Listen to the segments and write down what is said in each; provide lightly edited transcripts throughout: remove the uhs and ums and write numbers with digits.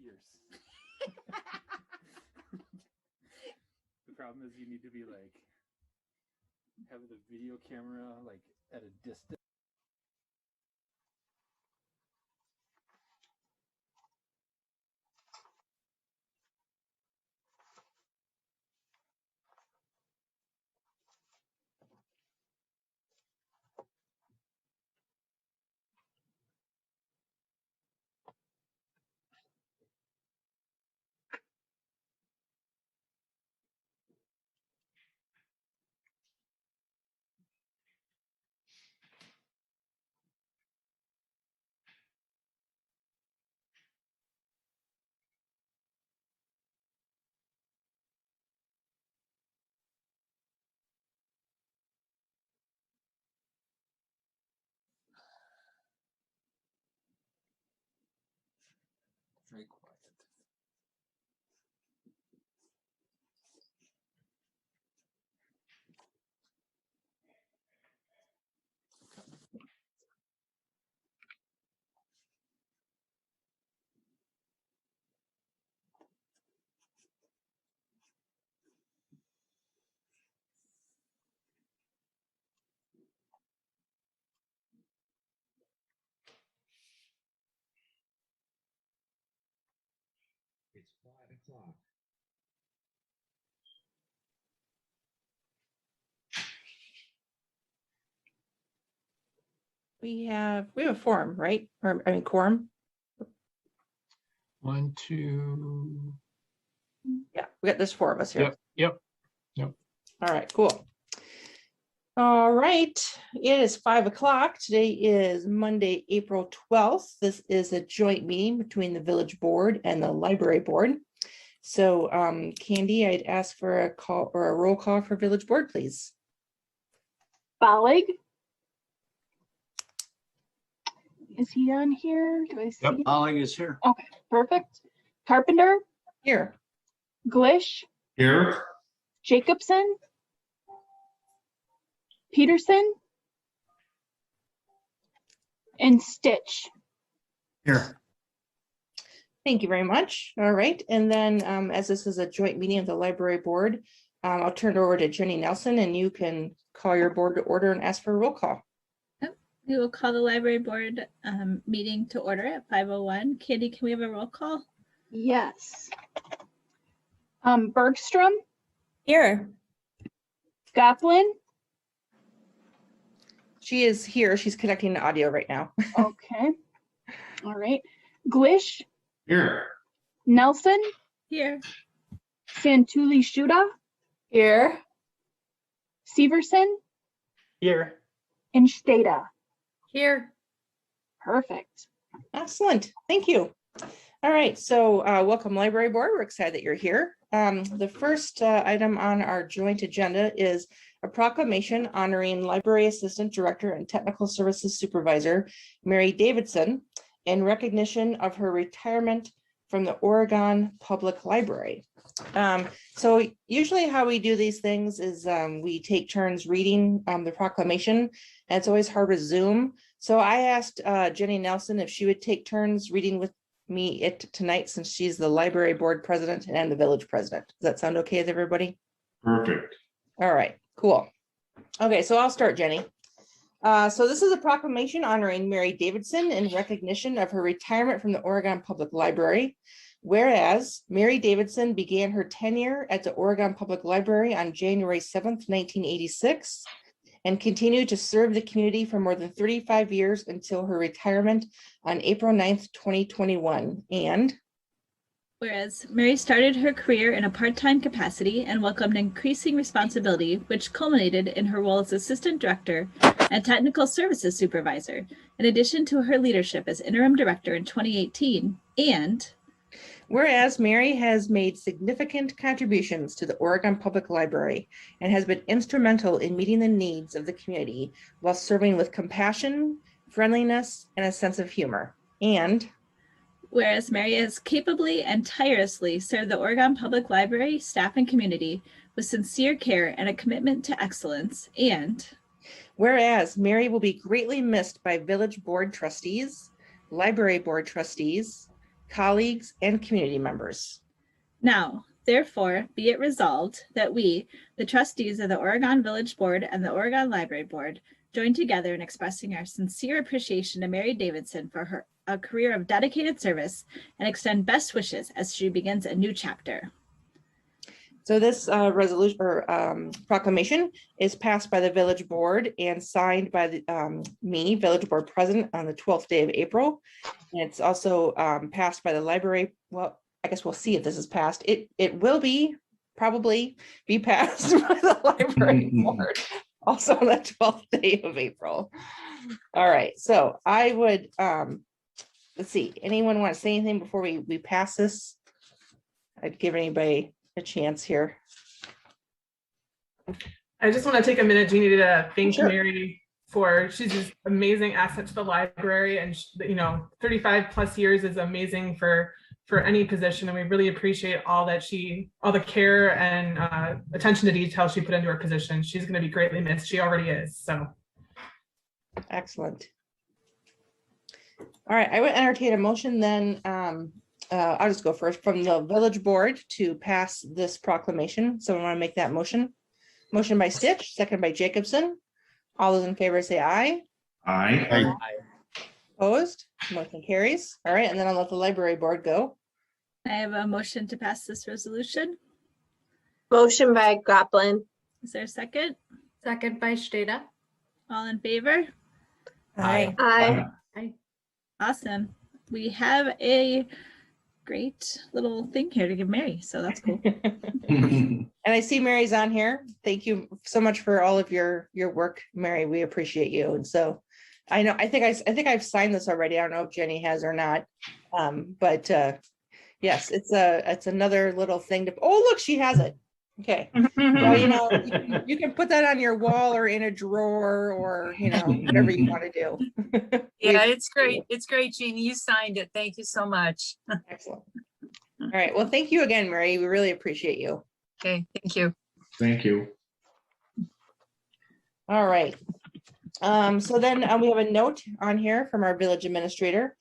fierce. The problem is you need to be like, have the video camera like at a distance. Very quiet. It's 5 o'clock. We have a forum, right? Or I mean quorum. 1, 2. Yeah, we got this 4 of us here. Yep. All right, cool. All right, it is 5 o'clock. Today is Monday, April 12th. This is a joint meeting between the village board and the library board. So Candy, I'd ask for a call or a roll call for village board, please. Bollig. Is he on here? Do I see Yep, him? Bollig is here. Okay, perfect. Carpenter, Here. Glish, Here. Jacobson, Peterson, and Stitch. Here. Thank you very much. All right, and then as this is a joint meeting of the library board, I'll turn it over to Jenny Nelson and you can call your board to order and ask for a roll call. We will call the library board meeting to order at 5:01. Candy, can we have a roll call? Yes. Bergstrom, Here. Goplin. She is here. She's connecting the audio right now. Okay. All right. Glish, Here. Nelson, Here. Santuli Shuda, Here. Severson, Here. and Stata. Here. Perfect. Excellent. Thank you. All right. So welcome, library board. We're excited that you're here. The first item on our joint agenda is a proclamation honoring Library Assistant Director and Technical Services Supervisor, Mary Davidson, in recognition of her retirement from the Oregon Public Library. So usually how we do these things is we take turns reading the proclamation, and it's always hard with Zoom. So I asked Jenny Nelson if she would take turns reading with me tonight, since she's the library board president and the village president. Does that sound okay with everybody? Perfect. All right, cool. Okay, so I'll start, Jenny. So this is a proclamation honoring Mary Davidson in recognition of her retirement from the Oregon Public Library. Whereas Mary Davidson began her tenure at the Oregon Public Library on January 7th, 1986, and continued to serve the community for more than 35 years until her retirement on April 9th, 2021. And Whereas Mary started her career in a part-time capacity and welcomed increasing responsibility, which culminated in her role as Assistant Director and Technical Services Supervisor, in addition to her leadership as Interim Director in 2018. And whereas Mary has made significant contributions to the Oregon Public Library and has been instrumental in meeting the needs of the community while serving with compassion, friendliness, and a sense of humor. And whereas Mary has capably and tirelessly served the Oregon Public Library staff and community with sincere care and a commitment to excellence. And whereas Mary will be greatly missed by village board trustees, library board trustees, colleagues, and community members. Now, therefore, be it resolved that we, the trustees of the Oregon Village Board and the Oregon Library Board, join together in expressing our sincere appreciation to Mary Davidson for a career of dedicated service and extend best wishes as she begins a new chapter. So this resolution or proclamation is passed by the village board and signed by the me, village board president, on the 12th day of April. And it's also passed by the library. Well, I guess we'll see if this is passed. It will probably be passed by the library board also on the 12th day of April. All right, so I would let's see, anyone want to say anything before we pass this? I'd give anybody a chance here. I just want to take a minute, Jeannie, to thank Sure. Mary for, she's this amazing asset to the library, and 35 plus years is amazing for any position, and we really appreciate all the care and attention to detail she put into her position. She's going to be greatly missed. She already is. So Excellent. All right, I would entertain a motion then. I'll just go first, from the village board to pass this proclamation. Someone want to make that motion? Motion by Stitch, second by Jacobson. All those in favor say aye. Aye. Opposed? Motion carries. All right, and then I'll let the library board go. I have a motion to pass this resolution. Motion by Grappling. Is there a second? Second by Steda. All in favor? Aye. Aye. Awesome. We have a great little thing here to give Mary, so that's cool. And I see Mary's on here. Thank you so much for all of your work, Mary. We appreciate you. And so I think I've signed this already. I don't know if Jenny has or not. But yes, it's another little thing to, oh, look, she has it. Okay. Well, you can put that on your wall or in a drawer or, whatever you want to do. Yeah, it's great. It's great, Jeannie. You signed it. Thank you so much. Excellent. All right. Well, thank you again, Mary. We really appreciate you. Okay, thank you. Thank you. All right. So then we have a note on here from our village administrator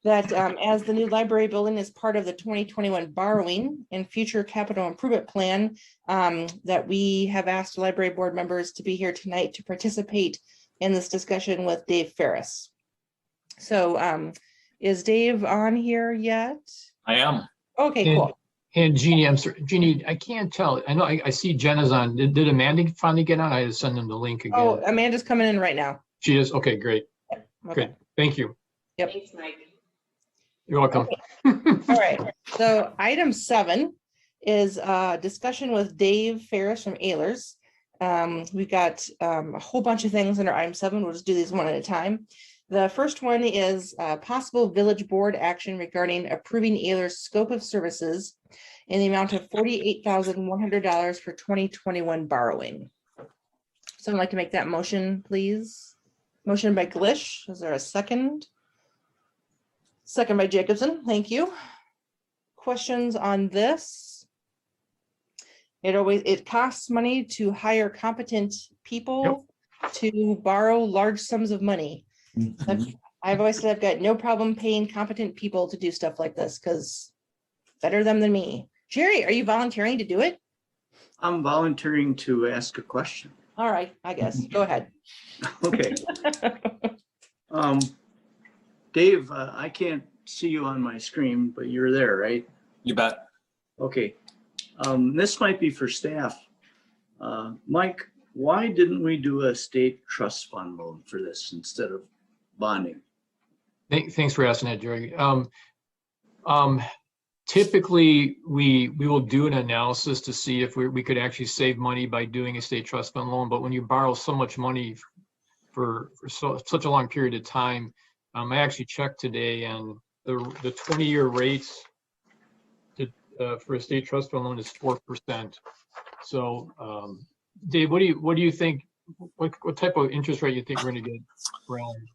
that as the new library building is part of the 2021 borrowing and future capital improvement plan, that we have asked library board members to be here tonight to participate in this discussion with Dave Ferris. So is Dave on here yet? I am. Okay, cool. And Jeannie, I'm sorry, Jeannie, I can't tell. I know I see Jenna's on. Did Amanda finally get on? I had to send them the link again. Oh, Amanda's coming in right now. She is? Okay, great. Okay. Great. Thank you. Yep. Thanks, Mike. You're welcome. All right. So item 7 is discussion with Dave Ferris from Ehlers. We've got a whole bunch of things under item 7. We'll just do these one at a time. The first one is possible village board action regarding approving Ehlers' scope of services in the amount of $48,100 for 2021 borrowing. Someone like to make that motion, please? Motion by Glish. Is there a second? Second by Jacobson. Thank you. Questions on this? It costs money to hire competent people to borrow large sums of money. I've always said I've got no problem paying competent people to do stuff like this because better them than me. Jerry, are you volunteering to do it? I'm volunteering to ask a question. All right, I guess. Go ahead. Okay. Dave, I can't see you on my screen, but you're there, right? You bet. Okay. This might be for staff. Mike, why didn't we do a state trust fund loan for this instead of bonding? Thanks for asking that, Jerry. Typically, we will do an analysis to see if we could actually save money by doing a state trust fund loan. But when you borrow so much money for such a long period of time, I actually checked today, and the 20-year rates for a state trust fund loan is 4%. So, Dave, what do you think? What type of interest rate you think we're going to get around?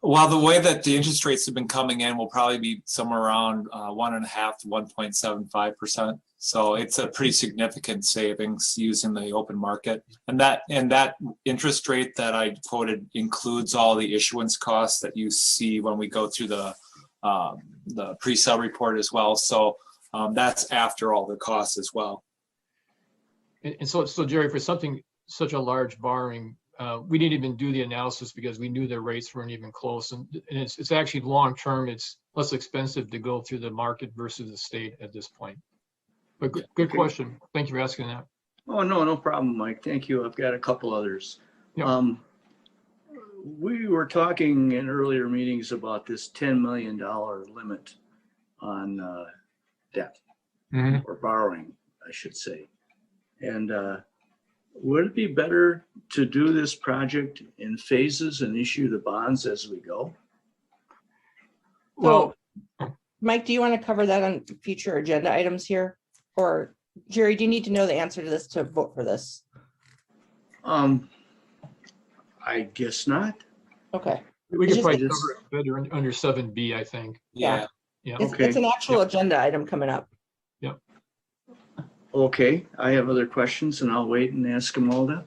Well, the way that the interest rates have been coming in will probably be somewhere around 1.5 to 1.75%. So it's a pretty significant savings using the open market. And that interest rate that I quoted includes all the issuance costs that you see when we go through the the pre-sale report as well. So that's after all the costs as well. And so Jerry, for something such a large borrowing, we didn't even do the analysis because we knew the rates weren't even close. And it's actually long-term, it's less expensive to go through the market versus the state at this point. But good question. Thank you for asking that. Oh, no problem, Mike. Thank you. I've got a couple others. Yeah. We were talking in earlier meetings about this $10 million limit on debt or borrowing, I should say. And would it be better to do this project in phases and issue the bonds as we go? Well, Mike, do you want to cover that on future agenda items here? Or Jerry, do you need to know the answer to this to vote for this? I guess not. Okay. We could probably cover it better under 7B, I think. Yeah. Yeah. It's an actual agenda item coming up. Yep. Okay, I have other questions and I'll wait and ask Amalda.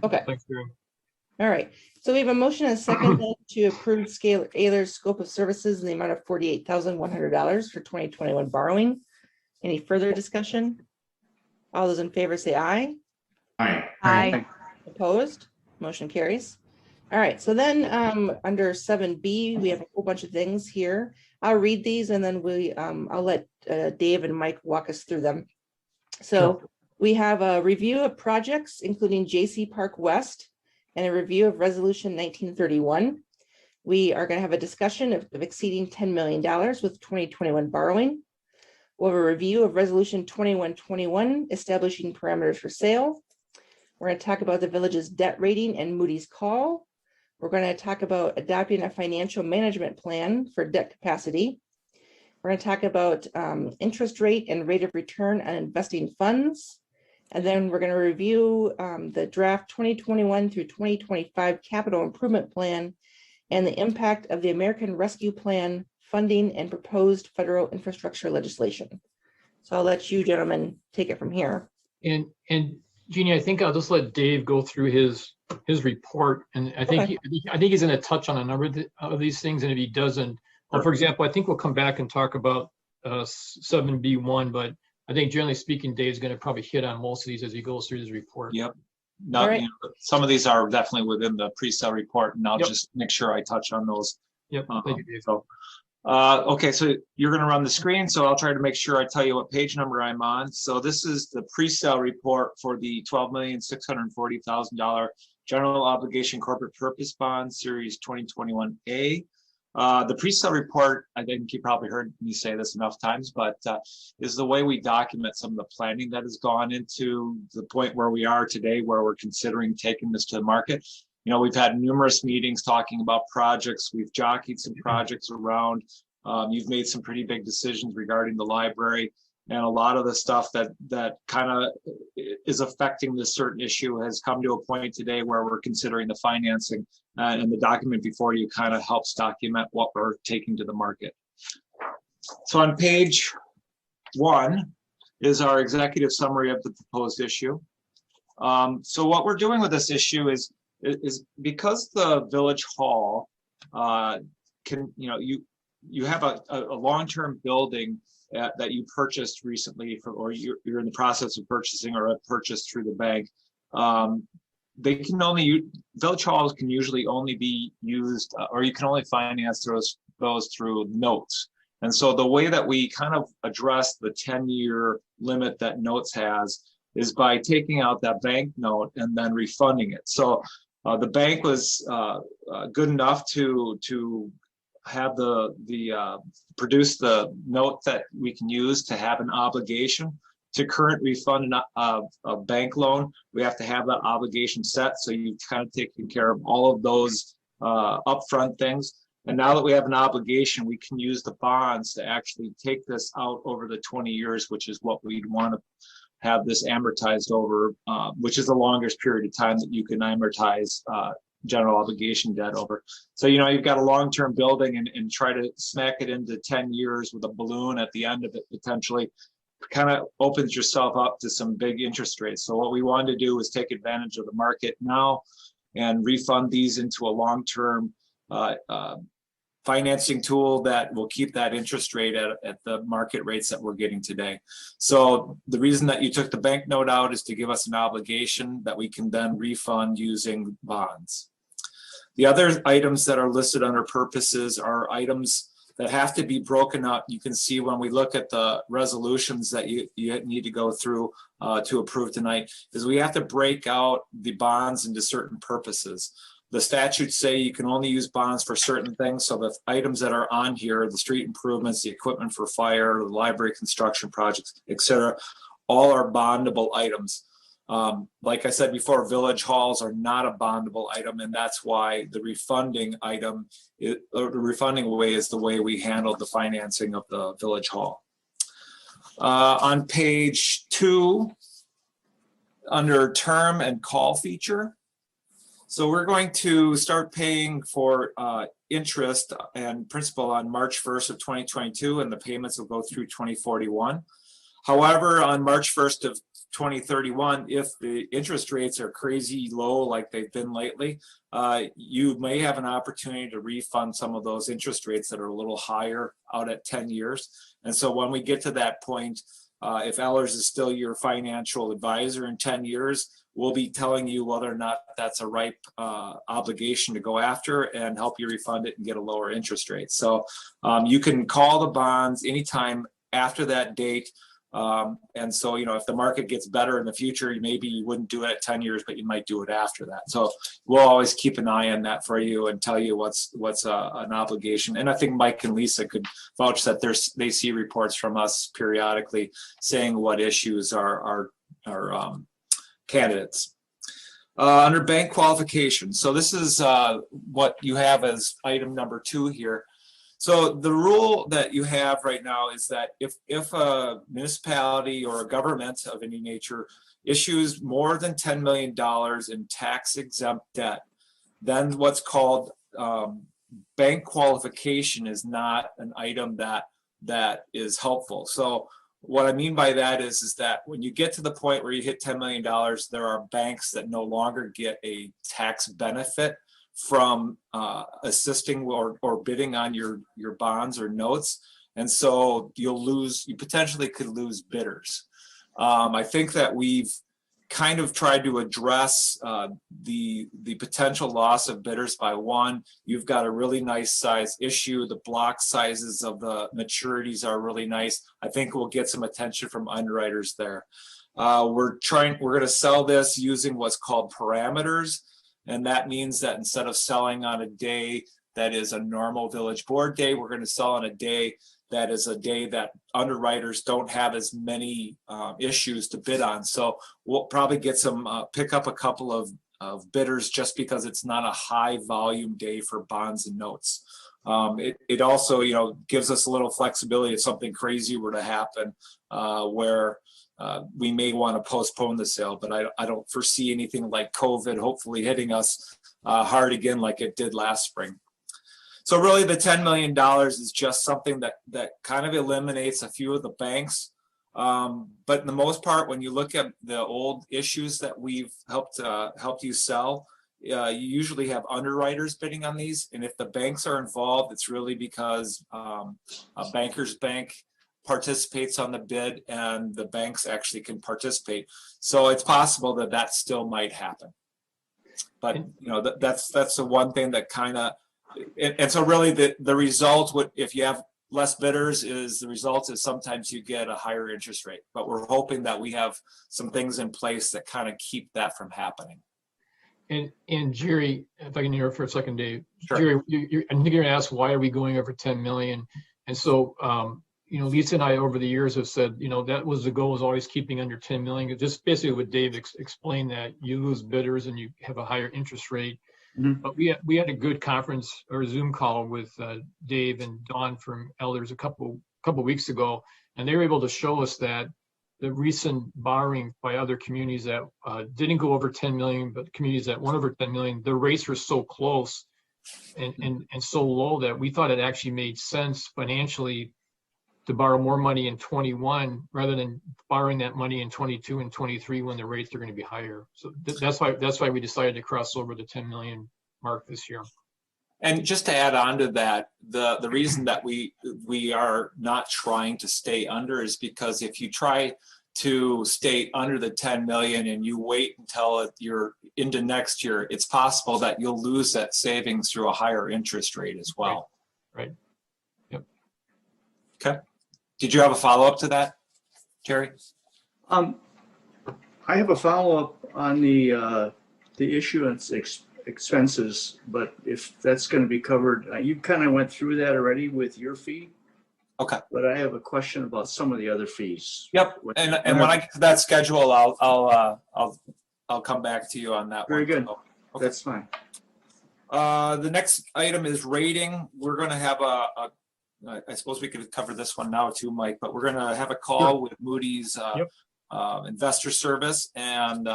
Okay. Thanks, Jerry. All right. So we have a motion and a second to approve Scalar's scope of services in the amount of $48,100 for 2021 borrowing. Any further discussion? All those in favor say aye. Aye. Aye. Opposed? Motion carries. All right. So then under 7B, we have a whole bunch of things here. I'll read these and then I'll let Dave and Mike walk us through them. So we have a review of projects, including JC Park West, and a review of Resolution 1931. We are going to have a discussion of exceeding $10 million with 2021 borrowing. We'll have a review of Resolution 2121, establishing parameters for sale. We're going to talk about the village's debt rating and Moody's call. We're going to talk about adopting a financial management plan for debt capacity. We're going to talk about interest rate and rate of return on investing funds. And then we're going to review the draft 2021 through 2025 capital improvement plan and the impact of the American Rescue Plan funding and proposed federal infrastructure legislation. So I'll let you gentlemen take it from here. And Jeannie, I think I'll just let Dave go through his report. And I think I think he's going to touch on a number of these things. And if he doesn't, well, for example, I think we'll come back and talk about 7B1, but I think generally speaking, Dave's going to probably hit on most of these as he goes through his report. Yep. No, right. you know, some of these are definitely within the pre-sale report, and I'll just make sure I touch on those. Yep. Thank you, Dave. So, okay, so you're going to run the screen, so I'll try to make sure I tell you what page number I'm on. So this is the pre-sale report for the $12,640,000 general obligation corporate purpose bond series 2021A. The pre-sale report, I think you probably heard me say this enough times, but is the way we document some of the planning that has gone into the point where we are today, where we're considering taking this to the market. You know, we've had numerous meetings talking about projects. We've jockeyed some projects around. You've made some pretty big decisions regarding the library, and a lot of the stuff that kind of is affecting this certain issue has come to a point today where we're considering the financing, and the document before you kind of helps document what we're taking to the market. So on page 1 is our executive summary of the proposed issue. So what we're doing with this issue is because the village hall can, you know, you have a long-term building that you purchased recently or you're in the process of purchasing or have purchased through the bank. They can only village halls can usually only be used, or you can only finance those through notes. And so the way that we kind of address the 10-year limit that notes has is by taking out that bank note and then refunding it. So the bank was good enough to have produce the note that we can use to have an obligation to current refund a bank loan. We have to have that obligation set. So you've kind of taken care of all of those upfront things. And now that we have an obligation, we can use the bonds to actually take this out over the 20 years, which is what we'd want to have this amortized over, which is the longest period of time that you can amortize general obligation debt over. So, you know, you've got a long-term building and try to smack it into 10 years with a balloon at the end of it, potentially kind of opens yourself up to some big interest rates. So what we wanted to do is take advantage of the market now and refund these into a long-term financing tool that will keep that interest rate at the market rates that we're getting today. So the reason that you took the bank note out is to give us an obligation that we can then refund using bonds. The other items that are listed under purposes are items that have to be broken up. You can see when we look at the resolutions that you need to go through to approve tonight, is we have to break out the bonds into certain purposes. The statutes say you can only use bonds for certain things. So the items that are on here, the street improvements, the equipment for fire, the library construction projects, et cetera, all are bondable items. Like I said before, village halls are not a bondable item, and that's why the refunding item, the refunding way is the way we handled the financing of the village hall. On page 2, under term and call feature, so we're going to start paying for interest and principal on March 1st of 2022, and the payments will go through 2041. However, on March 1st of 2031, if the interest rates are crazy low like they've been lately, you may have an opportunity to refund some of those interest rates that are a little higher out at 10 years. And so when we get to that point, if Ellers is still your financial advisor in 10 years, we'll be telling you whether or not that's a ripe obligation to go after and help you refund it and get a lower interest rate. So you can call the bonds anytime after that date. And so, you know, if the market gets better in the future, maybe you wouldn't do it at 10 years, but you might do it after that. So we'll always keep an eye on that for you and tell you what's an obligation. And I think Mike and Lisa could vouch that they see reports from us periodically saying what issues are candidates. Under bank qualification. So this is what you have as item number 2 here. So the rule that you have right now is that if a municipality or a government of any nature issues more than $10 million in tax exempt debt, then what's called bank qualification is not an item that is helpful. So what I mean by that is that when you get to the point where you hit $10 million, there are banks that no longer get a tax benefit from assisting or bidding on your bonds or notes. And so you potentially could lose bidders. I think that we've kind of tried to address the potential loss of bidders by one, you've got a really nice size issue. The block sizes of the maturities are really nice. I think we'll get some attention from underwriters there. We're going to sell this using what's called parameters. And that means that instead of selling on a day that is a normal village board day, we're going to sell on a day that is a day that underwriters don't have as many issues to bid on. So we'll probably get some, pick up a couple of bidders just because it's not a high volume day for bonds and notes. It also, gives us a little flexibility if something crazy were to happen where we may want to postpone the sale, but I don't foresee anything like COVID hopefully hitting us hard again like it did last spring. So really the $10 million is just something that kind of eliminates a few of the banks. But in the most part, when you look at the old issues that we've helped you sell, you usually have underwriters bidding on these. And if the banks are involved, it's really because a banker's bank participates on the bid and the banks actually can participate. So it's possible that still might happen. But that's the one thing that kind of, and so really the result would, if you have less bidders, is the result is sometimes you get a higher interest rate. But we're hoping that we have some things in place that kind of keep that from happening. And Jerry, if I can interrupt for a second, Dave. Sure. Jerry, I think you're gonna ask, why are we going over 10 million? And so, Lisa and I over the years have said, that was the goal, was always keeping under 10 million. Just basically what Dave explained, that you lose bidders and you have a higher interest rate. Mm-hmm. But we had a good conference or Zoom call with Dave and Dawn from Elders a couple weeks ago, and they were able to show us that the recent borrowing by other communities that didn't go over 10 million, but communities that went over 10 million, the rates were so close and so low that we thought it actually made sense financially to borrow more money in 21 rather than borrowing that money in 22 and 23 when the rates are going to be higher. So that's why we decided to cross over the 10 million mark this year. And just to add on to that, the reason that we are not trying to stay under is because if you try to stay under the 10 million and you wait until you're into next year, it's possible that you'll lose that savings through a higher interest rate as well. Right. Yep. Okay. Did you have a follow-up to that, Terry? I have a follow-up on the issuance expenses, but if that's going to be covered, you kind of went through that already with your fee. Okay. But I have a question about some of the other fees. Yep. And when I get to that schedule, I'll come back to you on that. Very one. good. Okay. That's fine. The next item is rating. We're going to have I suppose we could cover this one now too, Mike, but we're going to have a call with Moody's Investor Service, and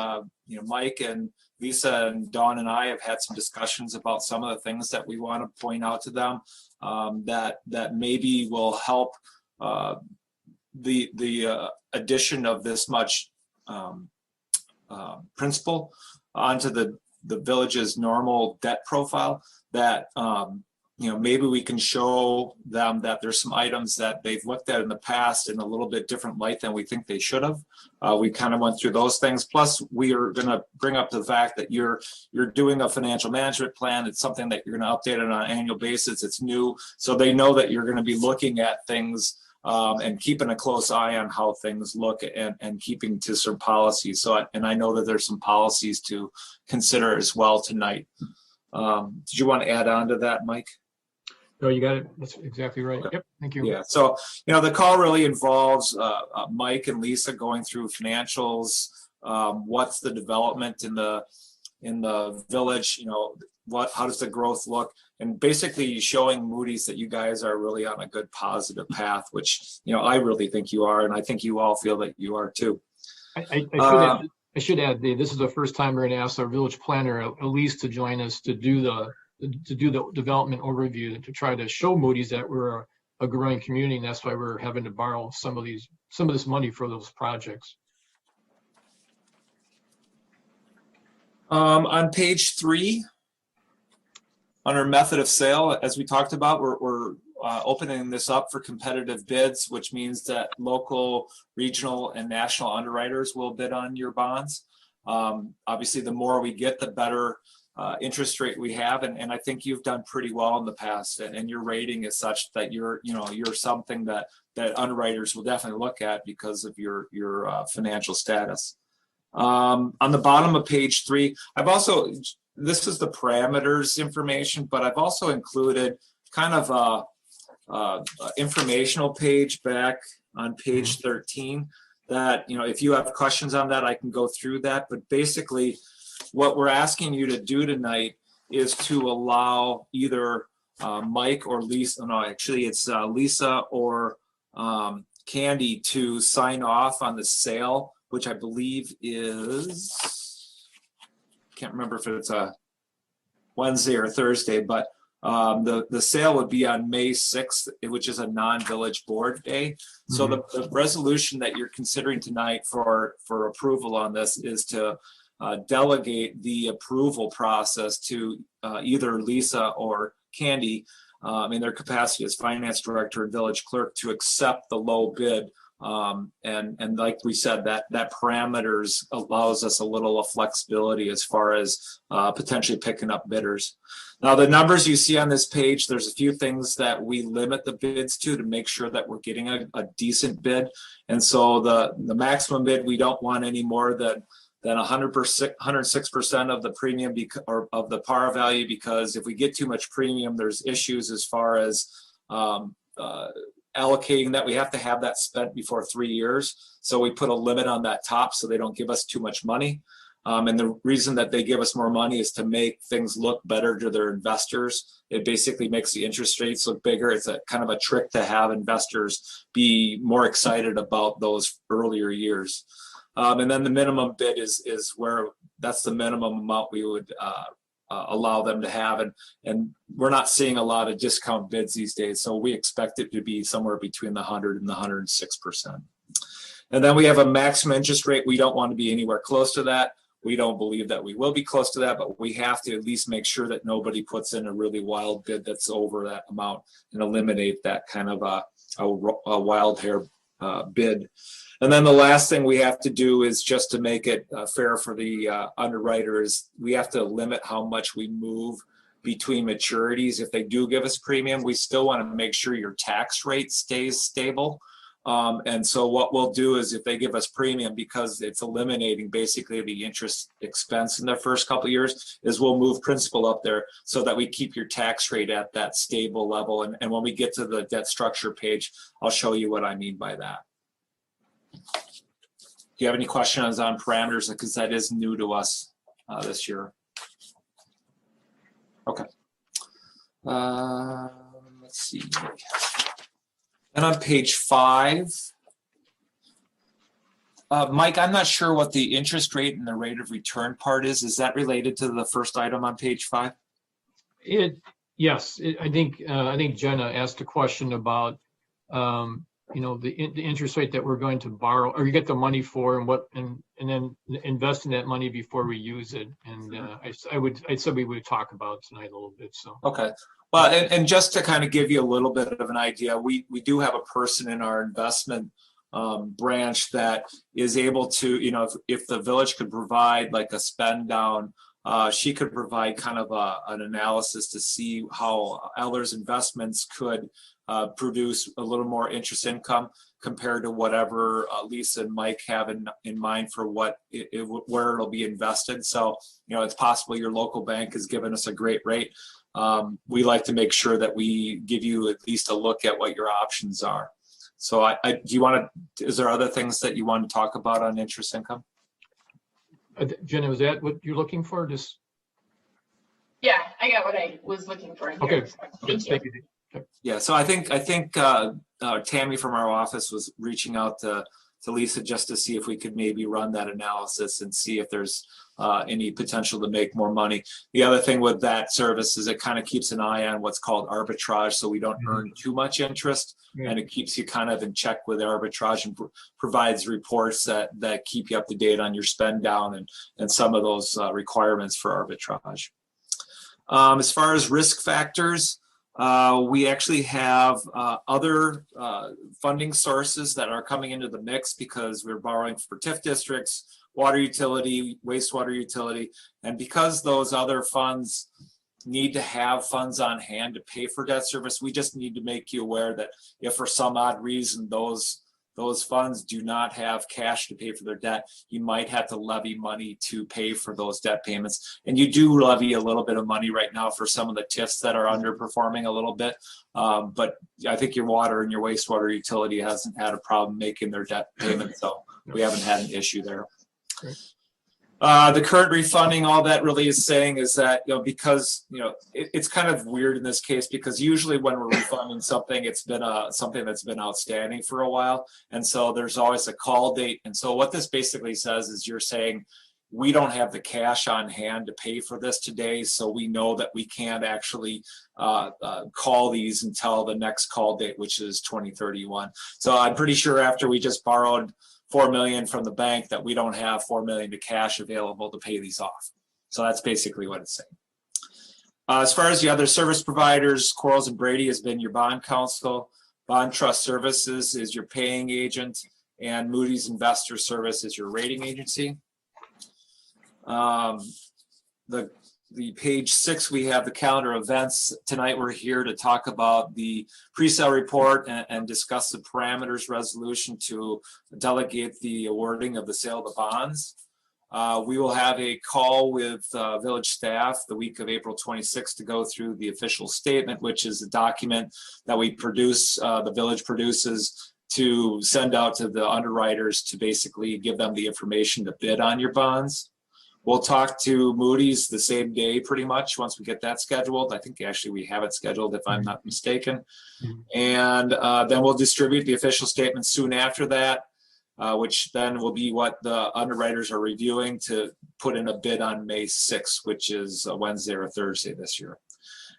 Mike and Lisa and Dawn and I have had some discussions about some of the things that we want to point out to them that maybe will help the addition of this much principal onto the village's normal debt profile, that maybe we can show them that there's some items that they've looked at in the past in a little bit different light than we think they should have. We kind of went through those things. Plus, we are going to bring up the fact that you're doing a financial management plan. It's something that you're going to update on an annual basis. It's new, so they know that you're going to be looking at things and keeping a close eye on how things look and keeping to some policies. So, and I know that there's some policies to consider as well tonight. Did you want to add on to that, Mike? No, you got it. That's exactly right. Yep. Thank you. Yeah. So, the call really involves Mike and Lisa going through financials. What's the development in the village? How does the growth look? And basically showing Moody's that you guys are really on a good positive path, which, I really think you are. And I think you all feel that you are too. I should add, this is the first time we're going to ask our village planner, Elise, to join us to do the development overview, to try to show Moody's that we're a growing community, and that's why we're having to borrow some of this money for those projects. On page 3, under method of sale, as we talked about, we're opening this up for competitive bids, which means that local, regional, and national underwriters will bid on your bonds. Obviously, the more we get, the better interest rate we have, and I think you've done pretty well in the past, and your rating is such that you're something that underwriters will definitely look at because of your financial status. On the bottom of page 3, this is the parameters information, but I've also included kind of a informational page back on page 13 that, if you have questions on that, I can go through that. But basically, what we're asking you to do tonight is to allow either Mike or Lisa, no, actually it's Lisa or Candy to sign off on the sale, which I believe is, can't remember if it's a Wednesday or Thursday, but the sale would be on May 6th, which is a non-village board day. So the resolution that you're considering tonight for approval on this is to delegate the approval process to either Lisa or Candy in their capacity as finance director and village clerk to accept the low bid. And like we said, that parameters allows us a little of flexibility as far as potentially picking up bidders. Now, the numbers you see on this page, there's a few things that we limit the bids to make sure that we're getting a decent bid. And so the maximum bid, we don't want any more than 106% of the premium or of the par value, because if we get too much premium, there's issues as far as allocating that. We have to have that spent before 3 years. So we put a limit on that top so they don't give us too much money. And the reason that they give us more money is to make things look better to their investors. It basically makes the interest rates look bigger. It's a kind of a trick to have investors be more excited about those earlier years. And then the minimum bid is where that's the minimum amount we would allow them to have. And we're not seeing a lot of discount bids these days. So we expect it to be somewhere between the 100 and the 106%. And then we have a maximum interest rate. We don't want to be anywhere close to that. We don't believe that we will be close to that, but we have to at least make sure that nobody puts in a really wild bid that's over that amount and eliminate that kind of a wild hair bid. And then the last thing we have to do is just to make it fair for the underwriters, we have to limit how much we move between maturities. If they do give us premium, we still want to make sure your tax rate stays stable. And so what we'll do is if they give us premium, because it's eliminating basically the interest expense in the first couple of years, is we'll move principal up there so that we keep your tax rate at that stable level. And when we get to the debt structure page, I'll show you what I mean by that. Do you have any questions on parameters? Because that is new to us this year. Okay. Let's see. And on page 5, Mike, I'm not sure what the interest rate and the rate of return part is. Is that related to the first item on page 5? Yes, I think Jenna asked a question about the interest rate that we're going to borrow or you get the money for, and then invest in that money before we use it. And I said we would talk about it tonight a little bit. So okay. Well, and just to kind of give you a little bit of an idea, we do have a person in our investment branch that is able to, if the village could provide like a spend down, she could provide kind of an analysis to see how Eller's investments could produce a little more interest income compared to whatever Lisa and Mike have in mind for where it'll be invested. So, it's possible your local bank has given us a great rate. We like to make sure that we give you at least a look at what your options are. So is there other things that you want to talk about on interest income? Jenna, was that what you're looking for? Yeah, I got what I was looking for here. Okay. Thank you. Yeah, so I think Tammy from our office was reaching out to Lisa just to see if we could maybe run that analysis and see if there's any potential to make more money. The other thing with that service is it kind of keeps an eye on what's called arbitrage, so we don't earn too much interest, and it keeps you kind of in check with arbitrage and provides reports that keep you up to date on your spend down and some of those requirements for arbitrage. As far as risk factors, we actually have other funding sources that are coming into the mix because we're borrowing for TIF districts, water utility, wastewater utility, and because those other funds need to have funds on hand to pay for debt service, we just need to make you aware that if for some odd reason those funds do not have cash to pay for their debt, you might have to levy money to pay for those debt payments. And you do levy a little bit of money right now for some of the TIFs that are underperforming a little bit. But I think your water and your wastewater utility hasn't had a problem making their debt payments, so we haven't had an issue there. The current refunding, all that really is saying is that, because, it's kind of weird in this case because usually when we're refunding something, it's been something that's been outstanding for a while. And so there's always a call date. And so what this basically says is you're saying, we don't have the cash on hand to pay for this today. So we know that we can't actually call these until the next call date, which is 2031. So I'm pretty sure after we just borrowed $4 million from the bank that we don't have $4 million to cash available to pay these off. So that's basically what it's saying. As far as the other service providers, Quarles and Brady has been your bond counsel. Bond Trust Services is your paying agent, and Moody's Investor Service is your rating agency. The page 6, we have the calendar events. Tonight we're here to talk about the pre-sale report and discuss the parameters resolution to delegate the awarding of the sale of the bonds. We will have a call with village staff the week of April 26th to go through the official statement, which is a document that we produce, the village produces to send out to the underwriters to basically give them the information to bid on your bonds. We'll talk to Moody's the same day, pretty much, once we get that scheduled. I think actually we have it scheduled, if I'm not mistaken. And then we'll distribute the official statement soon after that, which then will be what the underwriters are reviewing to put in a bid on May 6th, which is a Wednesday or Thursday this year.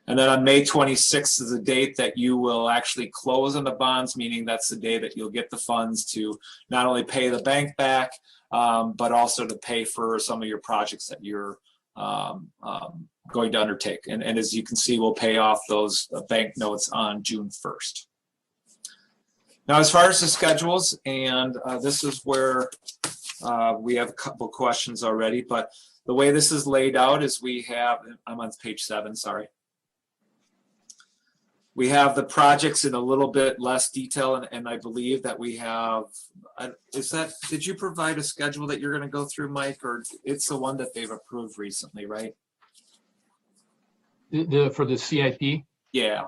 And then on May 26th is the date that you will actually close on the bonds, meaning that's the day that you'll get the funds to not only pay the bank back, but also to pay for some of your projects that you're going to undertake. And as you can see, we'll pay off those bank notes on June 1st. Now, as far as the schedules, and this is where we have a couple questions already, but the way this is laid out is we have, I'm on page 7, sorry. We have the projects in a little bit less detail, and I believe that we have, did you provide a schedule that you're going to go through, Mike, or it's the one that they've approved recently, right? For the CIP? Yeah.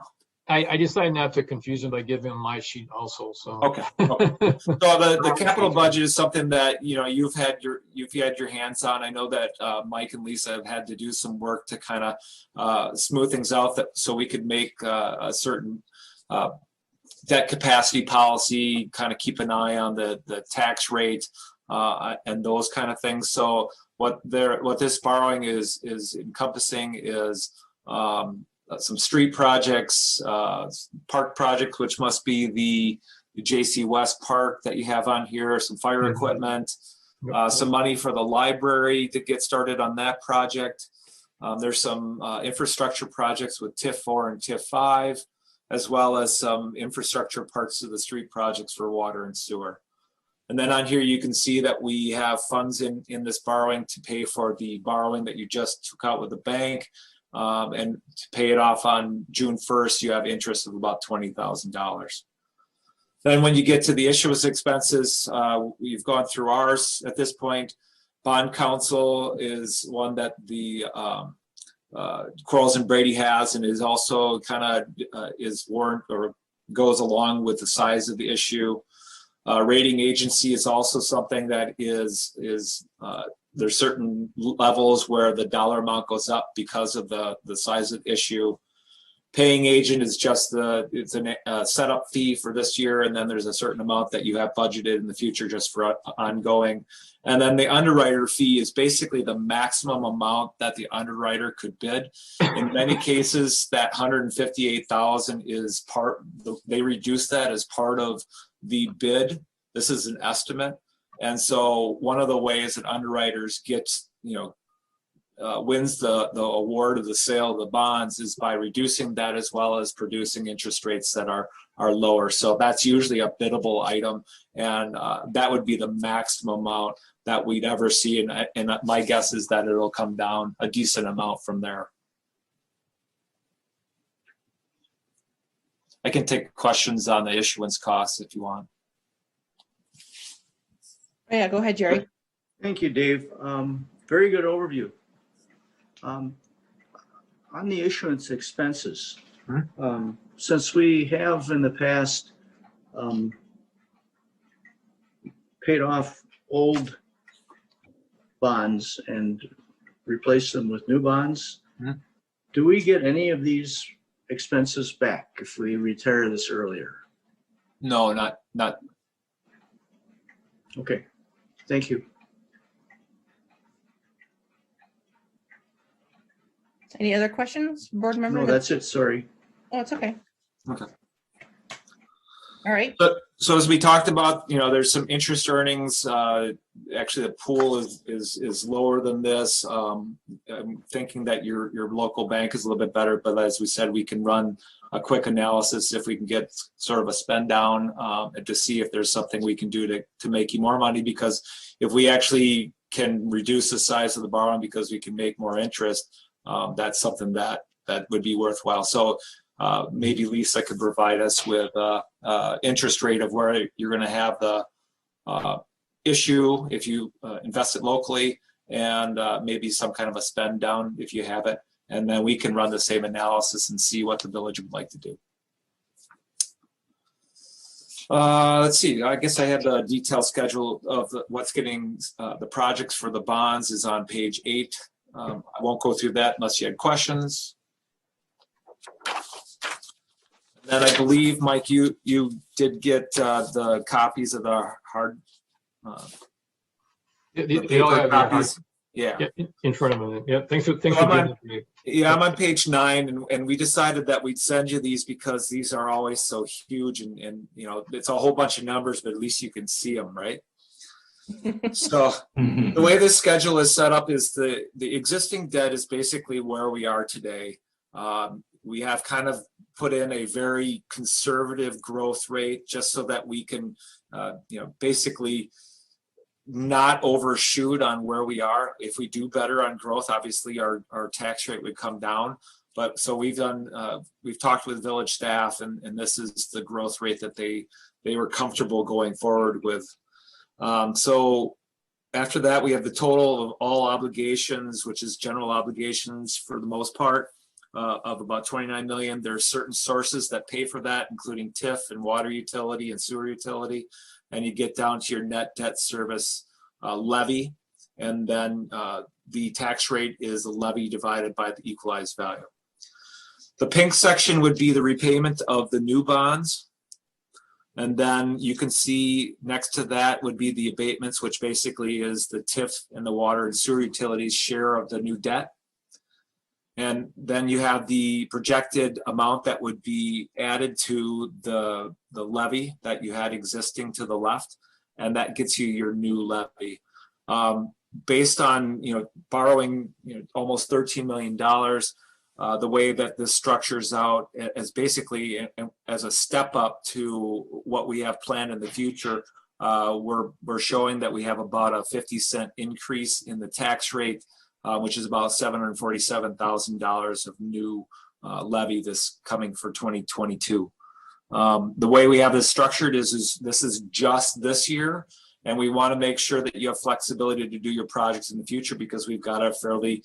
I decided not to confuse them by giving them my sheet also, so. Okay. So the capital budget is something that, you know, you've had your hands on. I know that Mike and Lisa have had to do some work to kind of smooth things out so we could make a certain debt capacity policy, kind of keep an eye on the tax rate and those kind of things. So what this borrowing is encompassing is some street projects, park projects, which must be the JC West Park that you have on here, some fire equipment, some money for the library to get started on that project. There's some infrastructure projects with TIF 4 and TIF 5, as well as some infrastructure parts of the street projects for water and sewer. And then on here, you can see that we have funds in this borrowing to pay for the borrowing that you just took out with the bank. And to pay it off on June 1st, you have interest of about $20,000. Then when you get to the issuance expenses, we've gone through ours at this point. Bond counsel is one that the Quarles and Brady has, and is also kind of is warrant or goes along with the size of the issue. Rating agency is also something that is there's certain levels where the dollar amount goes up because of the size of the issue. Paying agent is just it's a setup fee for this year, and then there's a certain amount that you have budgeted in the future just for ongoing. And then the underwriter fee is basically the maximum amount that the underwriter could bid. In many cases, that $158,000 is they reduce that as part of the bid. This is an estimate. And so one of the ways that underwriters gets, wins the award of the sale of the bonds is by reducing that, as well as producing interest rates that are lower. So that's usually a biddable item, and that would be the maximum amount that we'd ever see. And my guess is that it'll come down a decent amount from there. I can take questions on the issuance costs if you want. Yeah, go ahead, Jerry. Thank you, Dave. Very good overview. On the issuance expenses, since we have in the past paid off old bonds and replaced them with new bonds, do we get any of these expenses back if we retire this earlier? No, not. Okay. Thank you. Any other questions, board member? No, that's it. Sorry. Oh, it's okay. Okay. All right. So as we talked about, there's some interest earnings. Actually, the pool is lower than this. I'm thinking that your local bank is a little bit better, but as we said, we can run a quick analysis if we can get sort of a spend down and to see if there's something we can do to make you more money. Because if we actually can reduce the size of the borrowing because we can make more interest, that's something that would be worthwhile. So maybe Lisa could provide us with interest rate of where you're going to have the issue if you invest it locally, and maybe some kind of a spend down if you have it. And then we can run the same analysis and see what the village would like to do. Let's see, I guess I have the detailed schedule of what's getting the projects for the bonds is on page 8. I won't go through that unless you had questions. Then I believe, Mike, you did get the copies of the hard they all have copies. Yeah, in front of them. Yeah, thanks for giving it to me. Yeah, I'm on page 9, and we decided that we'd send you these because these are always so huge, and you know, it's a whole bunch of numbers, but at least you can see them, right? So the way this schedule is set up is the existing debt is basically where we are today. We have kind of put in a very conservative growth rate just so that we can, you know, basically not overshoot on where we are. If we do better on growth, obviously our tax rate would come down. But so we've talked with village staff, and this is the growth rate that they were comfortable going forward with. So after that, we have the total of all obligations, which is general obligations for the most part, of about 29 million. There are certain sources that pay for that, including TIF and water utility and sewer utility. And you get down to your net debt service levy. And then the tax rate is the levy divided by the equalized value. The pink section would be the repayment of the new bonds. And then you can see next to that would be the abatements, which basically is the TIF and the water and sewer utilities share of the new debt. And then you have the projected amount that would be added to the levy that you had existing to the left, and that gets you your new levy. Based on, you know, borrowing, you know, almost $13 million, the way that this structures out as basically as a step up to what we have planned in the future, we're showing that we have about a 50-cent increase in the tax rate, which is about $747,000 of new levy this coming for 2022. The way we have this structured is this is just this year, and we want to make sure that you have flexibility to do your projects in the future because we've got a fairly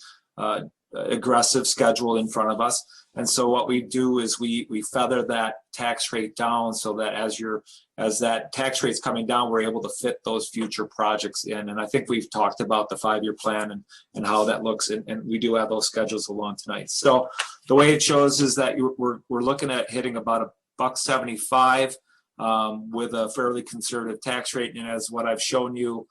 aggressive schedule in front of us. And so what we do is we feather that tax rate down so that as that tax rate's coming down, we're able to fit those future projects in. And I think we've talked about the 5-year plan and how that looks, and we do have those schedules along tonight. So the way it shows is that we're looking at hitting about $1.75 with a fairly conservative tax rate. And as what I've shown you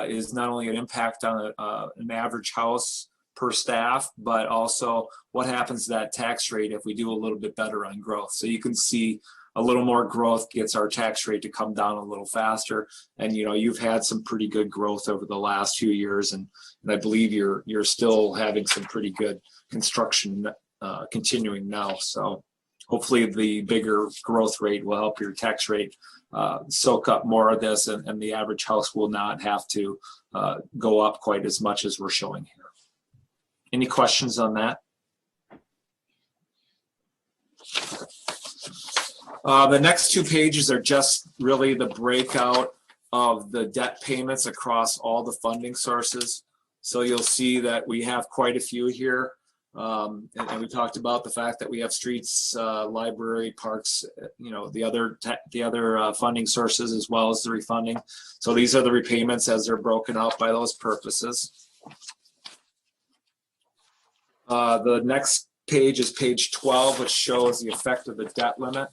is not only an impact on an average house per staff, but also what happens to that tax rate if we do a little bit better on growth. So you can see a little more growth gets our tax rate to come down a little faster. And you know, you've had some pretty good growth over the last few years, and I believe you're still having some pretty good construction continuing now. So hopefully the bigger growth rate will help your tax rate soak up more of this, and the average house will not have to go up quite as much as we're showing here. Any questions on that? The next 2 pages are just really the breakout of the debt payments across all the funding sources. So you'll see that we have quite a few here. And we talked about the fact that we have streets, library, parks, you know, the other funding sources as well as the refunding. So these are the repayments as they're broken out by those purposes. The next page is page 12, which shows the effect of the debt limit.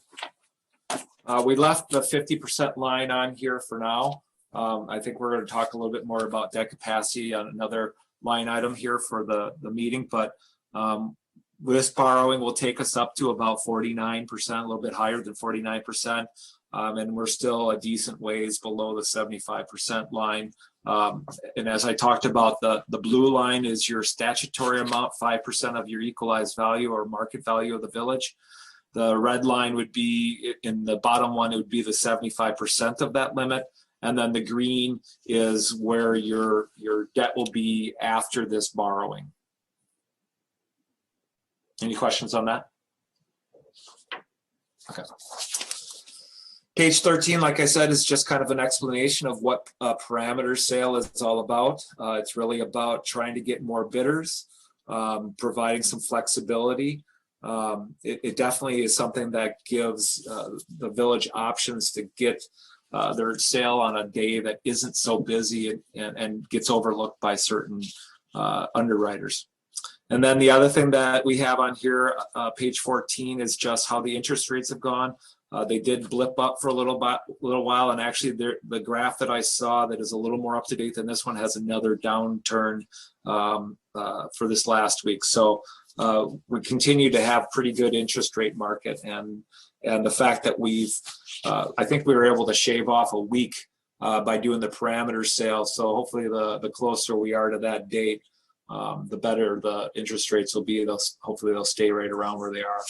We left the 50% line on here for now. I think we're going to talk a little bit more about debt capacity on another line item here for the meeting, but this borrowing will take us up to about 49%, a little bit higher than 49%, and we're still a decent ways below the 75% line. And as I talked about, the blue line is your statutory amount, 5% of your equalized value or market value of the village. The red line would be, in the bottom one, it would be the 75% of that limit. And then the green is where your debt will be after this borrowing. Any questions on that? Okay. Page 13, like I said, is just kind of an explanation of what parameter sale is all about. It's really about trying to get more bidders, providing some flexibility. It definitely is something that gives the village options to get their sale on a day that isn't so busy and gets overlooked by certain underwriters. And then the other thing that we have on here, page 14, is just how the interest rates have gone. They did blip up for a little while, and actually the graph that I saw that is a little more up to date than this one has another downturn for this last week. So we continue to have pretty good interest rate market, and the fact that I think we were able to shave off a week by doing the parameter sale. So hopefully the closer we are to that date, the better the interest rates will be. Hopefully they'll stay right around where they are.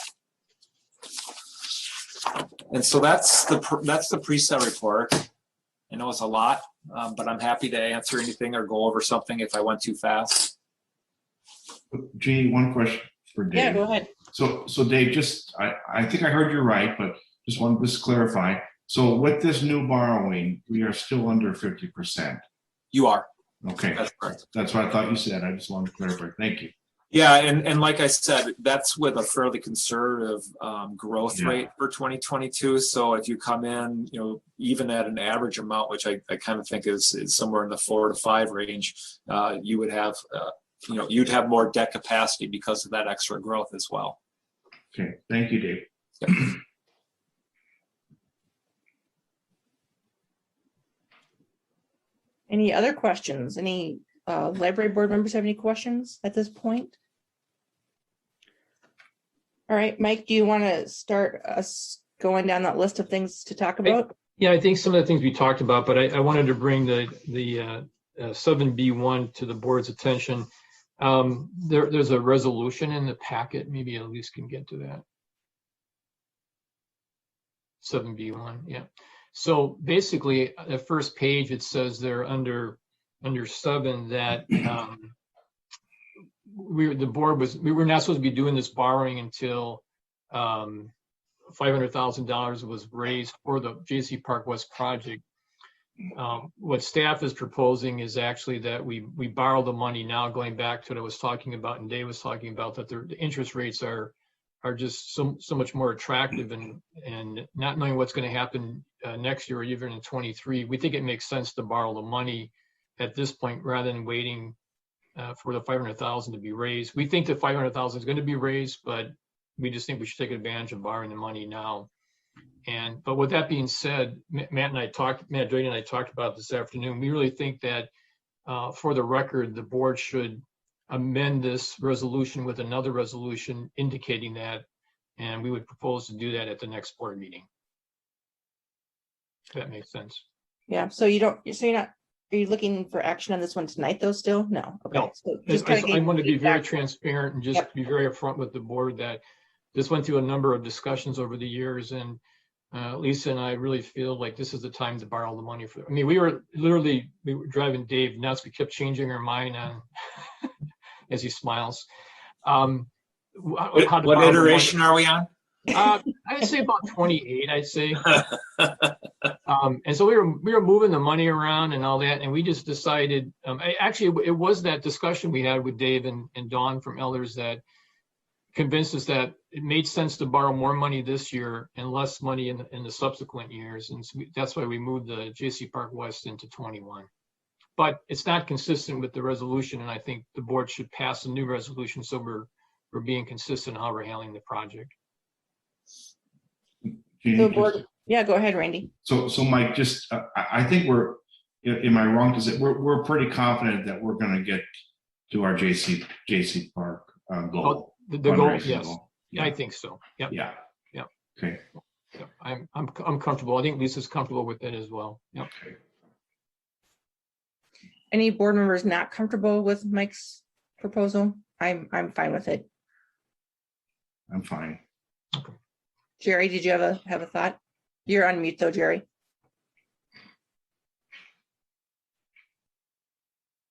And so that's the preset report. I know it's a lot, but I'm happy to answer anything or go over something if I went too fast. Jeannie, one question for Dave. Yeah, go ahead. So Dave, I think I heard you right, but just wanted to clarify. So with this new borrowing, we are still under 50%. You are. Okay. That's correct. That's what I thought you said. I just wanted to clarify. Thank you. Yeah, and like I said, that's with a fairly conservative growth rate for 2022. So if you come in, even at an average amount, which I kind of think is somewhere in the 4 to 5 range, you would have, you'd have more debt capacity because of that extra growth as well. Okay, thank you, Dave. Yep. Any other questions? Any library board members have any questions at this point? All right, Mike, do you want to start us going down that list of things to talk about? Yeah, I think some of the things we talked about, but I wanted to bring the 7B1 to the board's attention. There's a resolution in the packet. Maybe Elise can get to that. 7B1, yeah. So basically, the first page, it says there under 7 that we were not supposed to be doing this borrowing until $500,000 was raised for the J.C. Park West project. What staff is proposing is actually that we borrow the money now, going back to what I was talking about and Dave was talking about, that the interest rates are just so much more attractive, and not knowing what's going to happen next year or even in 23, we think it makes sense to borrow the money at this point rather than waiting for the 500,000 to be raised. We think the 500,000 is going to be raised, but we just think we should take advantage of borrowing the money now. But with that being said, Matt Doyle and I talked about this afternoon. We really think that for the record, the board should amend this resolution with another resolution indicating that, and we would propose to do that at the next board meeting. If that makes sense. Yeah. So you're not. Are you looking for action on this one tonight, though? Still, no. Okay. No. So I want to be very transparent and just be very upfront with the board that this went through a number of discussions over the years, and Lisa and I really feel like this is the time to borrow the money for. I mean, we were driving Dave nuts. We kept changing our mind on, as he smiles. What iteration are we on? I would say about 28, I'd say. And so we were moving the money around and all that, and we just decided, actually it was that discussion we had with Dave and Dawn from Elders that convinced us that it made sense to borrow more money this year and less money in the subsequent years. And so that's why we moved the J.C. Park West into 21. But it's not consistent with the resolution, and I think the board should pass a new resolution so we're being consistent in how we're handling the project. So board, yeah, go ahead, Randy. So Mike, just I think am I wrong? Because we're pretty confident that we're going to get to our JC Park goal. The goal, yes. Goal. Yeah, I think so. Yep. Yeah. Yep. Okay. Yep. I'm comfortable. I think Lisa's comfortable with it as well. Yep. Okay. Any board members not comfortable with Mike's proposal? I'm fine with it. I'm fine. Okay. Jerry, did you have a thought? You're on mute though, Jerry.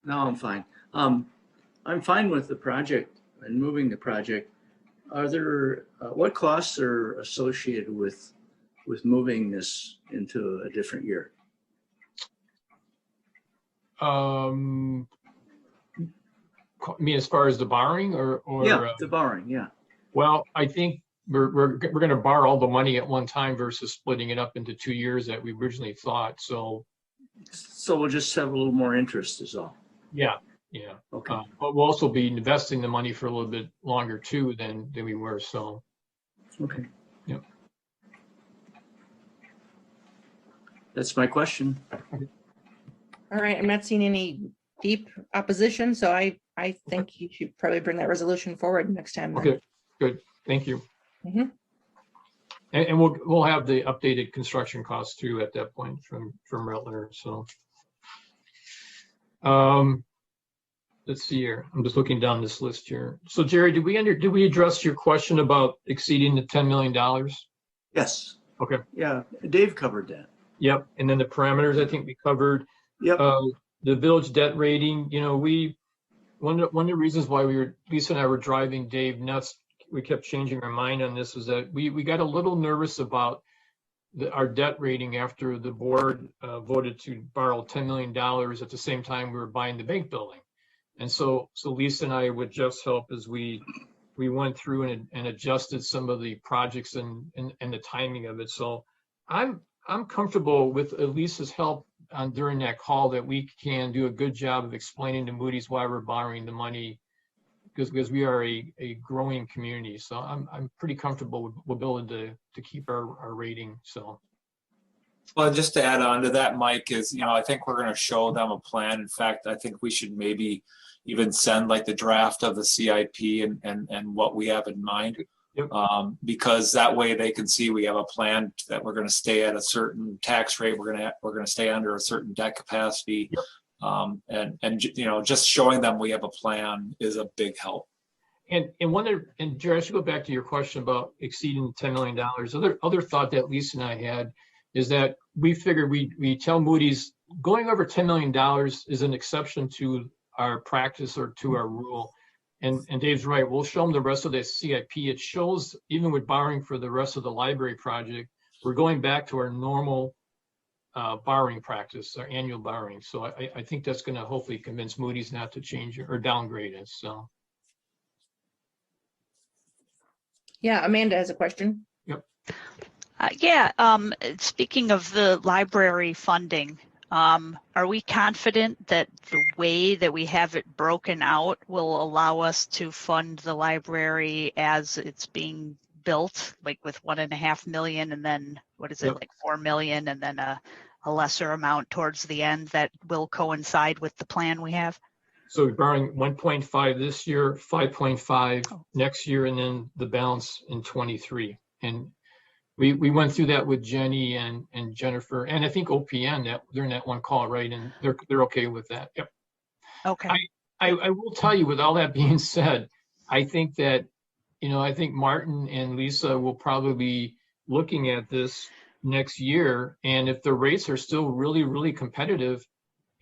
No, I'm fine. I'm fine with the project and moving the project. Are there what costs are associated with moving this into a different year? I mean, as far as the borrowing or yeah, the borrowing, yeah. Well, I think we're going to borrow all the money at one time versus splitting it up into 2 years that we originally thought. So we'll just have a little more interest is all. Yeah. Yeah. Okay. But we'll also be investing the money for a little bit longer too than we were. So. Okay. Yep. That's my question. All right. I'm not seeing any deep opposition. So I think you should probably bring that resolution forward next time. then. Okay, good. Thank you. Mhm. And we'll have the updated construction costs too at that point from Rattler. So let's see here. I'm just looking down this list here. So Jerry, did we address your question about exceeding the $10 million? Yes. Okay. Yeah, Dave covered that. Yep. And then the parameters I think we covered. Yep. The village debt rating, you know, one of the reasons why Lisa and I were driving Dave nuts, we kept changing our mind on this, was that we got a little nervous about our debt rating after the board voted to borrow $10 million at the same time we were buying the bank building. And so Lisa and I, with Jeff's help, as we went through and adjusted some of the projects and the timing of it. So I'm comfortable with Lisa's help during that call that we can do a good job of explaining to Moody's why we're borrowing the money, because we are a growing community. So I'm pretty comfortable with ability to keep our rating. So. Well, just to add on to that, Mike, is, you know, I think we're going to show them a plan. In fact, I think we should maybe even send like the draft of the CIP and what we have in mind. Yep. Because that way they can see we have a plan that we're going to stay at a certain tax rate. We're going to stay under a certain debt capacity. Yep. And you know, just showing them we have a plan is a big help. And Jerry, I should go back to your question about exceeding $10 million. Other thought that Lisa and I had is that we figured we tell Moody's going over $10 million is an exception to our practice or to our rule. And Dave's right, we'll show them the rest of the CIP. It shows, even with borrowing for the rest of the library project, we're going back to our normal borrowing practice, our annual borrowing. So I think that's going to hopefully convince Moody's not to change it or downgrade us. So. Yeah, Amanda has a question. Yep. Speaking of the library funding, are we confident that the way that we have it broken out will allow us to fund the library as it's being built, like with $1.5 million and then what is it, like $4 million and then a lesser amount towards the end that will coincide with the plan we have? So we're borrowing 1.5 this year, 5.5 next year, and then the balance in 23. And we went through that with Jenny and Jennifer, and I think OPN during that one call, right? And they're okay with that. Yep. Okay. I will tell you, with all that being said, I think that, I think Martin and Lisa will probably be looking at this next year. And if the rates are still really, really competitive,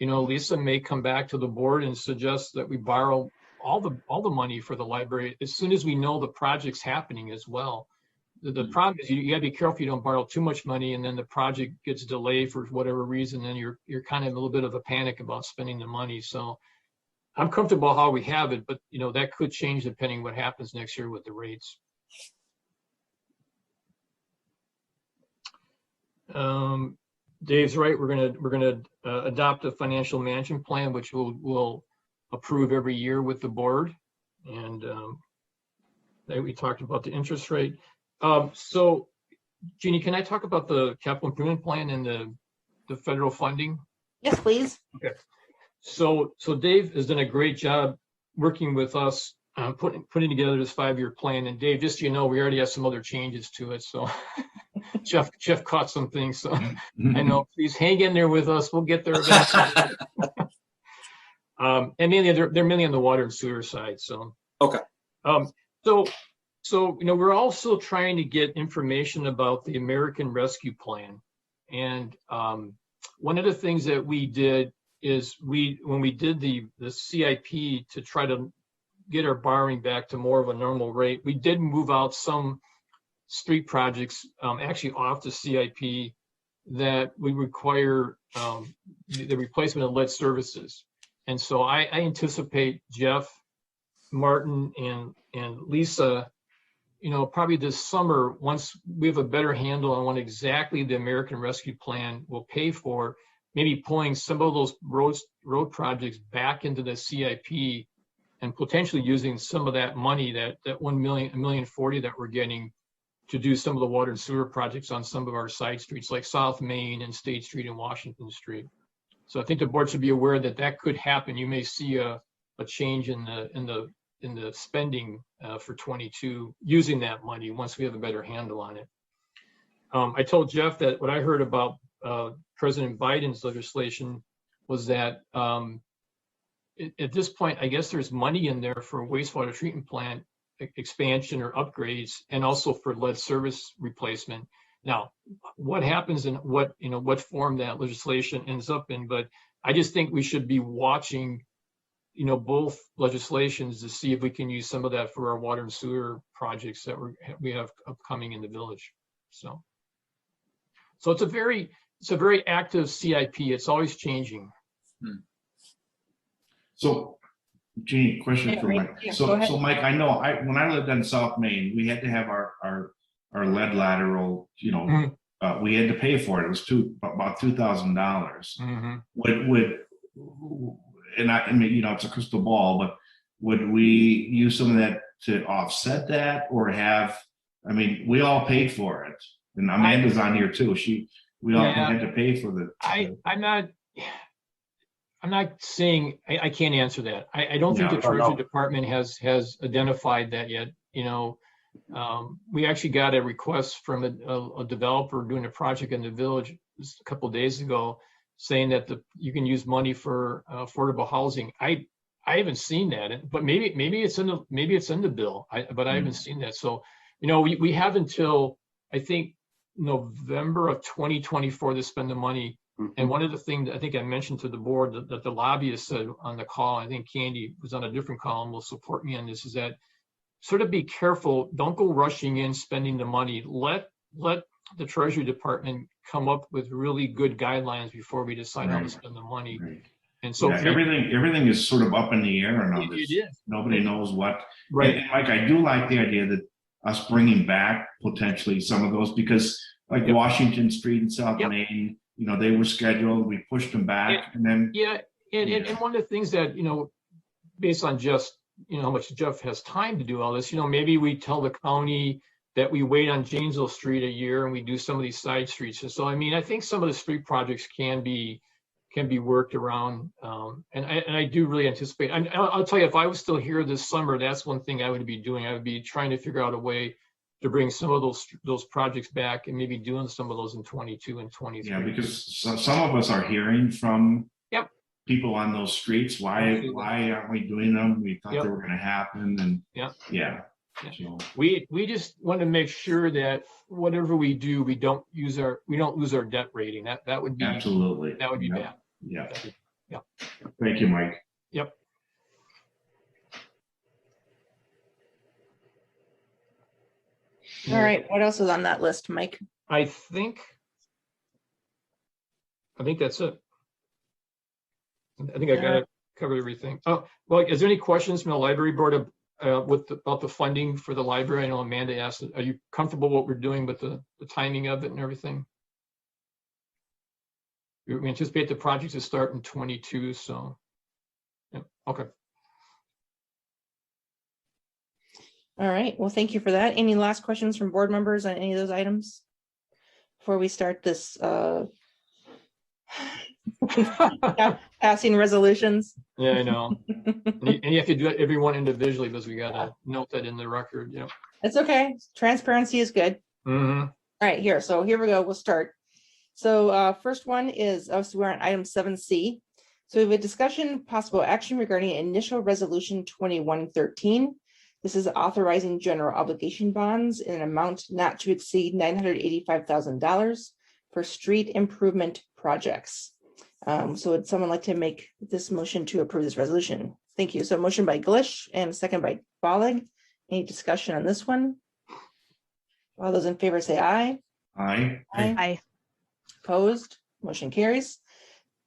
Lisa may come back to the board and suggest that we borrow all the money for the library as soon as we know the project's happening as well. The problem is you got to be careful you don't borrow too much money and then the project gets delayed for whatever reason, then you're kind of a little bit of a panic about spending the money. So I'm comfortable how we have it, but that could change depending what happens next year with the rates. Dave's right. We're gonna adopt a financial management plan, which we'll approve every year with the board. And we talked about the interest rate. So, Jeannie, can I talk about the capital improvement plan and the federal funding? Yes, please. Okay. So Dave has done a great job working with us, putting together this 5-year plan. And Dave, just we already have some other changes to it. So Jeff caught some things. So I know, please hang in there with us. We'll get there eventually. And mainly they're mainly on the water and sewer side. So okay. So we're also trying to get information about the American Rescue Plan. And one of the things that we did is when we did the CIP to try to get our borrowing back to more of a normal rate, we did move out some street projects actually off the CIP that we require the replacement of lead services. And so I anticipate Jeff, Martin, and Lisa, probably this summer, once we have a better handle on what exactly the American Rescue Plan will pay for, maybe pulling some of those road projects back into the CIP and potentially using some of that money, that $1.040 million that we're getting, to do some of the water and sewer projects on some of our side streets like South Main and State Street and Washington Street. So I think the board should be aware that that could happen. You may see a change in the spending for 22 using that money once we have a better handle on it. I told Jeff that what I heard about President Biden's legislation was that at this point, I guess there's money in there for wastewater treatment plant expansion or upgrades, and also for lead service replacement. Now, what happens and what form that legislation ends up in, but I just think we should be watching, both legislations to see if we can use some of that for our water and sewer projects that we have upcoming in the village. So it's a very active CIP. It's always changing. So, Jeannie, question for Mike. Yeah, So Mike, I know when I lived in South Main, we had to have our lead lateral, we had to pay for it. It was about $2,000. And I mean, it's a crystal ball, but would we use some of that to offset that, or we all paid for it, and Amanda's on here too. We all had to pay for the. I'm not saying I can't answer that. I don't think the Treasury Department has identified that yet. We actually got a request from a developer doing a project in the village a couple of days ago, saying that you can use money for affordable housing. I haven't seen that, but maybe it's in the bill. But I haven't seen that. So we have until I think November of 2024 to spend the money. And one of the things I think I mentioned to the board that the lobbyist said on the call, I think Candy was on a different call and will support me on this, is that sort of be careful. Don't go rushing in spending the money. Let the Treasury Department come up with really good guidelines before we decide how to spend the money. And so everything is sort of up in the air now. It is. Nobody knows what. Right. And Mike, I do like the idea that us bringing back potentially some of those, because like Washington Street and South Main, they were scheduled, we pushed them back, and then. And one of the things that, based on just, how much Jeff has time to do all this, maybe we tell the county that we wait on Janesville Street a year and we do some of these side streets. And so, I think some of the street projects can be worked around. And I do really anticipate, I'll tell you, if I was still here this summer, that's one thing I would be doing. I would be trying to figure out a way to bring some of those projects back and maybe doing some of those in 22 and 23. Yeah, because some of us are hearing from people on those streets. Why aren't we doing them? We thought they were going to happen, and so we just want to make sure that whatever we do, we don't lose our debt rating. That would be absolutely bad. Yeah. Thank you, Mike. Yep. All right. What else is on that list, Mike? I think that's it. I think I got to cover everything. Oh, well, is there any questions from the library board about the funding for the library? I know Amanda asked, are you comfortable what we're doing with the timing of it and everything? We anticipate the project to start in 22, so, okay. All right. Well, thank you for that. Any last questions from board members on any of those items before we start this passing resolutions? Yeah, I know. And you have to do it everyone individually, because we got to note that in the record. Yeah, it's okay. Transparency is good. All right, here. So here we go. We'll start. So first one is, we're on item 7C. So we have a discussion, possible action regarding initial resolution 2113. This is authorizing general obligation bonds in an amount not to exceed $985,000 for street improvement projects. So would someone like to make this motion to approve this resolution? Thank you. So motion by Glish and second by Bollig. Any discussion on this one? All those in favor say aye. Aye. Aye. Opposed? Motion carries.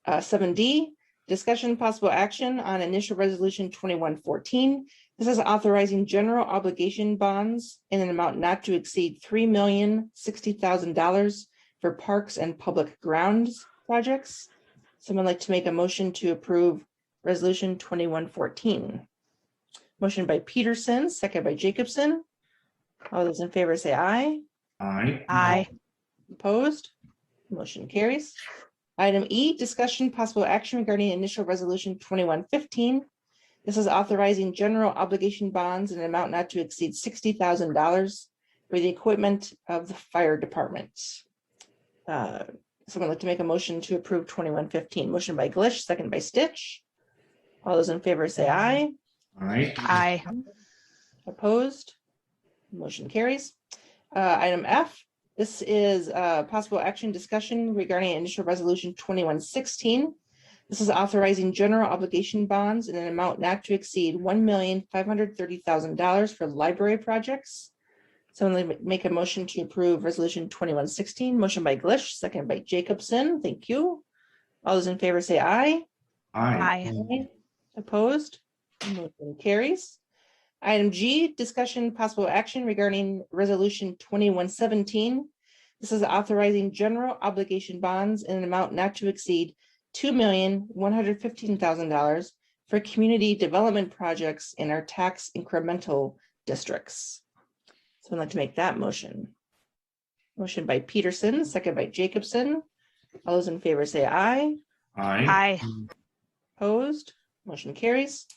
7D, discussion possible action on initial resolution 2114. This is authorizing general obligation bonds in an amount not to exceed $3,060,000 for parks and public grounds projects. Someone like to make a motion to approve resolution 2114. Motion by Peterson, second by Jacobson. All those in favor say aye. Aye. Aye. Opposed? Motion carries. Item E, discussion possible action regarding initial resolution 2115. This is authorizing general obligation bonds in an amount not to exceed $60,000 for the equipment of the fire department. Someone like to make a motion to approve 2115. Motion by Glish, second by Stitch. All those in favor say aye. Aye. Aye. Opposed? Motion carries. Item F, this is possible action discussion regarding initial resolution 2116. This is authorizing general obligation bonds in an amount not to exceed $1,530,000 for library projects. Someone make a motion to approve resolution 2116. Motion by Glish, second by Jacobson. Thank you. All those in favor say aye. Aye. Aye. Opposed? Motion carries. Item G, discussion possible action regarding resolution 2117. This is authorizing general obligation bonds in an amount not to exceed $2,115,000 for community development projects in our tax incremental districts. So I'd like to make that motion. Motion by Peterson, second by Jacobson. All those in favor say aye. Aye. Aye. Opposed? Motion carries.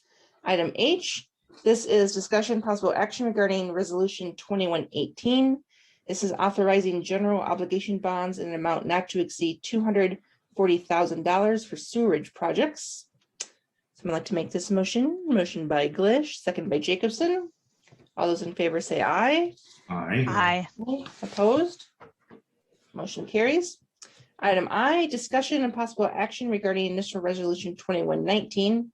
Item H, this is discussion possible action regarding resolution 2118. This is authorizing general obligation bonds in an amount not to exceed $240,000 for sewerage projects. Someone like to make this motion? Motion by Glish, second by Jacobson. All those in favor say aye. Aye. Aye. Opposed? Motion carries. Item I, discussion and possible action regarding initial resolution 2119.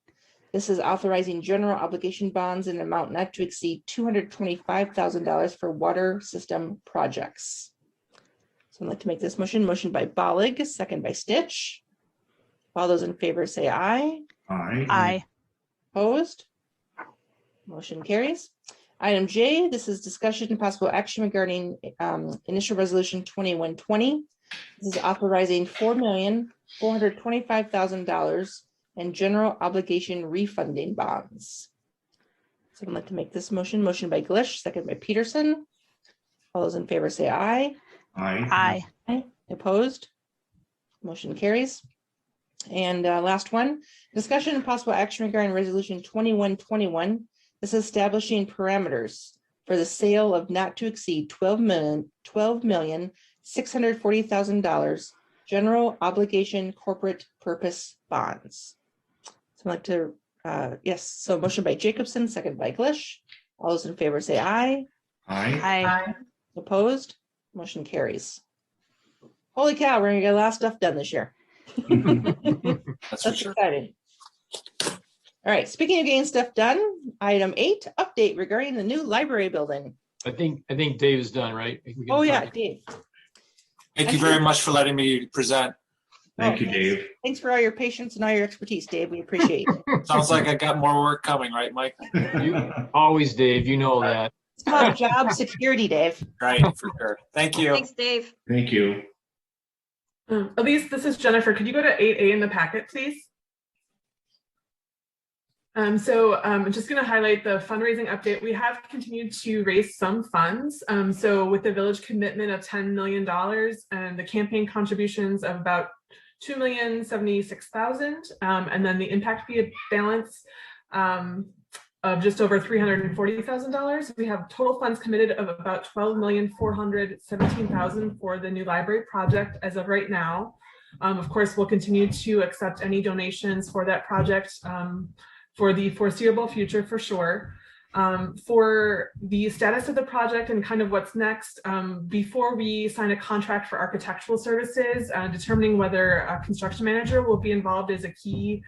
This is authorizing general obligation bonds in an amount not to exceed $225,000 for water system projects. So I'd like to make this motion. Motion by Bollig, second by Stitch. All those in favor say aye. Aye. Aye. Opposed? Motion carries. Item J, this is discussion and possible action regarding initial resolution 2120. This is authorizing $4,425,000 in general obligation refunding bonds. So I'd like to make this motion. Motion by Glish, second by Peterson. All those in favor say aye. Aye. Aye. Opposed? Motion carries. And last one, discussion and possible action regarding resolution 2121. This is establishing parameters for the sale of not to exceed $12,640,000 general obligation corporate purpose bonds. So I'd like to, yes, so motion by Jacobson, second by Glish. All those in favor say aye. Aye. Aye. Opposed? Motion carries. Holy cow, we're gonna get a lot of stuff done this year. That's for That's sure. exciting. All right, speaking of getting stuff done, item 8, update regarding the new library building. I think Dave is done, right? We can Oh yeah, talk. Dave. Thank you very much for letting me present. Thank you, thanks. Dave. Thanks for all your patience and all your expertise, Dave. We appreciate it. Sounds like I got more work coming, right, Mike? You always, Dave, you know that. It's called job security, Dave. Right, for sure. Thank you. Thanks, Dave. Thank you. Elise, this is Jennifer. Could you go to 8A in the packet, please? I'm just going to highlight the fundraising update. We have continued to raise some funds. So with the village commitment of $10 million and the campaign contributions of about $2,076,000, and then the impact fee balance of just over $340,000. We have total funds committed of about $12,417,000 for the new library project as of right now. Of course, we'll continue to accept any donations for that project for the foreseeable future, for sure. For the status of the project and kind of what's next, before we sign a contract for architectural services, determining whether a construction manager will be involved is a key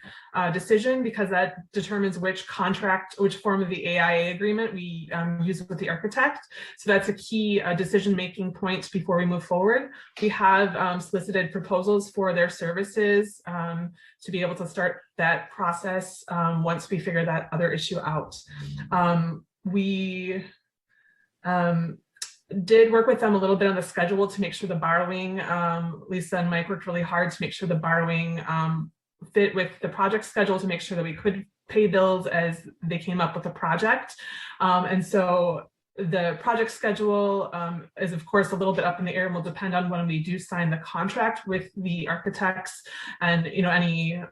decision, because that determines which form of the AIA agreement we use with the architect. So that's a key decision-making point before we move forward. We have solicited proposals for their services to be able to start that process once we figure that other issue out. We did work with them a little bit on the schedule to make sure the borrowing, Lisa and Mike worked really hard to make sure the borrowing fit with the project schedule, to make sure that we could pay bills as they came up with the project. And so The project schedule is of course a little bit up in the air and will depend on when we do sign the contract with the architects and, any,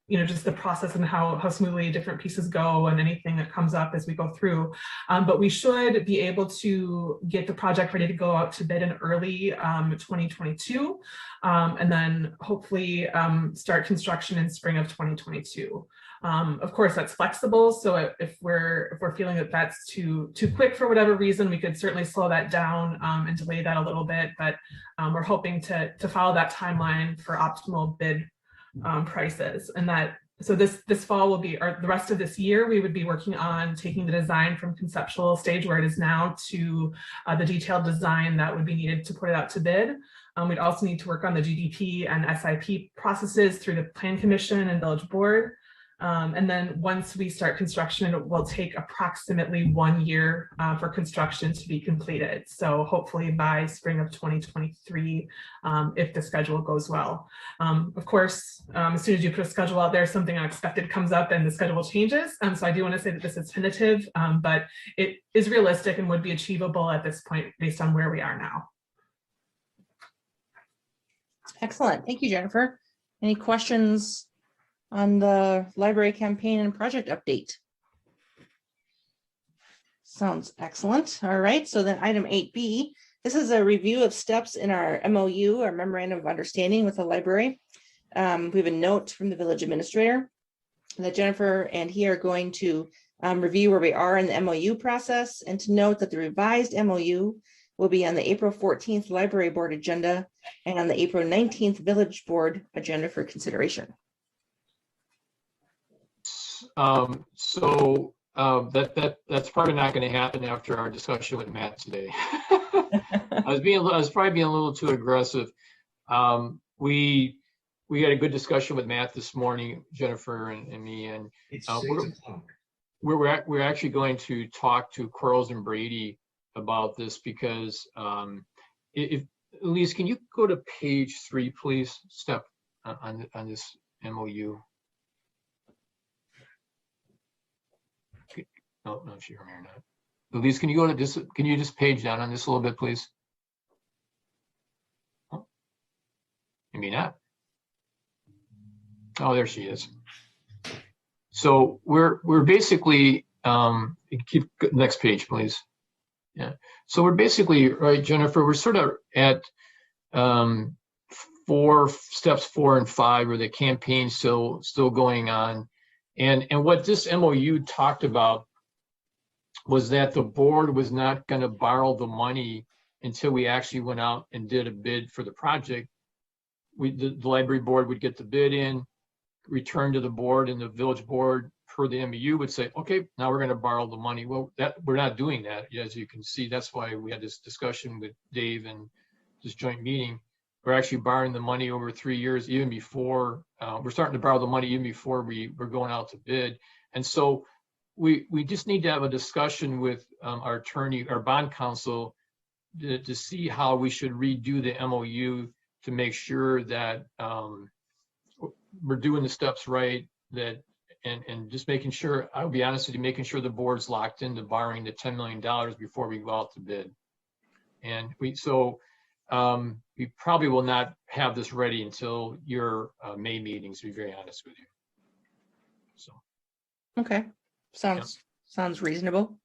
just the process and how smoothly different pieces go and anything that comes up as we go through. But we should be able to get the project ready to go out to bid in early 2022, and then hopefully start construction in spring of 2022. Of course, that's flexible. So if we're feeling that that's too quick for whatever reason, we could certainly slow that down and delay that a little bit. But we're hoping to follow that timeline for optimal bid prices. And so this fall will be, or the rest of this year, we would be working on taking the design from conceptual stage where it is now to the detailed design that would be needed to put it out to bid. We'd also need to work on the GDP and SIP processes through the Plan Commission and Village Board. And then once we start construction, it will take approximately 1 year for construction to be completed. So hopefully by spring of 2023, if the schedule goes well. Of course, as soon as you put a schedule out there, something unexpected comes up and the schedule changes. So I do want to say that this is tentative, but it is realistic and would be achievable at this point based on where we are now. Excellent. Thank you, Jennifer. Any questions on the library campaign and project update? Sounds excellent. All right, so then item 8B, this is a review of steps in our MOU, our Memorandum of Understanding with the library. We have a note from the village administrator that Jennifer and he are going to review where we are in the MOU process, and to note that the revised MOU will be on the April 14th library board agenda and on the April 19th village board agenda for consideration. That's probably not going to happen after our discussion with Matt today. I was probably being a little too aggressive. We had a good discussion with Matt this morning, Jennifer and me, and we're actually going to talk to Quarles and Brady about this, because if Elise, can you go to page 3, please? Step on this MOU. No, if you're here or not. Elise, can you go to this? Can you just page down on this a little bit, please? Oh, maybe not. Oh, there she is. So we're basically keep next page, please. Yeah. So we're basically, right, Jennifer, we're sort of at steps 4 and 5, where the campaign's still going on. And what this MOU talked about was that the board was not going to borrow the money until we actually went out and did a bid for the project. The library board would get the bid in, return to the board, and the village board, per the MOU, would say, okay, now we're going to borrow the money. Well, we're not doing that, as you can see. That's why we had this discussion with Dave and this joint meeting. We're actually borrowing the money over 3 years, even before we're starting to borrow the money even before we're going out to bid. And so we just need to have a discussion with our attorney, our bond counsel, to see how we should redo the MOU to make sure that we're doing the steps right, and just making sure, I'll be honest with you, making sure the board's locked into borrowing the $10 million before we go out to bid. And we probably will not have this ready until your May meetings, to be very honest with you. So. Okay, sounds reasonable.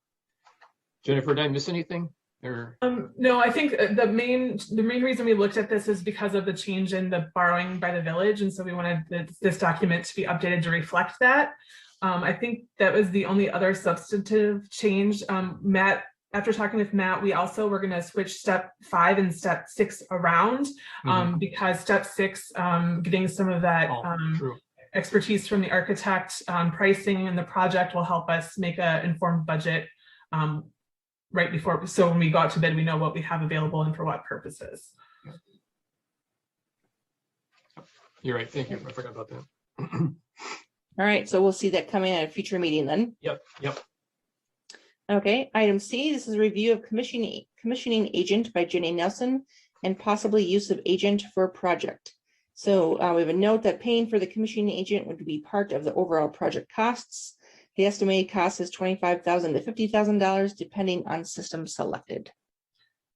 Jennifer, did I miss anything? Or no, I think the main reason we looked at this is because of the change in the borrowing by the village, and so we wanted this document to be updated to reflect that. I think that was the only other substantive change. Matt, after talking with Matt, we also were going to switch step 5 and step 6 around, because step 6, getting some of that expertise from the architect on pricing and the project will help us make an informed budget right before. So when we go out to bid, we know what we have available and for what purposes. You're right. Thank you. I forgot about that. All right, so we'll see that coming at a future meeting then. Yep. Okay, item C, this is a review of commissioning agent by Jenny Nelson and possibly use of agent for project. So we have a note that paying for the commissioning agent would be part of the overall project costs. The estimated cost is $25,000 to $50,000, depending on system selected.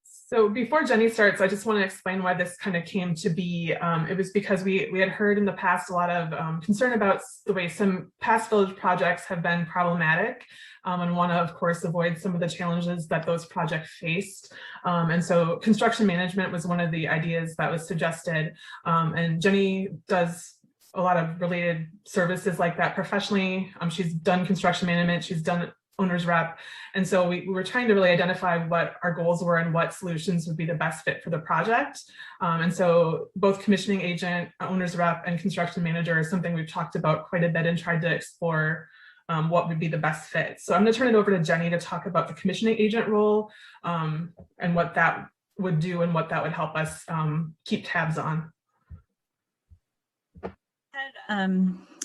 So before Jenny starts, I just want to explain why this kind of came to be. It was because we had heard in the past a lot of concern about the way some past village projects have been problematic, and want to, of course, avoid some of the challenges that those projects faced. And so construction management was one of the ideas that was suggested. And Jenny does a lot of related services like that professionally. She's done construction management, she's done owner's rep. And so we were trying to really identify what our goals were and what solutions would be the best fit for the project. And so both commissioning agent, owner's rep, and construction manager is something we've talked about quite a bit and tried to explore what would be the best fit. So I'm going to turn it over to Jenny to talk about the commissioning agent role and what that would do and what that would help us keep tabs on.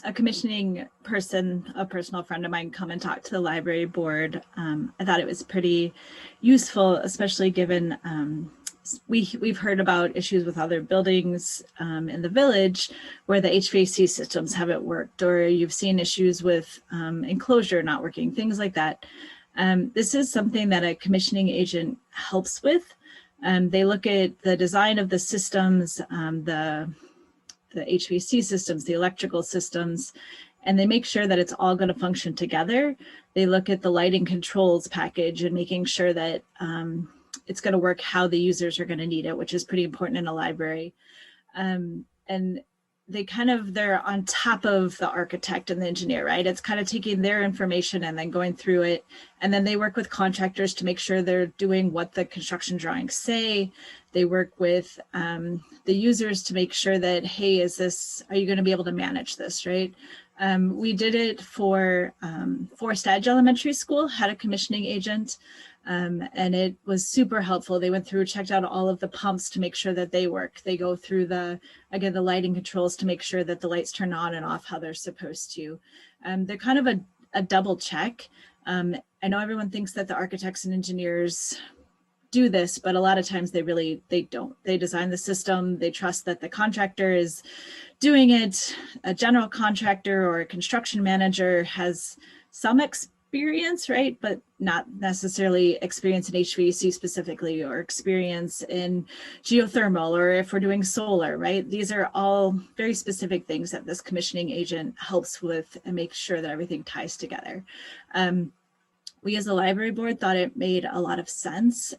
A commissioning person, a personal friend of mine, come and talk to the library board. I thought it was pretty useful, especially given we've heard about issues with other buildings in the village where the HVAC systems haven't worked, or you've seen issues with enclosure not working, things like that. This is something that a commissioning agent helps with. They look at the design of the systems, the HVAC systems, the electrical systems, and they make sure that it's all going to function together. They look at the lighting controls package and making sure that it's going to work how the users are going to need it, which is pretty important in a library. And they're on top of the architect and the engineer, right? It's kind of taking their information and then going through it. And then they work with contractors to make sure they're doing what the construction drawings say. They work with the users to make sure that, hey, are you going to be able to manage this, right? We did it for Forest Edge Elementary School, had a commissioning agent, and it was super helpful. They went through, checked out all of the pumps to make sure that they work. They go through the lighting controls to make sure that the lights turn on and off how they're supposed to. They're kind of a double check. I know everyone thinks that the architects and engineers do this, but a lot of times they don't. They design the system, they trust that the contractor is doing it. A general contractor or a construction manager has some experience, right? But not necessarily experience in HVAC specifically, or experience in geothermal, or if we're doing solar, right? These are all very specific things that this commissioning agent helps with and makes sure that everything ties together. We as a library board thought it made a lot of sense.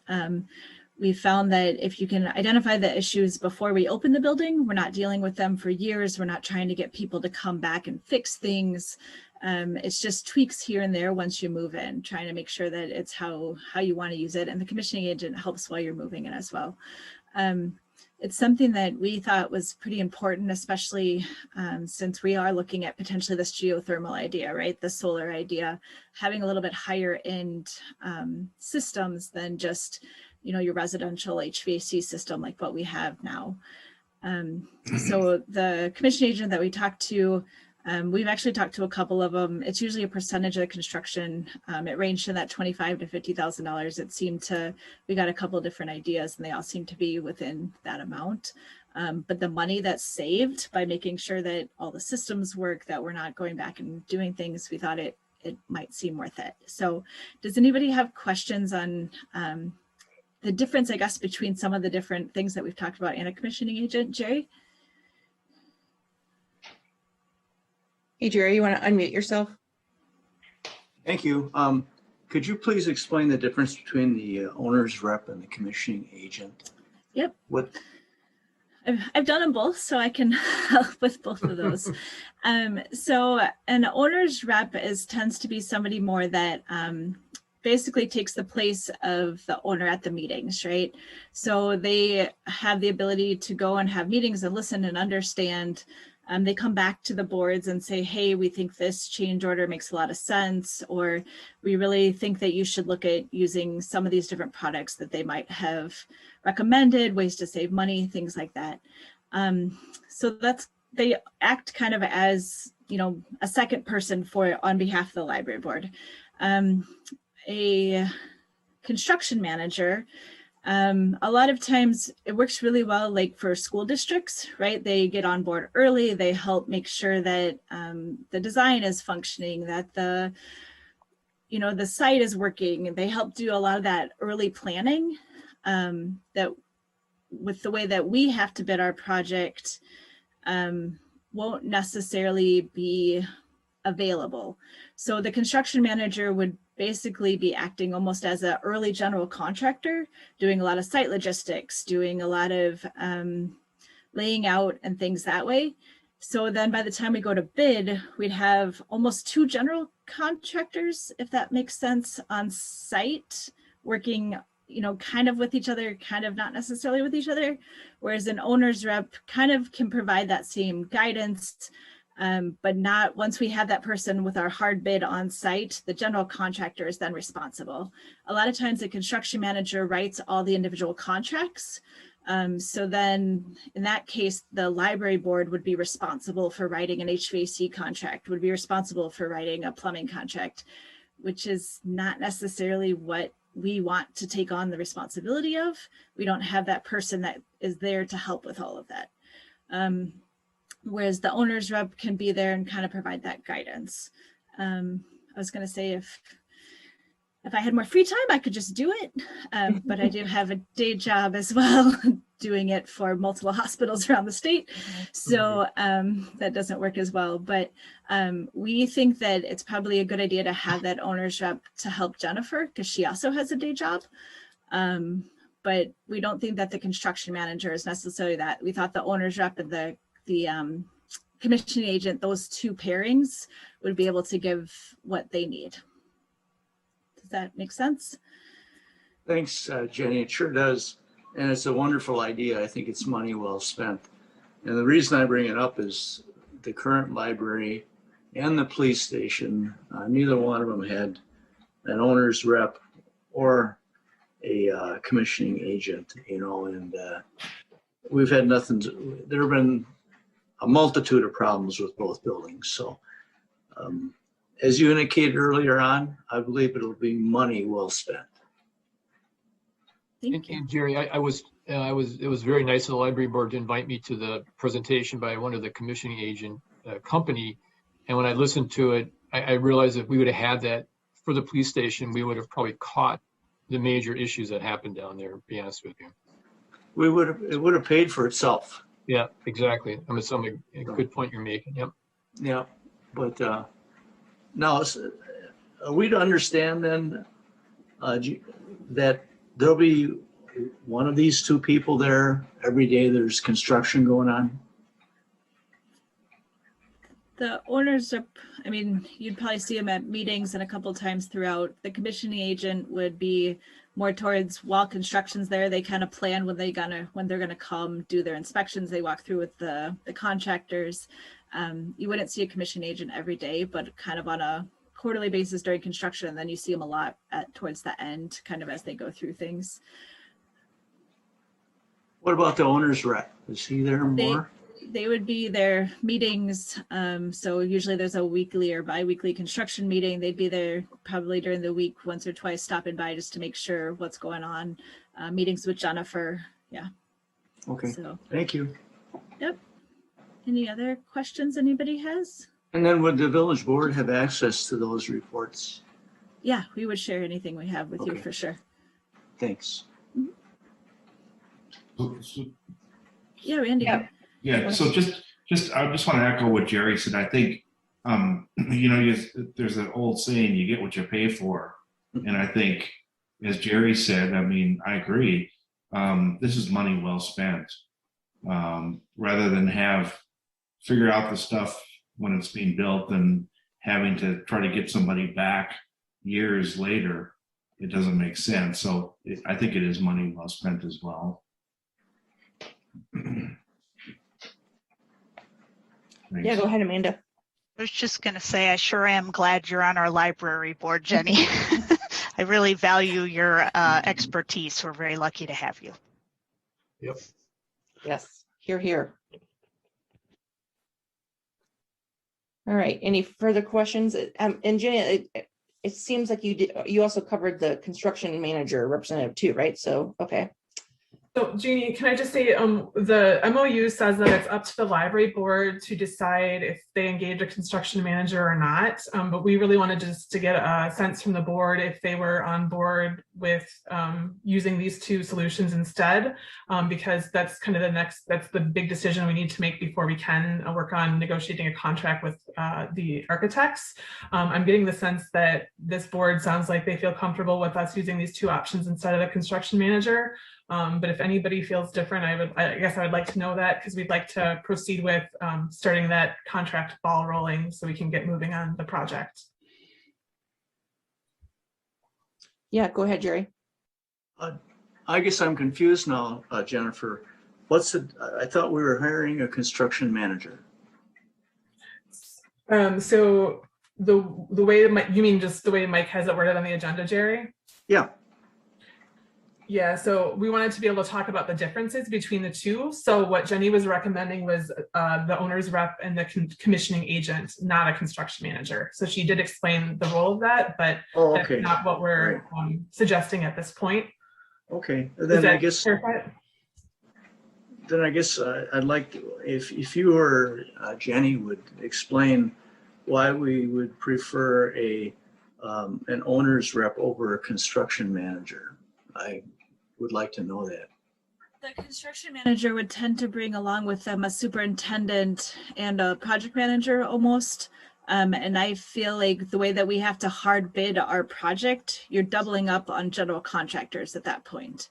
We found that if you can identify the issues before we open the building, we're not dealing with them for years. We're not trying to get people to come back and fix things. It's just tweaks here and there once you move in, trying to make sure that it's how you want to use it. And the commissioning agent helps while you're moving in as well. It's something that we thought was pretty important, especially since we are looking at potentially this geothermal idea, right? The solar idea, having a little bit higher end systems than just, your residential HVAC system like what we have now. So the commission agent that we talked to, we've actually talked to a couple of them. It's usually a percentage of the construction. It ranged in that $25,000 to $50,000. We got a couple of different ideas and they all seem to be within that amount. But the money that's saved by making sure that all the systems work, that we're not going back and doing things, we thought it might seem worth it. So does anybody have questions on the difference, I guess, between some of the different things that we've talked about and a commissioning agent? Jerry? Hey, Jerry, you want to unmute yourself? Thank you. Could you please explain the difference between the owner's rep and the commissioning agent? Yep. What? I've done them both, so I can help with both of those. So an owner's rep tends to be somebody more that basically takes the place of the owner at the meetings, right? So they have the ability to go and have meetings and listen and understand. They come back to the boards and say, hey, we think this change order makes a lot of sense, or we really think that you should look at using some of these different products that they might have recommended, ways to save money, things like that. So they act kind of as, a second person on behalf of the library board. A construction manager A lot of times it works really well, like for school districts, right? They get on board early. They help make sure that the design is functioning, that the site is working. They help do a lot of that early planning. That with the way that we have to bid our project, won't necessarily be available. So the construction manager would basically be acting almost as an early general contractor, doing a lot of site logistics, doing a lot of laying out and things that way. So then by the time we go to bid, we'd have almost 2 general contractors, if that makes sense, on site working, kind of with each other, kind of not necessarily with each other. Whereas an owner's rep kind of can provide that same guidance, but not once we have that person with our hard bid on site, the general contractor is then responsible. A lot of times the construction manager writes all the individual contracts. So then in that case, the library board would be responsible for writing an HVAC contract, would be responsible for writing a plumbing contract, which is not necessarily what we want to take on the responsibility of. We don't have that person that is there to help with all of that. Whereas the owner's rep can be there and kind of provide that guidance. I was going to say if I had more free time, I could just do it. But I do have a day job as well, doing it for multiple hospitals around the state. So that doesn't work as well. But we think that it's probably a good idea to have that owner's rep to help Jennifer, because she also has a day job. But we don't think that the construction manager is necessarily that. We thought the owner's rep and the commissioning agent, those 2 pairings would be able to give what they need. Does that make sense? Thanks, Jenny. It sure does. And it's a wonderful idea. I think it's money well spent. And the reason I bring it up is the current library and the police station, neither one of them had an owner's rep or a commissioning agent, and we've had there have been a multitude of problems with both buildings. So as you indicated earlier on, I believe it'll be money well spent. Thank you. And Jerry, it was very nice of the library board to invite me to the presentation by one of the commissioning agent company. And when I listened to it, I realized if we would have had that for the police station, we would have probably caught the major issues that happened down there, to be honest with you. It would have paid for itself. Yeah, exactly. I mean, a good point you're making. Yep. Yeah, but now are we to understand then that there'll be one of these 2 people there every day there's construction going on? The owners are, you'd probably see them at meetings and a couple times throughout. The commissioning agent would be more towards while construction's there, they kind of plan when they're gonna come do their inspections. They walk through with the contractors. You wouldn't see a commissioning agent every day, but kind of on a quarterly basis during construction. And then you see them a lot towards the end, kind of as they go through things. What about the owner's rep? Is he there more? They would be their meetings. So usually there's a weekly or bi-weekly construction meeting. They'd be there probably during the week once or twice, stopping by just to make sure what's going on. Meetings with Jennifer. Yeah. Okay. So, thank you. Yep. Any other questions anybody has? And then would the village board have access to those reports? Yeah, we would share anything we have with you for sure. Thanks. Yeah, Randy. Yeah, so I just want to echo what Jerry said. I think, there's an old saying, you get what you pay for. And I think, as Jerry said, I agree. This is money well spent. Rather than figure out the stuff when it's being built and having to try to get somebody back years later, it doesn't make sense. So I think it is money well spent as well. Yeah, go ahead, Amanda. I was just going to say, I sure am glad you're on our library board, Jenny. I really value your expertise. We're very lucky to have you. Yep. Yes, hear, hear. All right, any further questions? And Jenny, it seems like you also covered the construction manager representative too, right? So, okay. So Jeannie, can I just say, the MOU says that it's up to the library board to decide if they engage a construction manager or not. But we really wanted just to get a sense from the board if they were on board with using these two solutions instead, because that's kind of that's the big decision we need to make before we can work on negotiating a contract with the architects. I'm getting the sense that this board sounds like they feel comfortable with us using these two options instead of the construction manager. But if anybody feels different, I guess I would like to know that, because we'd like to proceed with starting that contract ball rolling so we can get moving on the project. Yeah, go ahead, Jerry. I guess I'm confused now, Jennifer. I thought we were hiring a construction manager. So the way you mean just the way Mike has it worded on the agenda, Jerry? Yeah. Yeah, so we wanted to be able to talk about the differences between the two. So what Jenny was recommending was the owner's rep and the commissioning agent, not a construction manager. So she did explain the role of that, but that's not what we're suggesting at this point. Okay, then I guess. Then I guess I'd like if you or Jenny would explain why we would prefer an owner's rep over a construction manager. I would like to know that. The construction manager would tend to bring along with them a superintendent and a project manager almost. And I feel like the way that we have to hard bid our project, you're doubling up on general contractors at that point.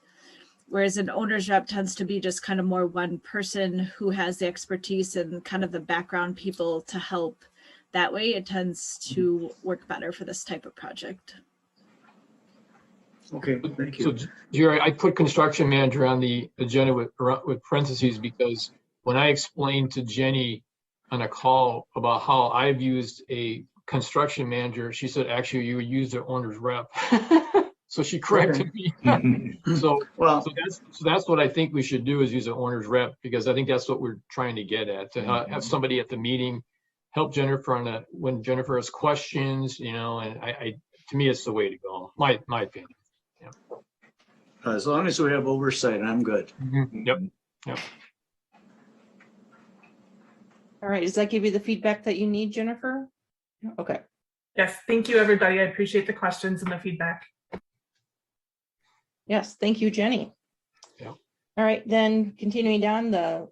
Whereas an owner's rep tends to be just kind of more one person who has the expertise and kind of the background people to help. That way it tends to work better for this type of project. Okay, thank you. So Jerry, I put construction manager on the agenda with parentheses because when I explained to Jenny on a call about how I've used a construction manager, she said, actually, you would use the owner's rep. So she corrected me. So that's what I think we should do, is use an owner's rep, because I think that's what we're trying to get at, to have somebody at the meeting help Jennifer when Jennifer has questions, and to me, it's the way to go. My opinion. Yeah. As long as we have oversight, I'm good. Yep. All right, does that give you the feedback that you need, Jennifer? Okay. Yes, thank you, everybody. I appreciate the questions and the feedback. Yes, thank you, Jenny. Yeah. All right, then continuing down the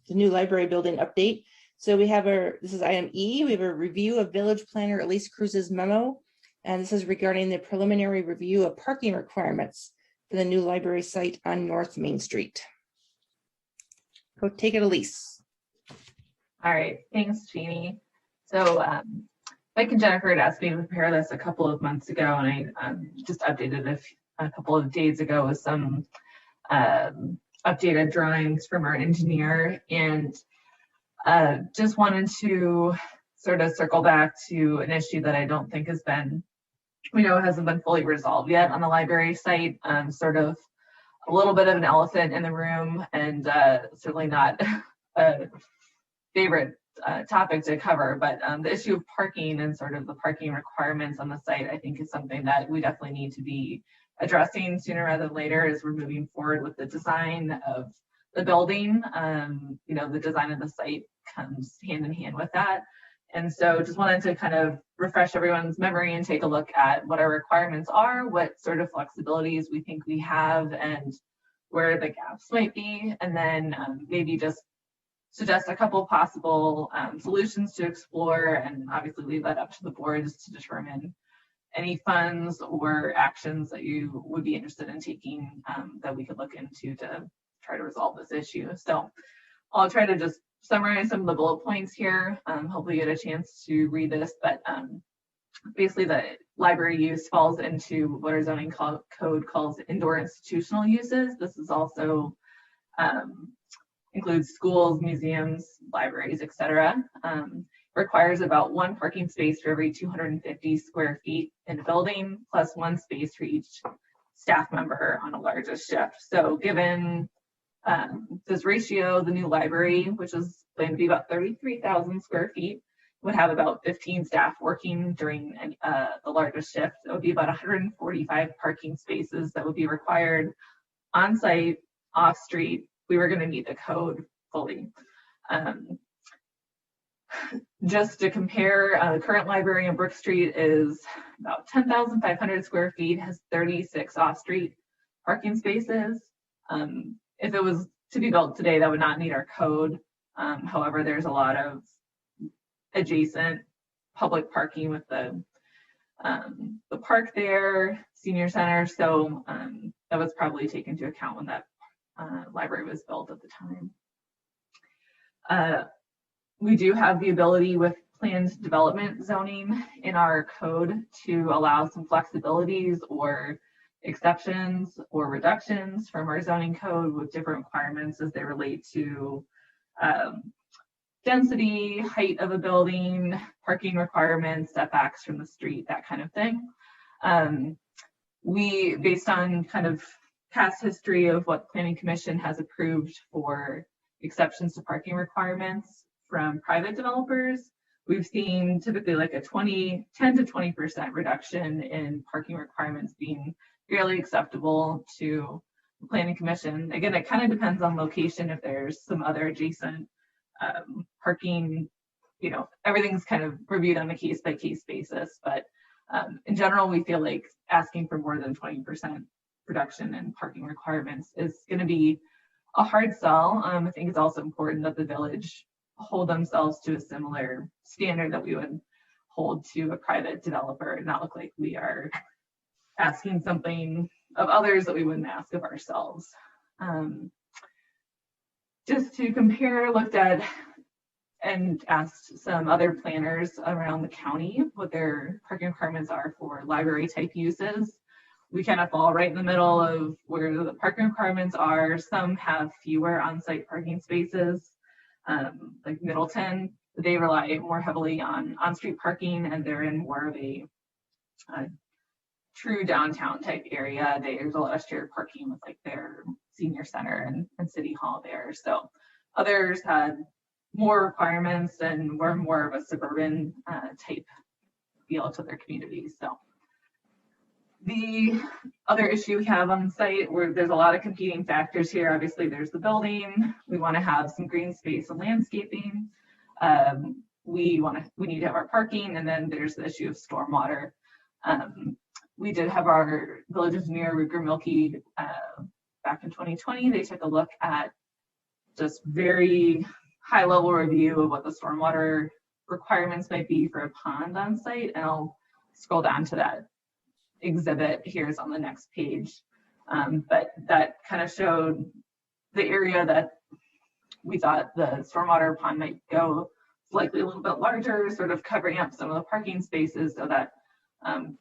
new library building update. So we have this is item E, we have a review of village planner Elise Cruz's memo. And this is regarding the preliminary review of parking requirements for the new library site on North Main Street. Go take it, Elise. All right, thanks, Jeannie. So Mike and Jennifer had asked me to prepare this a couple of months ago, and I just updated it a couple of days ago with some updated drawings from our engineer, and just wanted to sort of circle back to an issue that I don't think has been, hasn't been fully resolved yet on the library site. Sort of a little bit of an elephant in the room, and certainly not a favorite topic to cover, but the issue of parking and sort of the parking requirements on the site, I think, is something that we definitely need to be addressing sooner rather than later as we're moving forward with the design of the building. The design of the site comes hand in hand with that. And so just wanted to kind of refresh everyone's memory and take a look at what our requirements are, what sort of flexibilities we think we have, and where the gaps might be, and then maybe just suggest a couple possible solutions to explore, and obviously leave that up to the boards to determine any funds or actions that you would be interested in taking that we could look into to try to resolve this issue. So I'll try to just summarize some of the bullet points here. Hopefully you get a chance to read this, but basically the library use falls into what our zoning code calls indoor institutional uses. This is also includes schools, museums, libraries, etc. Requires about one parking space for every 250 square feet in a building, plus one space for each staff member on a largest shift. So given this ratio, the new library, which is going to be about 33,000 square feet, would have about 15 staff working during the largest shift. It would be about 145 parking spaces that would be required on site, off street. We were going to meet the code fully. Just to compare, the current library on Brook Street is about 10,500 square feet, has 36 off-street parking spaces. If it was to be built today, that would not meet our code. However, there's a lot of adjacent public parking with the park there, senior center. So that was probably taken into account when that library was built at the time. We do have the ability with planned development zoning in our code to allow some flexibilities or exceptions or reductions from our zoning code with different requirements as they relate to density, height of a building, parking requirements, setbacks from the street, that kind of thing. We, based on kind of past history of what Planning Commission has approved for exceptions to parking requirements from private developers, we've seen typically like a 10 to 20% reduction in parking requirements being fairly acceptable to the Planning Commission. Again, it kind of depends on location. If there's some other adjacent parking, you know, everything's kind of reviewed on a case by case basis. But in general, we feel like asking for more than 20% reduction in parking requirements is going to be a hard sell. I think it's also important that the village hold themselves to a similar standard that we would hold to a private developer and not look like we are asking something of others that we wouldn't ask of ourselves. Just to compare, looked at and asked some other planners around the county what their parking requirements are for library type uses. We kind of fall right in the middle of where the parking requirements are. Some have fewer on-site parking spaces, like Middleton. They rely more heavily on on-street parking, and they're in more of a true downtown type area. There's a lot of shared parking with like their senior center and city hall there. So others had more requirements and were more of a suburban type feel to their communities. So the other issue we have on site, where there's a lot of competing factors here. Obviously, there's the building. We want to have some green space and landscaping. We need to have our parking, and then there's the issue of stormwater. We did have our village engineer, Ruger Milky, back in 2020. They took a look at just very high level review of what the stormwater requirements might be for a pond on site. And I'll scroll down to that exhibit here is on the next page. But that kind of showed the area that we thought the stormwater pond might go likely a little bit larger, sort of covering up some of the parking spaces, so that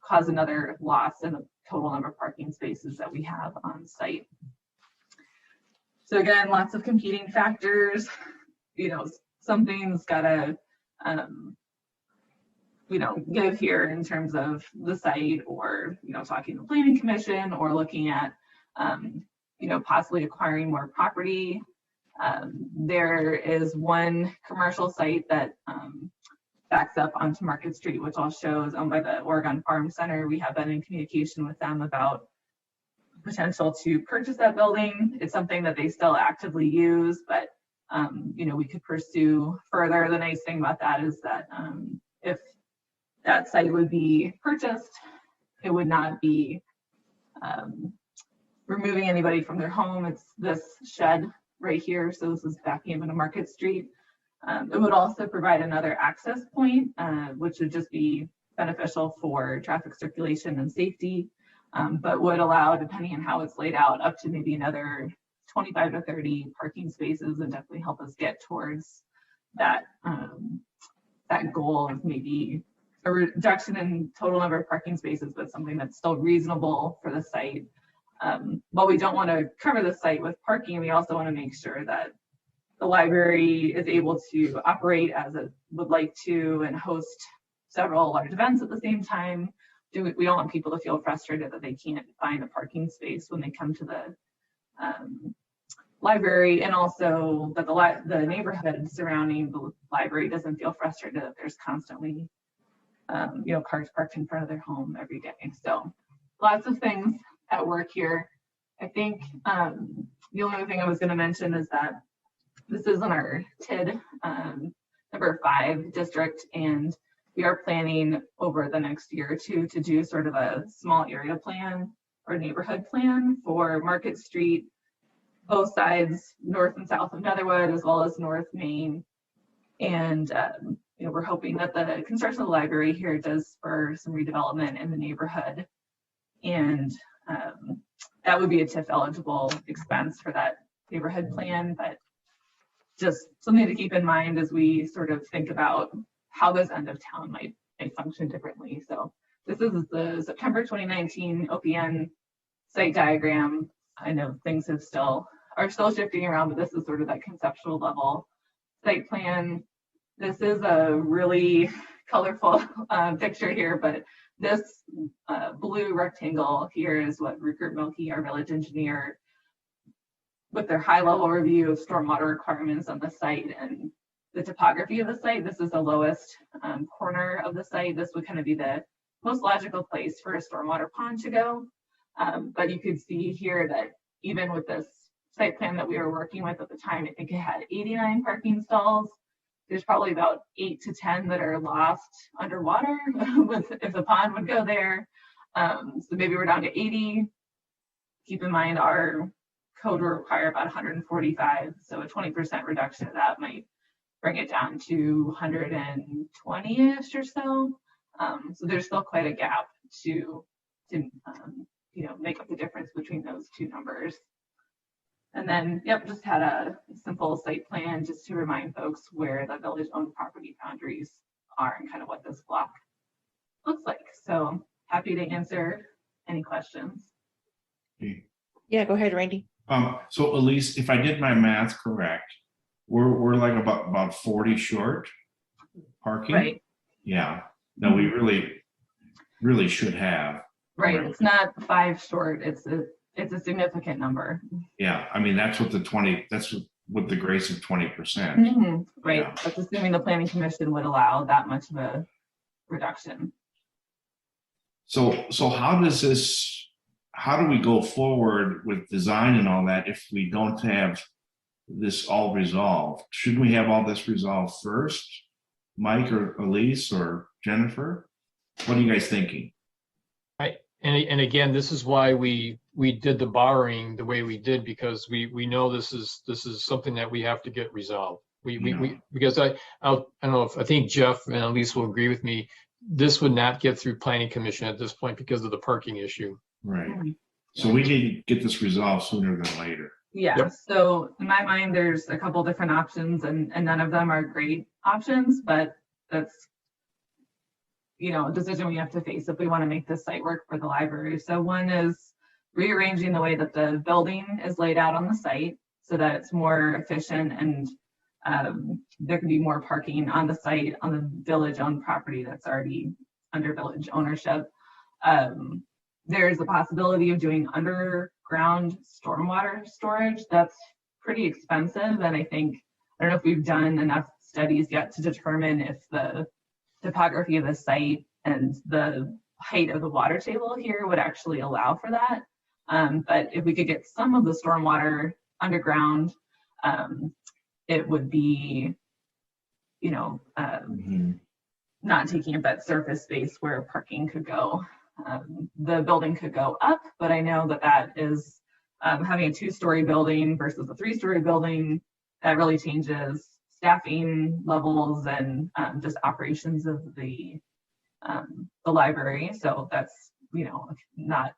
cause another loss in the total number of parking spaces that we have on site. So again, lots of competing factors. You know, something's gotta give here in terms of the site, or talking to the Planning Commission, or looking at possibly acquiring more property. There is one commercial site that backs up onto Market Street, which I'll show is owned by the Oregon Farm Center. We have been in communication with them about potential to purchase that building. It's something that they still actively use, but we could pursue further. The nice thing about that is that if that site would be purchased, it would not be removing anybody from their home. It's this shed right here. So this is backing into Market Street. It would also provide another access point, which would just be beneficial for traffic circulation and safety, but would allow, depending on how it's laid out, up to maybe another 25 to 30 parking spaces, and definitely help us get towards that that goal of maybe a reduction in total number of parking spaces, but something that's still reasonable for the site. While we don't want to cover the site with parking, we also want to make sure that the library is able to operate as it would like to and host several large events at the same time. We don't want people to feel frustrated that they can't find a parking space when they come to library, and also that the neighborhood surrounding the library doesn't feel frustrated that there's constantly cars parked in front of their home every day. So lots of things at work here. I think the only other thing I was going to mention is that this is in our TID number 5 district, and we are planning over the next year or two to do sort of a small area plan or neighborhood plan for Market Street, both sides, north and south of Netherwood, as well as North Main. And we're hoping that the construction of the library here does spur some redevelopment in the neighborhood, and that would be a TIF eligible expense for that neighborhood plan. But just something to keep in mind as we sort of think about how this end of town might function differently. So this is the September 2019 OPN site diagram. I know things are still shifting around, but this is sort of that conceptual level site plan. This is a really colorful picture here, but this blue rectangle here is what Rupert Milkey, our village engineer, with their high-level review of stormwater requirements on the site and the topography of the site. This is the lowest corner of the site. This would kind of be the most logical place for a stormwater pond to go. But you could see here that even with this site plan that we were working with at the time, I think it had 89 parking stalls. There's probably about 8 to 10 that are lost underwater if the pond would go there. So maybe we're down to 80. Keep in mind our code will require about 145. So a 20% reduction of that might bring it down to 120-ish or so. So there's still quite a gap to make up the difference between those two numbers. And then, just had a simple site plan just to remind folks where the village-owned property boundaries are and kind of what this block looks like. So happy to answer any questions. Yeah, go ahead, Randy. So Elise, if I did my math correct, we're like about 40 short parking. Right. Yeah. No, we really should have. Right. It's not 5 short. It's a significant number. Yeah. I mean, that's what that's with the grace of 20%. Mm-hmm. Right. Yeah. That's assuming the planning commission would allow that much of a reduction. So how do we go forward with design and all that if we don't have this all resolved? Shouldn't we have all this resolved first? Mike or Elise or Jennifer? What are you guys thinking? And again, this is why we did the borrowing the way we did, because we know this is something that we have to get resolved. Because I don't know if I think Jeff and Elise will agree with me. This would not get through planning commission at this point because of the parking issue. Right. So we need to get this resolved sooner than later. Yeah. Yep. So in my mind, there's a couple different options, and none of them are great options, but that's a decision we have to face if we want to make this site work for the library. So one is rearranging the way that the building is laid out on the site so that it's more efficient and there can be more parking on the site on the village-owned property that's already under village ownership. There's a possibility of doing underground stormwater storage. That's pretty expensive, and I don't know if we've done enough studies yet to determine if the topography of the site and the height of the water table here would actually allow for that. But if we could get some of the stormwater underground, it would be, not taking up that surface space where parking could go. The building could go up, but I know that is having a 2-story building versus a 3-story building. That really changes staffing levels and just operations of the library. So that's not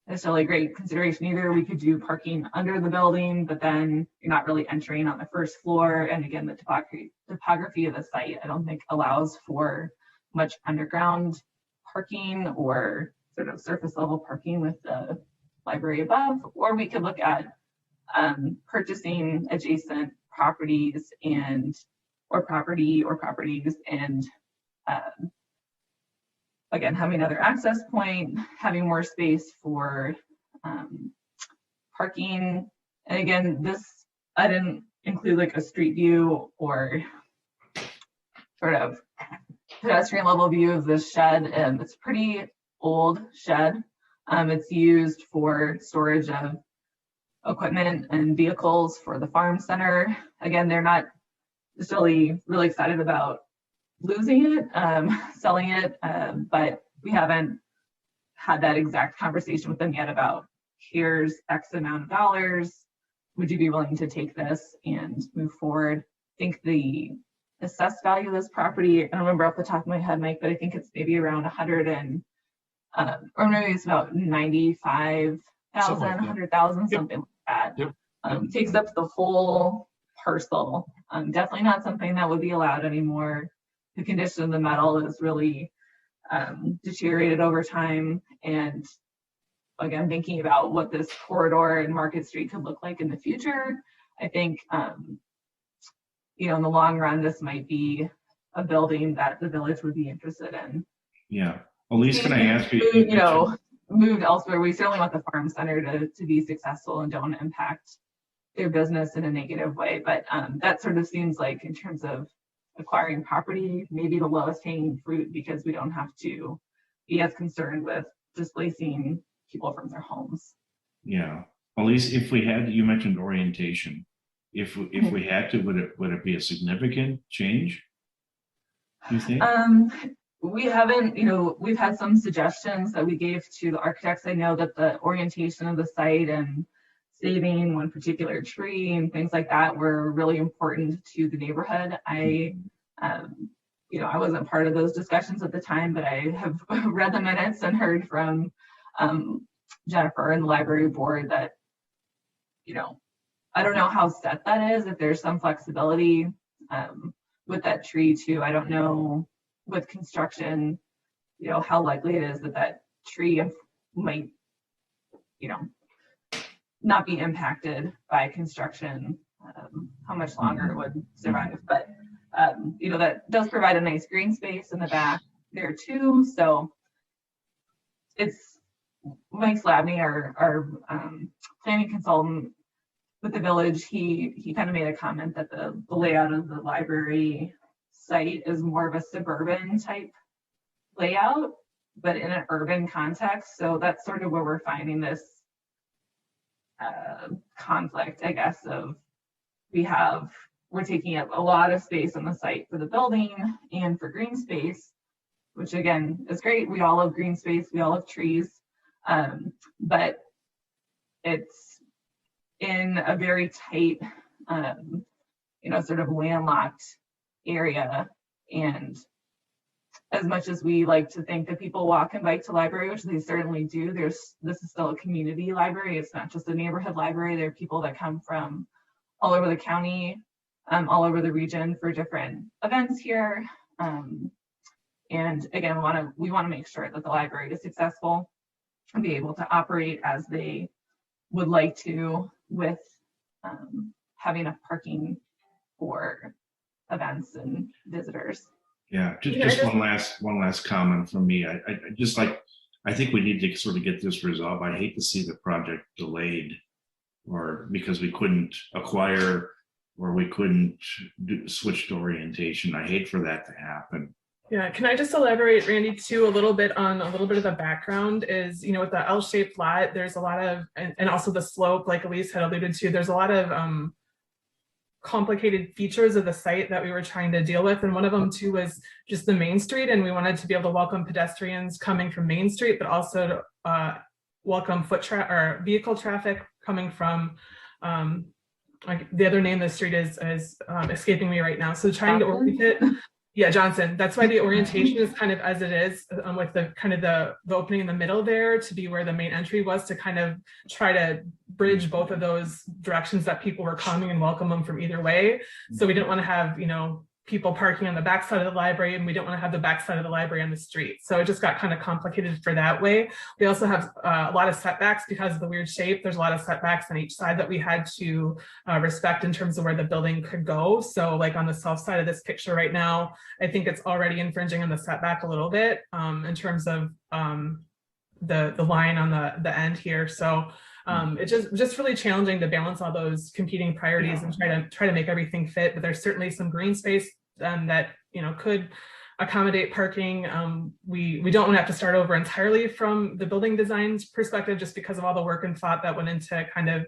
necessarily a great consideration either. We could do parking under the building, but then you're not really entering on the first floor. And again, the topography of the site I don't think allows for much underground parking or sort of surface level parking with the library above. Or we could look at purchasing adjacent properties or properties and again, having another access point, having more space for parking And again, this, I didn't include like a street view or sort of pedestrian level view of this shed. It's a pretty old shed. It's used for storage of equipment and vehicles for the farm center. Again, they're not necessarily really excited about losing it, selling it, but we haven't had that exact conversation with them yet about here's X amount of dollars. Would you be willing to take this and move forward? I think the assessed value of this property, I don't remember off the top of my head, Mike, but I think it's maybe around 100 and, or maybe it's about 95,000, 100,000, something like that. Yep. Takes up the whole parcel. Definitely not something that would be allowed anymore. The condition of the metal is really deteriorated over time. And again, thinking about what this corridor and Market Street could look like in the future, I think, you know, in the long run, this might be a building that the village would be interested in. Yeah. Elise, can I ask you? You know, moved elsewhere. We certainly want the farm center to be successful and don't impact their business in a negative way. But that sort of seems like, in terms of acquiring property, maybe the lowest hanging fruit, because we don't have to be as concerned with displacing people from their homes. Yeah. Elise, if we had, you mentioned orientation. If we had to, would it be a significant change, do you think? We haven't, you know, we've had some suggestions that we gave to the architects. I know that the orientation of the site and saving one particular tree and things like that were really important to the neighborhood. I, you know, I wasn't part of those discussions at the time, but I have read the minutes and heard from Jennifer and the library board that, you know, I don't know how set that is, if there's some flexibility with that tree too. I don't know with construction, you know, how likely it is that that tree might, you know, not be impacted by construction, how much longer it would survive. But, you know, that does provide a nice green space in the back there too. So it's Mike Slavny, our planning consultant with the village, he kind of made a comment that the layout of the library site is more of a suburban type layout, but in an urban context. So that's sort of where we're finding this conflict, I guess, of we're taking up a lot of space on the site for the building and for green space, which again is great. We all love green space, we all love trees, but it's in a very tight, you know, sort of landlocked area. And as much as we like to think that people walk and bike to library, which they certainly do, this is still a community library. It's not just a neighborhood library. There are people that come from all over the county, all over the region for different events here. And again, we want to make sure that the library is successful and be able to operate as they would like to, with having enough parking for events and visitors. Yeah, just one last comment from me. I just I think we need to sort of get this resolved. I hate to see the project delayed, or because we couldn't acquire or we couldn't switch to orientation. I hate for that to happen. Yeah, can I just elaborate, Randy, too, a little bit of the background is, you know, with the L-shaped lot, there's a lot of, and also the slope, like Elise had alluded to, there's a lot of complicated features of the site that we were trying to deal with. And one of them too was just the Main Street. And we wanted to be able to welcome pedestrians coming from Main Street, but also to welcome vehicle traffic coming from, like the other name of the street is escaping me right now. So trying to orient it. Yeah, Johnson. That's why the orientation is kind of as it is, with the kind of the opening in the middle there to be where the main entry was, to kind of try to bridge both of those directions that people were coming and welcome them from either way. So we didn't want to have, you know, people parking on the backside of the library, and we didn't want to have the backside of the library on the street. So it just got kind of complicated for that way. We also have a lot of setbacks because of the weird shape. There's a lot of setbacks on each side that we had to respect in terms of where the building could go. So like on the south side of this picture right now, I think it's already infringing on the setback a little bit in terms of the line on the end here. So It's just really challenging to balance all those competing priorities and try to make everything fit. But there's certainly some green space that could accommodate parking. We don't want to have to start over entirely from the building designs perspective, just because of all the work and thought that went into kind of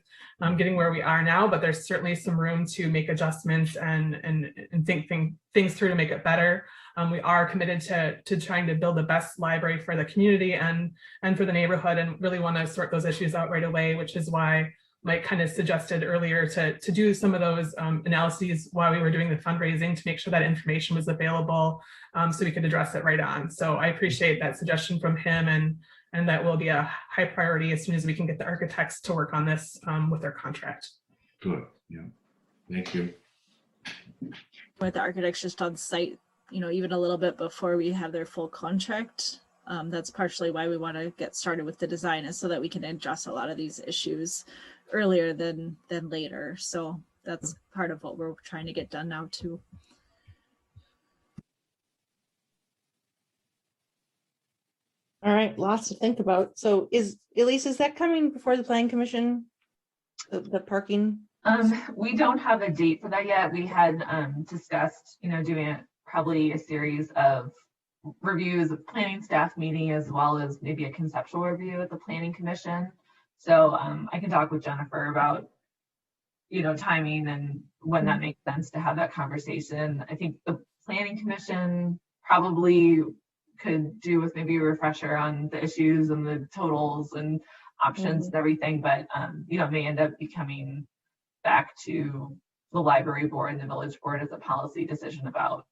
getting where we are now. But there's certainly some room to make adjustments and think things through to make it better. We are committed to trying to build the best library for the community and for the neighborhood, and really want to sort those issues out right away, which is why Mike kind of suggested earlier to do some of those analyses while we were doing the fundraising to make sure that information was available so we could address it right on. So I appreciate that suggestion from him, and that will be a high priority as soon as we can get the architects to work on this with their contract. Good, yeah, thank you. With the architects just on site, even a little bit before we have their full contract. That's partially why we want to get started with the design, is so that we can address a lot of these issues earlier than later. So that's part of what we're trying to get done now too. All right, lots to think about. So Elise, is that coming before the planning commission, the parking? We don't have a date for that yet. We had discussed, doing probably a series of reviews of planning staff meeting, as well as maybe a conceptual review at the planning commission. So I can talk with Jennifer about, timing and when that makes sense to have that conversation. I think the planning commission probably could do with maybe a refresher on the issues and the totals and options and everything, but may end up becoming back to the library board and the village board as a policy decision about,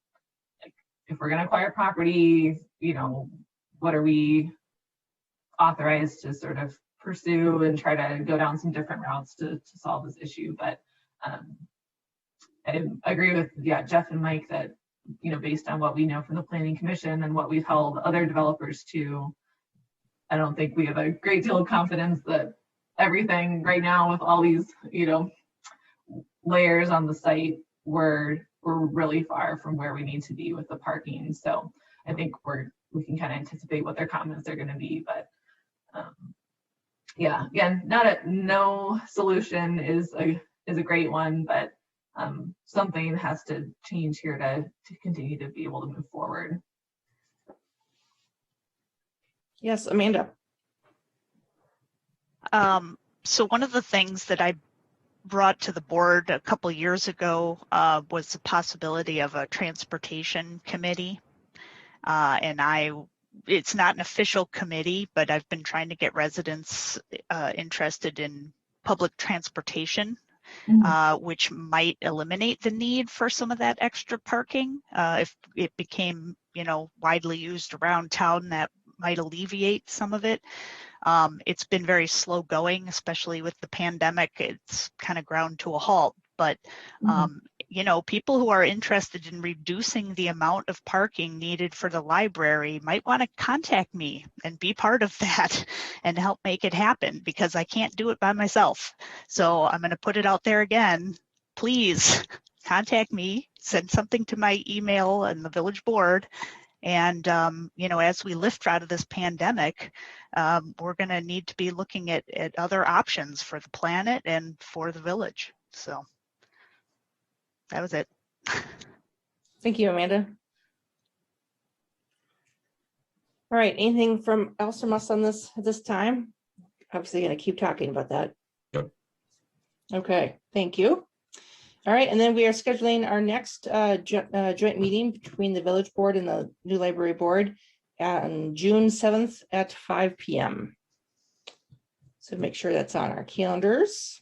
like, if we're going to acquire property, what are we authorized to sort of pursue and try to go down some different routes to solve this issue. But I agree with Jeff and Mike that based on what we know from the planning commission and what we've held other developers to, I don't think we have a great deal of confidence that everything right now with all these layers on the site, we're really far from where we need to be with the parking. So I think we can kind of anticipate what their comments are going to be, but again, no solution is a great one, but something has to change here to continue to be able to move forward. Yes, Amanda. So one of the things that I brought to the board a couple of years ago was the possibility of a transportation committee. It's not an official committee, but I've been trying to get residents interested in public transportation, which might eliminate the need for some of that extra parking. If it became, widely used around town, that might alleviate some of it. It's been very slow going, especially with the pandemic. It's kind of ground to a halt, but people who are interested in reducing the amount of parking needed for the library might want to contact me and be part of that and help make it happen, because I can't do it by myself. So I'm going to put it out there again. Please contact me, send something to my email and the village board. And, as we lift out of this pandemic, we're going to need to be looking at other options for the planet and for the village. So that was it. Thank you, Amanda. All right, anything else from us on this at this time? Obviously going to keep talking about that. Yep. Okay, thank you. All right, and then we are scheduling our next joint meeting between the village board and the new library board on June 7th at 5 p.m. So make sure that's on our calendars.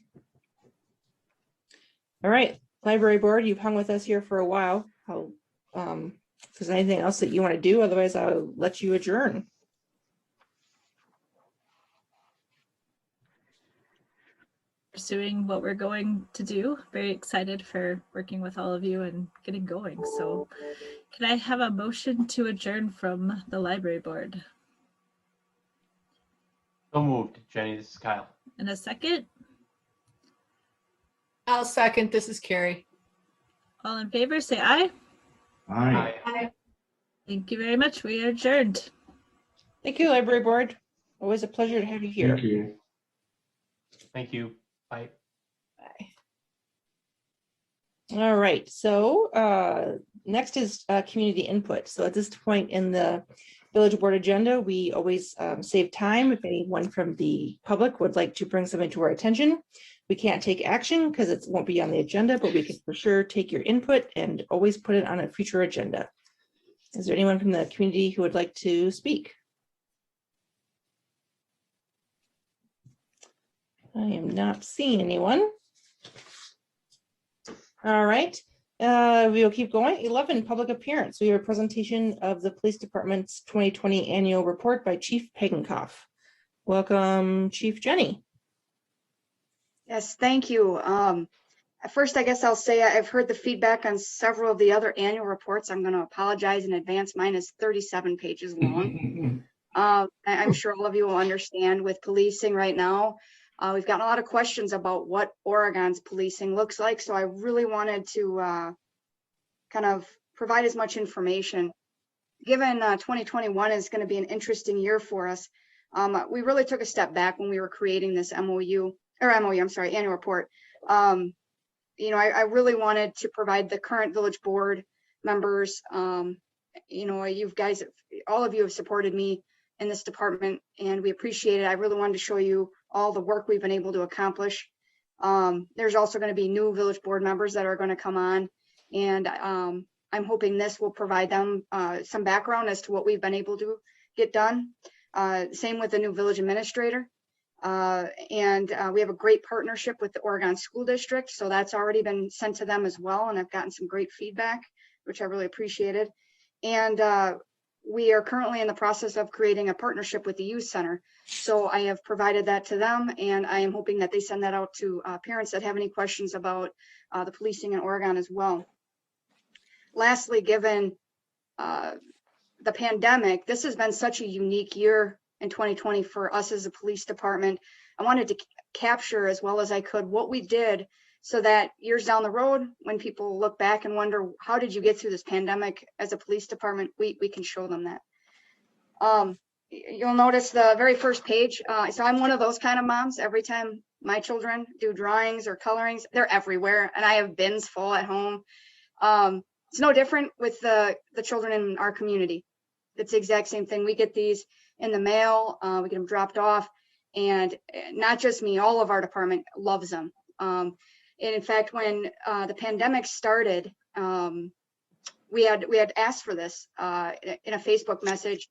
All right, library board, you've hung with us here for a while. If there's anything else that you want to do, otherwise I'll let you adjourn. Pursuing what we're going to do. Very excited for working with all of you and getting going. So can I have a motion to adjourn from the library board? So moved, Jenny. This is Kyle. And a second? I'll second. This is Carrie. All in favor, say aye. Aye. Aye. Thank you very much. We are adjourned. Thank you, library board. Always a pleasure to have you here. Thank you. Thank you. Bye. All right, so next is community input. So at this point in the village board agenda, we always save time. If anyone from the public would like to bring something to our attention, we can't take action because it won't be on the agenda, but we can for sure take your input and always put it on a future agenda. Is there anyone from the community who would like to speak? I am not seeing anyone. All right, we will keep going. 11, public appearance. We have a presentation of the police department's 2020 annual report by Chief Pagenkoff. Welcome, Chief Jenny. Yes, thank you. First, I guess I'll say I've heard the feedback on several of the other annual reports. I'm going to apologize in advance. Mine is 37 pages long. I'm sure all of you will understand with policing right now. We've gotten a lot of questions about what Oregon's policing looks like, so I really wanted to kind of provide as much information. Given 2021 is going to be an interesting year for us, we really took a step back when we were creating this annual report. I really wanted to provide the current village board members, you guys, all of you have supported me in this department, and we appreciate it. I really wanted to show you all the work we've been able to accomplish. There's also going to be new village board members that are going to come on, and I'm hoping this will provide them some background as to what we've been able to get done. Same with the new village administrator. And we have a great partnership with the Oregon School District, so that's already been sent to them as well, and I've gotten some great feedback, which I really appreciated. And we are currently in the process of creating a partnership with the youth center. So I have provided that to them, and I am hoping that they send that out to parents that have any questions about the policing in Oregon as well. Lastly, given the pandemic, this has been such a unique year in 2020 for us as a police department. I wanted to capture as well as I could what we did so that years down the road, when people look back and wonder, how did you get through this pandemic as a police department, we can show them that. You'll notice the very first page. So I'm one of those kind of moms. Every time my children do drawings or colorings, they're everywhere, and I have bins full at home. It's no different with the children in our community. It's the exact same thing. We get these in the mail, we get them dropped off, and not just me, all of our department loves them. And in fact, when the pandemic started, we had asked for this in a Facebook message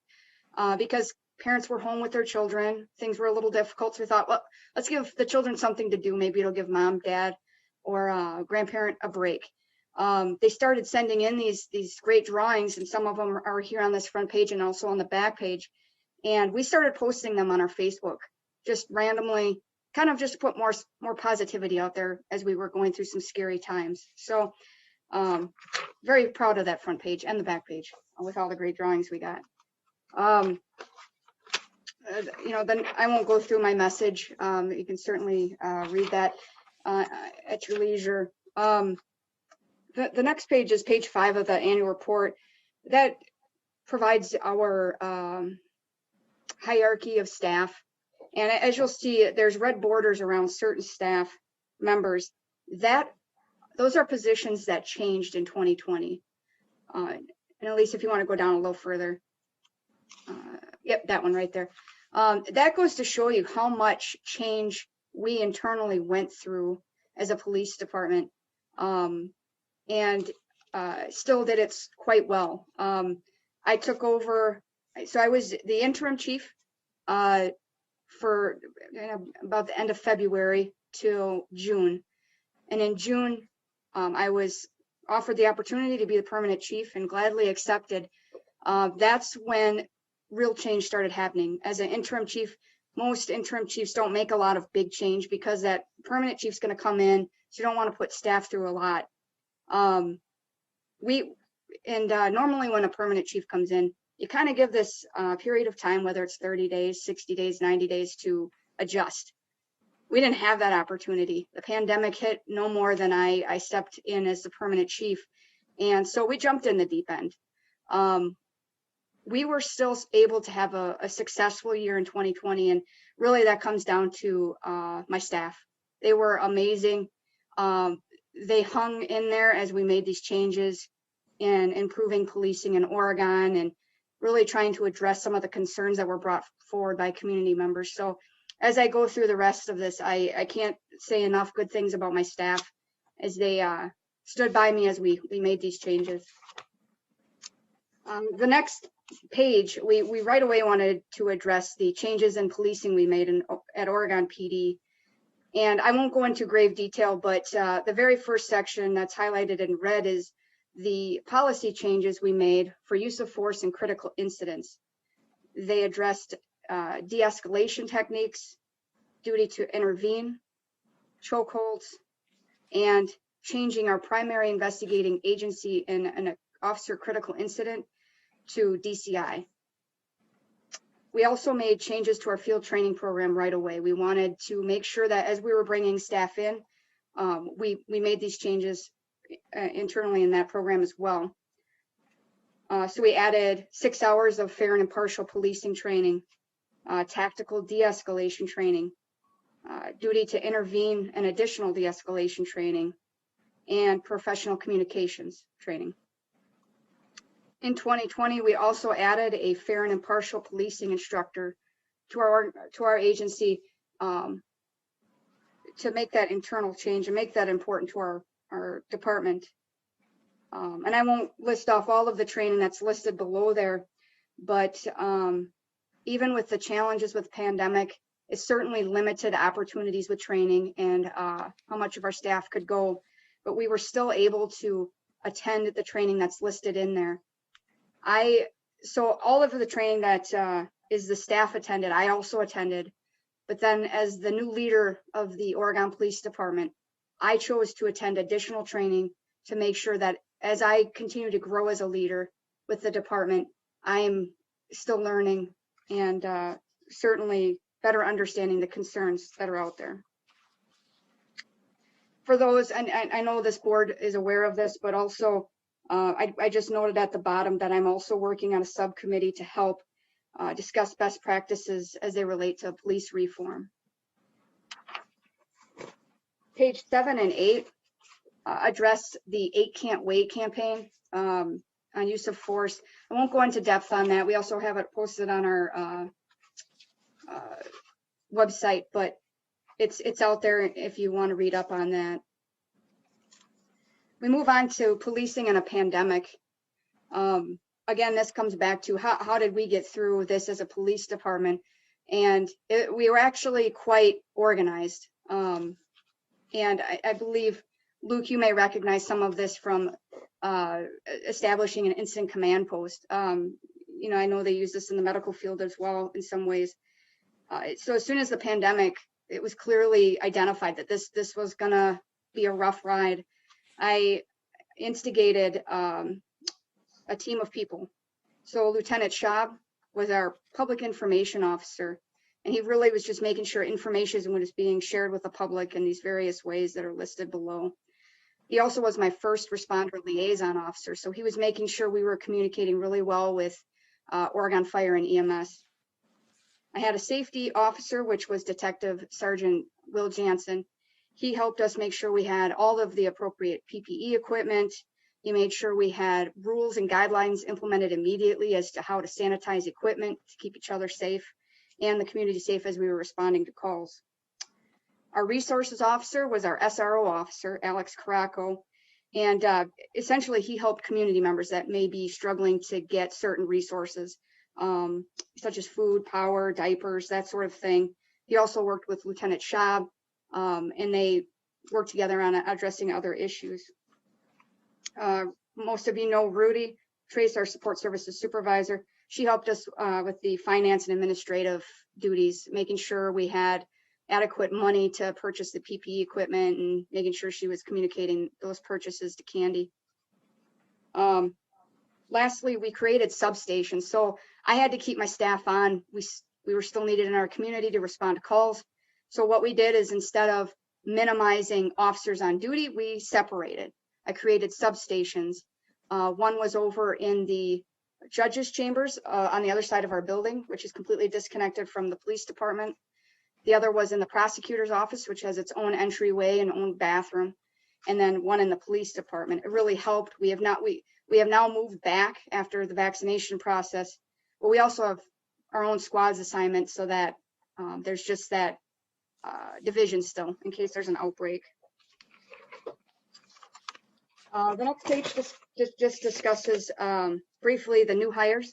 because parents were home with their children. Things were a little difficult, so we thought, well, let's give the children something to do. Maybe it'll give mom, dad, or grandparent a break. They started sending in these great drawings, and some of them are here on this front page and also on the back page. And we started posting them on our Facebook, just randomly, kind of just to put more positivity out there as we were going through some scary times. So very proud of that front page and the back page with all the great drawings we got. Then I won't go through my message. You can certainly read that at your leisure. The next page is page 5 of the annual report. That provides our hierarchy of staff. And as you'll see, there's red borders around certain staff members. Those are positions that changed in 2020. And at least if you want to go down a little further. Yep, that one right there. That goes to show you how much change we internally went through as a police department. And still did it quite well. I took over, so I was the interim chief for about the end of February till June. And in June, I was offered the opportunity to be the permanent chief and gladly accepted. That's when real change started happening. As an interim chief, most interim chiefs don't make a lot of big change because that permanent chief's going to come in, so you don't want to put staff through a lot. Normally when a permanent chief comes in, you kind of give this period of time, whether it's 30 days, 60 days, 90 days to adjust. We didn't have that opportunity. The pandemic hit no more than I stepped in as the permanent chief. And so we jumped in the deep end. we were still able to have a successful year in 2020. And really that comes down to my staff. They were amazing. They hung in there as we made these changes in improving policing in Oregon and really trying to address some of the concerns that were brought forward by community members. So as I go through the rest of this, I can't say enough good things about my staff as they stood by me as we made these changes. The next page, we right away wanted to address the changes in policing we made at Oregon PD. And I won't go into grave detail, but the very first section that's highlighted in red is the policy changes we made for use of force in critical incidents. They addressed de-escalation techniques, duty to intervene, chokeholds, and changing our primary investigating agency in an officer critical incident to DCI. We also made changes to our field training program right away. We wanted to make sure that as we were bringing staff in, we made these changes internally in that program as well. So we added 6 hours of fair and impartial policing training, tactical de-escalation training, duty to intervene and additional de-escalation training, and professional communications training. In 2020, we also added a fair and impartial policing instructor to our agency to make that internal change and make that important to our department. And I won't list off all of the training that's listed below there, but even with the challenges with pandemic, it certainly limited opportunities with training and how much of our staff could go, but we were still able to attend the training that's listed in there. So all of the training that is the staff attended, I also attended, but then as the new leader of the Oregon Police Department, I chose to attend additional training to make sure that as I continue to grow as a leader with the department, I am still learning and certainly better understanding the concerns that are out there. For those, and I know this board is aware of this, but also I just noted at the bottom that I'm also working on a subcommittee to help discuss best practices as they relate to police reform. Page 7 and 8 address the 8 Can't Wait campaign on use of force. I won't go into depth on that. We also have it posted on our website, but it's out there if you want to read up on that. We move on to policing in a pandemic. Again, this comes back to how did we get through this as a police department? And we were actually quite organized. And I believe, Luke, you may recognize some of this from establishing an incident command post. You know, I know they use this in the medical field as well in some ways. So as soon as the pandemic, it was clearly identified that this was gonna be a rough ride. I instigated a team of people. So Lieutenant Schaub was our public information officer, and he really was just making sure information was being shared with the public in these various ways that are listed below. He also was my first responder liaison officer, so he was making sure we were communicating really well with Oregon Fire and EMS. I had a safety officer, which was Detective Sergeant Will Jansen. He helped us make sure we had all of the appropriate PPE equipment. He made sure we had rules and guidelines implemented immediately as to how to sanitize equipment to keep each other safe and the community safe as we were responding to calls. Our resources officer was our SRO officer, Alex Caraco, and essentially he helped community members that may be struggling to get certain resources, such as food, power, diapers, that sort of thing. He also worked with Lieutenant Schaub, and they worked together on addressing other issues. Most of you know Rudy Trace, our support services supervisor. She helped us with the finance and administrative duties, making sure we had adequate money to purchase the PPE equipment and making sure she was communicating those purchases to Candy. Lastly, we created substations. So I had to keep my staff on. We were still needed in our community to respond to calls. So what we did is instead of minimizing officers on duty, we separated. I created substations. One was over in the judges' chambers on the other side of our building, which is completely disconnected from the police department. The other was in the prosecutor's office, which has its own entryway and own bathroom, and then one in the police department. It really helped. We have now moved back after the vaccination process, but we also have our own squads assignment so that there's just that division still in case there's an outbreak. The next page just discusses briefly the new hires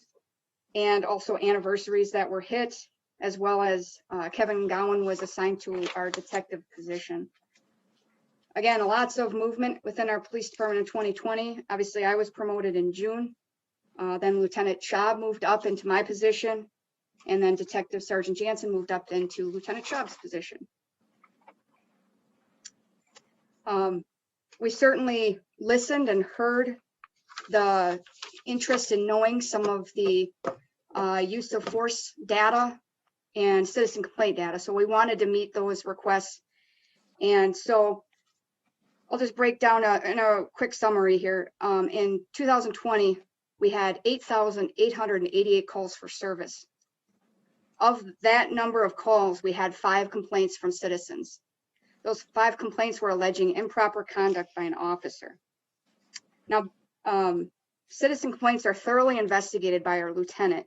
and also anniversaries that were hit, as well as Kevin Gowan was assigned to our detective position. Again, lots of movement within our police department in 2020. Obviously, I was promoted in June. Then Lieutenant Schaub moved up into my position, and then Detective Sergeant Jansen moved up into Lieutenant Schaub's position. We certainly listened and heard the interest in knowing some of the use of force data and citizen complaint data. So we wanted to meet those requests. And so I'll just break down in a quick summary here. In 2020, we had 8,888 calls for service. Of that number of calls, we had 5 complaints from citizens. Those 5 complaints were alleging improper conduct by an officer. Now, citizen complaints are thoroughly investigated by our lieutenant,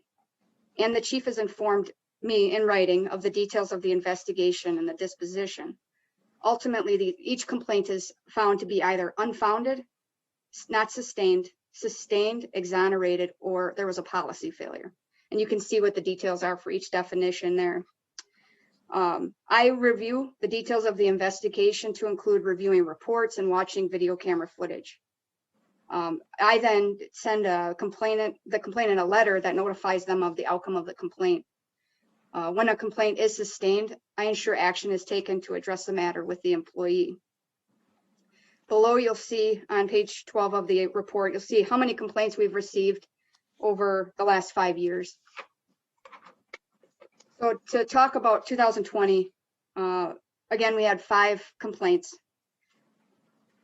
and the chief has informed me in writing of the details of the investigation and the disposition. Ultimately, each complaint is found to be either unfounded, not sustained, sustained, exonerated, or there was a policy failure. And you can see what the details are for each definition there. I review the details of the investigation to include reviewing reports and watching video camera footage. I then send the complainant a letter that notifies them of the outcome of the complaint. When a complaint is sustained, I ensure action is taken to address the matter with the employee. Below, you'll see on page 12 of the report, you'll see how many complaints we've received over the last 5 years. So to talk about 2020, again, we had 5 complaints.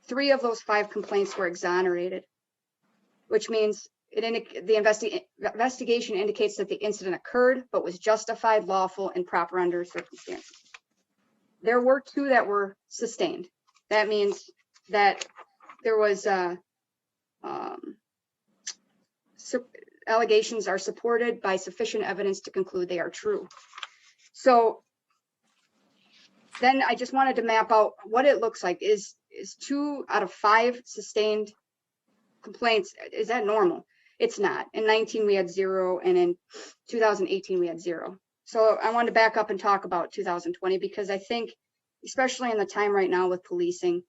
3 of those 5 complaints were exonerated, which means the investigation indicates that the incident occurred, but was justified, lawful, and proper under circumstances. There were 2 that were sustained. That means that there was allegations are supported by sufficient evidence to conclude they are true. So then I just wanted to map out what it looks like. Is 2 out of 5 sustained complaints, is that normal? It's not. In 19 we had 0, and in 2018 we had 0. So I wanted to back up and talk about 2020 because I think, especially in the time right now with policing,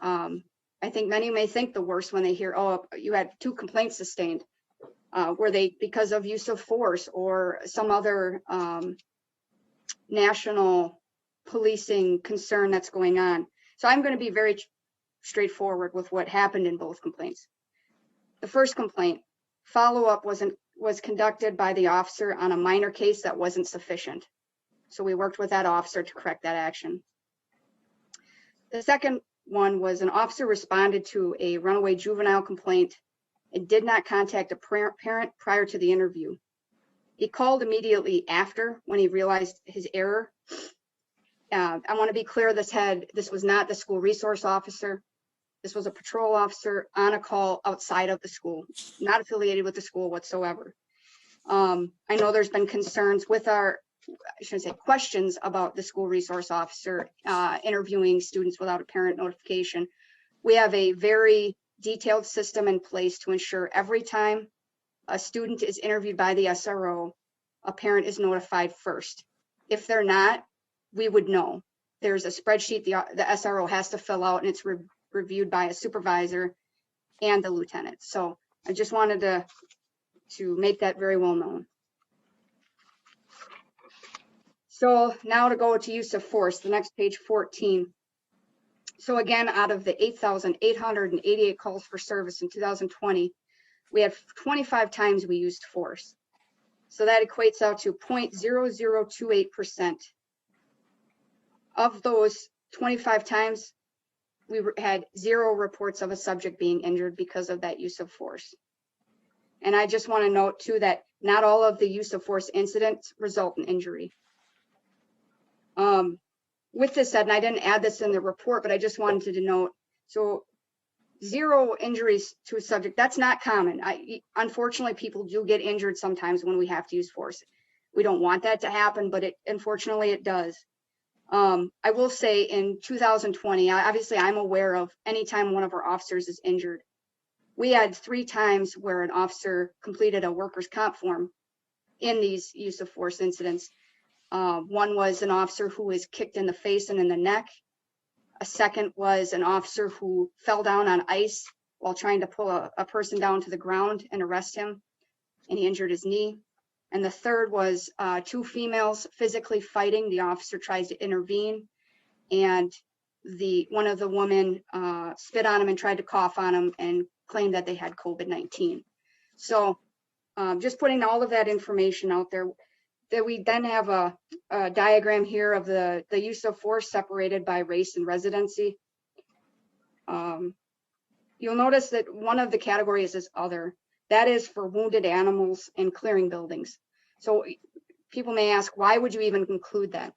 I think many may think the worst when they hear, oh, you had 2 complaints sustained. Were they because of use of force or some other national policing concern that's going on? So I'm going to be very straightforward with what happened in both complaints. The first complaint, follow-up was conducted by the officer on a minor case that wasn't sufficient. So we worked with that officer to correct that action. The second one was an officer responded to a runaway juvenile complaint and did not contact a parent prior to the interview. He called immediately after when he realized his error. I want to be clear, this was not the school resource officer. This was a patrol officer on a call outside of the school, not affiliated with the school whatsoever. I know there's been concerns with questions about the school resource officer interviewing students without a parent notification. We have a very detailed system in place to ensure every time a student is interviewed by the SRO, a parent is notified first. If they're not, we would know. There's a spreadsheet the SRO has to fill out, and it's reviewed by a supervisor and the lieutenant. So I just wanted to make that very well known. So now to go to use of force, the next page 14. So again, out of the 8,888 calls for service in 2020, we had 25 times we used force. So that equates out to 0.0028%. Of those 25 times, we had 0 reports of a subject being injured because of that use of force. And I just want to note too that not all of the use of force incidents result in injury. With this said, and I didn't add this in the report, but I just wanted to note, so 0 injuries to a subject, that's not common. Unfortunately, people do get injured sometimes when we have to use force. We don't want that to happen, but unfortunately it does. I will say in 2020, obviously I'm aware of anytime one of our officers is injured. We had 3 times where an officer completed a workers' comp form in these use of force incidents. One was an officer who was kicked in the face and in the neck. A second was an officer who fell down on ice while trying to pull a person down to the ground and arrest him, and he injured his knee. And the third was 2 females physically fighting. The officer tries to intervene, and one of the women spit on him and tried to cough on him and claimed that they had COVID-19. So just putting all of that information out there, that we then have a diagram here of the use of force separated by race and residency. You'll notice that one of the categories is other. That is for wounded animals and clearing buildings. So people may ask, why would you even include that?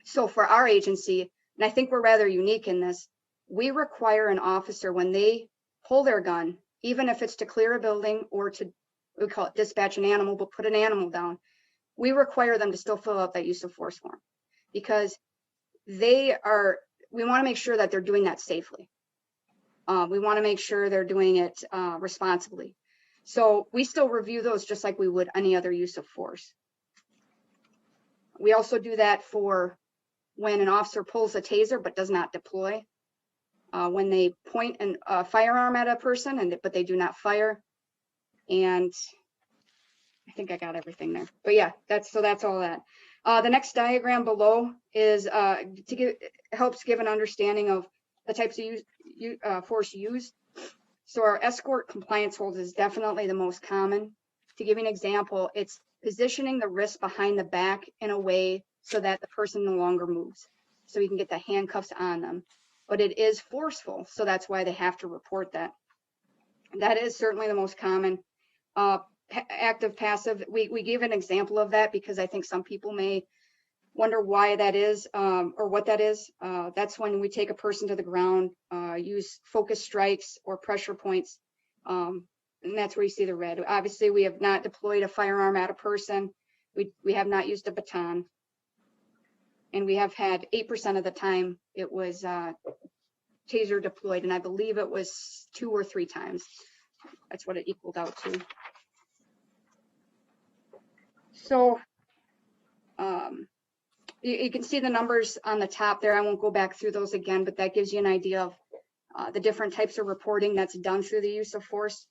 So for our agency, and I think we're rather unique in this, we require an officer when they pull their gun, even if it's to clear a building or to, we call it dispatch an animal, but put an animal down, we require them to still fill out that use of force form, because we want to make sure that they're doing that safely. We want to make sure they're doing it responsibly. So we still review those just like we would any other use of force. We also do that for when an officer pulls a taser but does not deploy, when they point a firearm at a person but they do not fire, and I think I got everything there. But yeah, that's all that. The next diagram below is helps give an understanding of the types of force used. So our escort compliance holds is definitely the most common. To give you an example, it's positioning the wrist behind the back in a way so that the person no longer moves, so we can get the handcuffs on them. But it is forceful, so that's why they have to report that. That is certainly the most common. Active, passive, we give an example of that because I think some people may wonder why that is or what that is. That's when we take a person to the ground, use focus strikes or pressure points, and that's where you see the red. Obviously, we have not deployed a firearm at a person. We have not used a baton, and we have had 8% of the time it was taser deployed, and I believe it was 2 or 3 times. That's what it equaled out to. So you can see the numbers on the top there. I won't go back through those again, but that gives you an idea of the different types of reporting that's done through the use of force.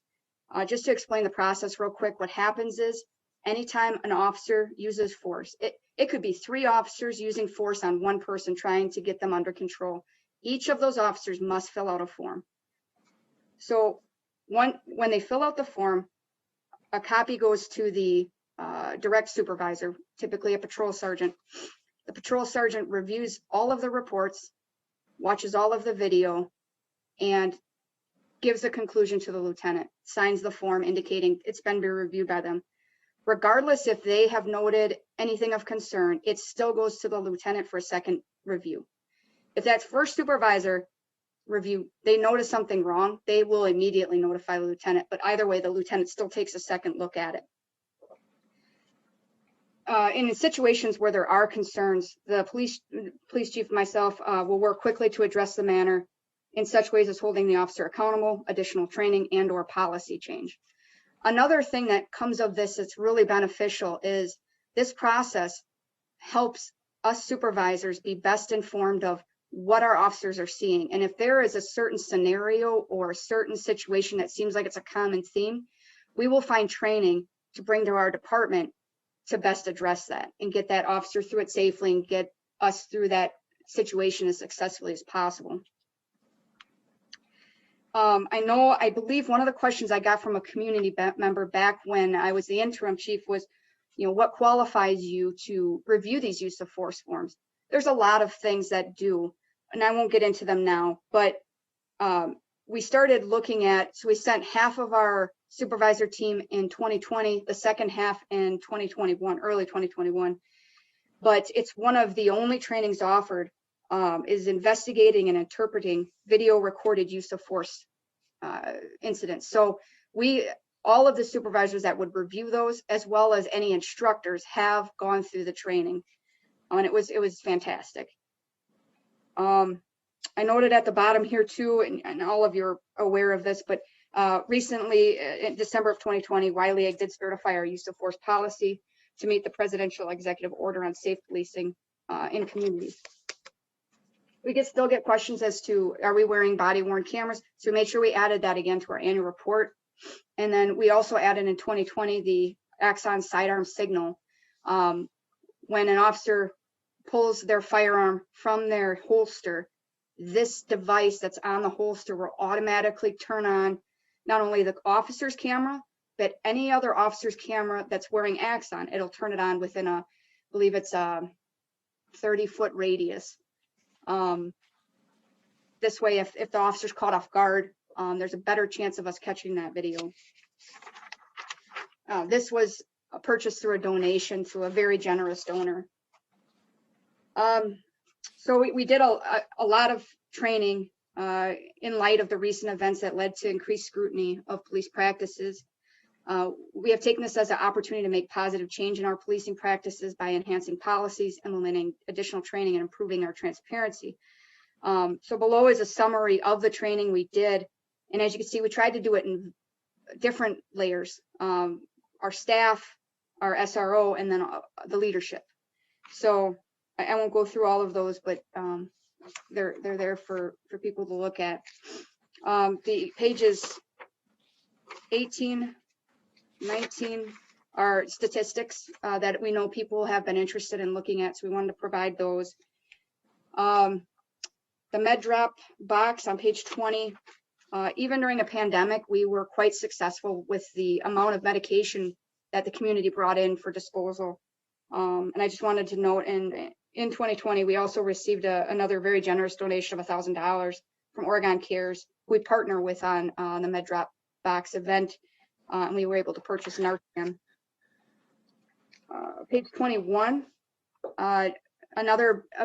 Just to explain the process real quick, what happens is anytime an officer uses force, it could be 3 officers using force on one person trying to get them under control. Each of those officers must fill out a form. So when they fill out the form, a copy goes to the direct supervisor, typically a patrol sergeant. The patrol sergeant reviews all of the reports, watches all of the video, and gives a conclusion to the lieutenant, signs the form indicating it's been reviewed by them. Regardless if they have noted anything of concern, it still goes to the lieutenant for a second review. If that first supervisor review, they notice something wrong, they will immediately notify the lieutenant, but either way, the lieutenant still takes a second look at it. In situations where there are concerns, the police chief and myself will work quickly to address the matter in such ways as holding the officer accountable, additional training, and or policy change. Another thing that comes of this that's really beneficial is this process helps us supervisors be best informed of what our officers are seeing. And if there is a certain scenario or a certain situation that seems like it's a common theme, we will find training to bring to our department to best address that and get that officer through it safely and get us through that situation as successfully as possible. I believe one of the questions I got from a community member back when I was the interim chief was, what qualifies you to review these use of force forms? There's a lot of things that do, and I won't get into them now, but we started looking at, so we sent half of our supervisor team in 2020, the second half in 2021, early 2021. But it's one of the only trainings offered is investigating and interpreting video recorded use of force incidents. So all of the supervisors that would review those, as well as any instructors, have gone through the training, and it was fantastic. I noted at the bottom here too, and all of you are aware of this, but recently in December of 2020, Wiley did certify our use of force policy to meet the presidential executive order on safe policing in communities. We still get questions as to, are we wearing body worn cameras? So we made sure we added that again to our annual report. And then we also added in 2020 the Axon sidearm signal. When an officer pulls their firearm from their holster, this device that's on the holster will automatically turn on not only the officer's camera, but any other officer's camera that's wearing Axon. It'll turn it on within I believe it's a 30-foot radius. This way, if the officer's caught off guard, there's a better chance of us catching that video. This was purchased through a donation to a very generous donor. So we did a lot of training in light of the recent events that led to increased scrutiny of police practices. We have taken this as an opportunity to make positive change in our policing practices by enhancing policies, implementing additional training, and improving our transparency. So below is a summary of the training we did. And as you can see, we tried to do it in different layers. Our staff, our SRO, and then the leadership. So I won't go through all of those, but they're there for people to look at. The pages 18, 19 are statistics that we know people have been interested in looking at, so we wanted to provide those. The med drop box on page 20, even during a pandemic, we were quite successful with the amount of medication that the community brought in for disposal. And I just wanted to note, in 2020, we also received another very generous donation of $1,000 from Oregon Cares, who we partner with on the med drop box event, and we were able to purchase Narcan. Page 21, a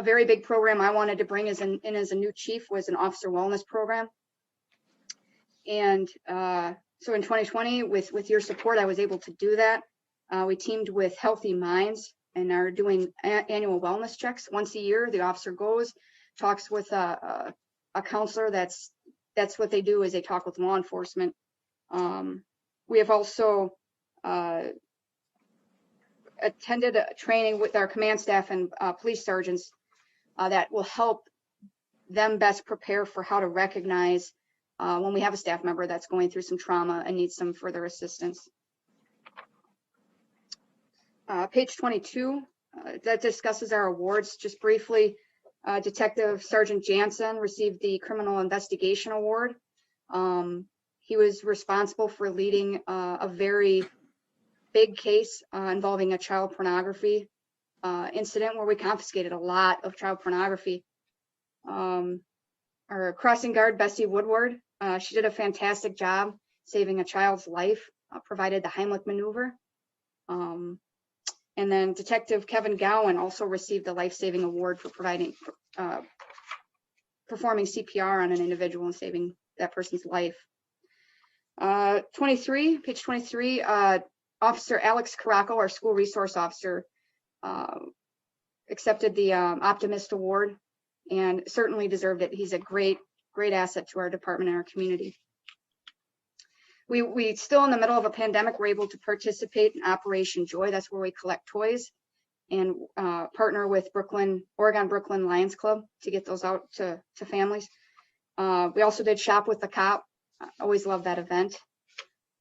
very big program I wanted to bring in as a new chief was an officer wellness program. And so in 2020, with your support, I was able to do that. We teamed with Healthy Minds and are doing annual wellness checks. Once a year, the officer goes, talks with a counselor. That's what they do, is they talk with law enforcement. We have also attended a training with our command staff and police sergeants that will help them best prepare for how to recognize when we have a staff member that's going through some trauma and needs some further assistance. Page 22, that discusses our awards. Just briefly, Detective Sergeant Jansen received the Criminal Investigation Award. He was responsible for leading a very big case involving a child pornography incident where we confiscated a lot of child pornography. Our crossing guard, Bessie Woodward, she did a fantastic job saving a child's life, provided the Heimlich maneuver. And then Detective Kevin Gowan also received the life-saving award for performing CPR on an individual and saving that person's life. Page 23, Officer Alex Caraco, our school resource officer, accepted the Optimist Award and certainly deserved it. He's a great asset to our department and our community. We still in the middle of a pandemic, we're able to participate in Operation Joy. That's where we collect toys and partner with Oregon Brooklyn Lions Club to get those out to families. We also did Shop with the Cop. I always love that event.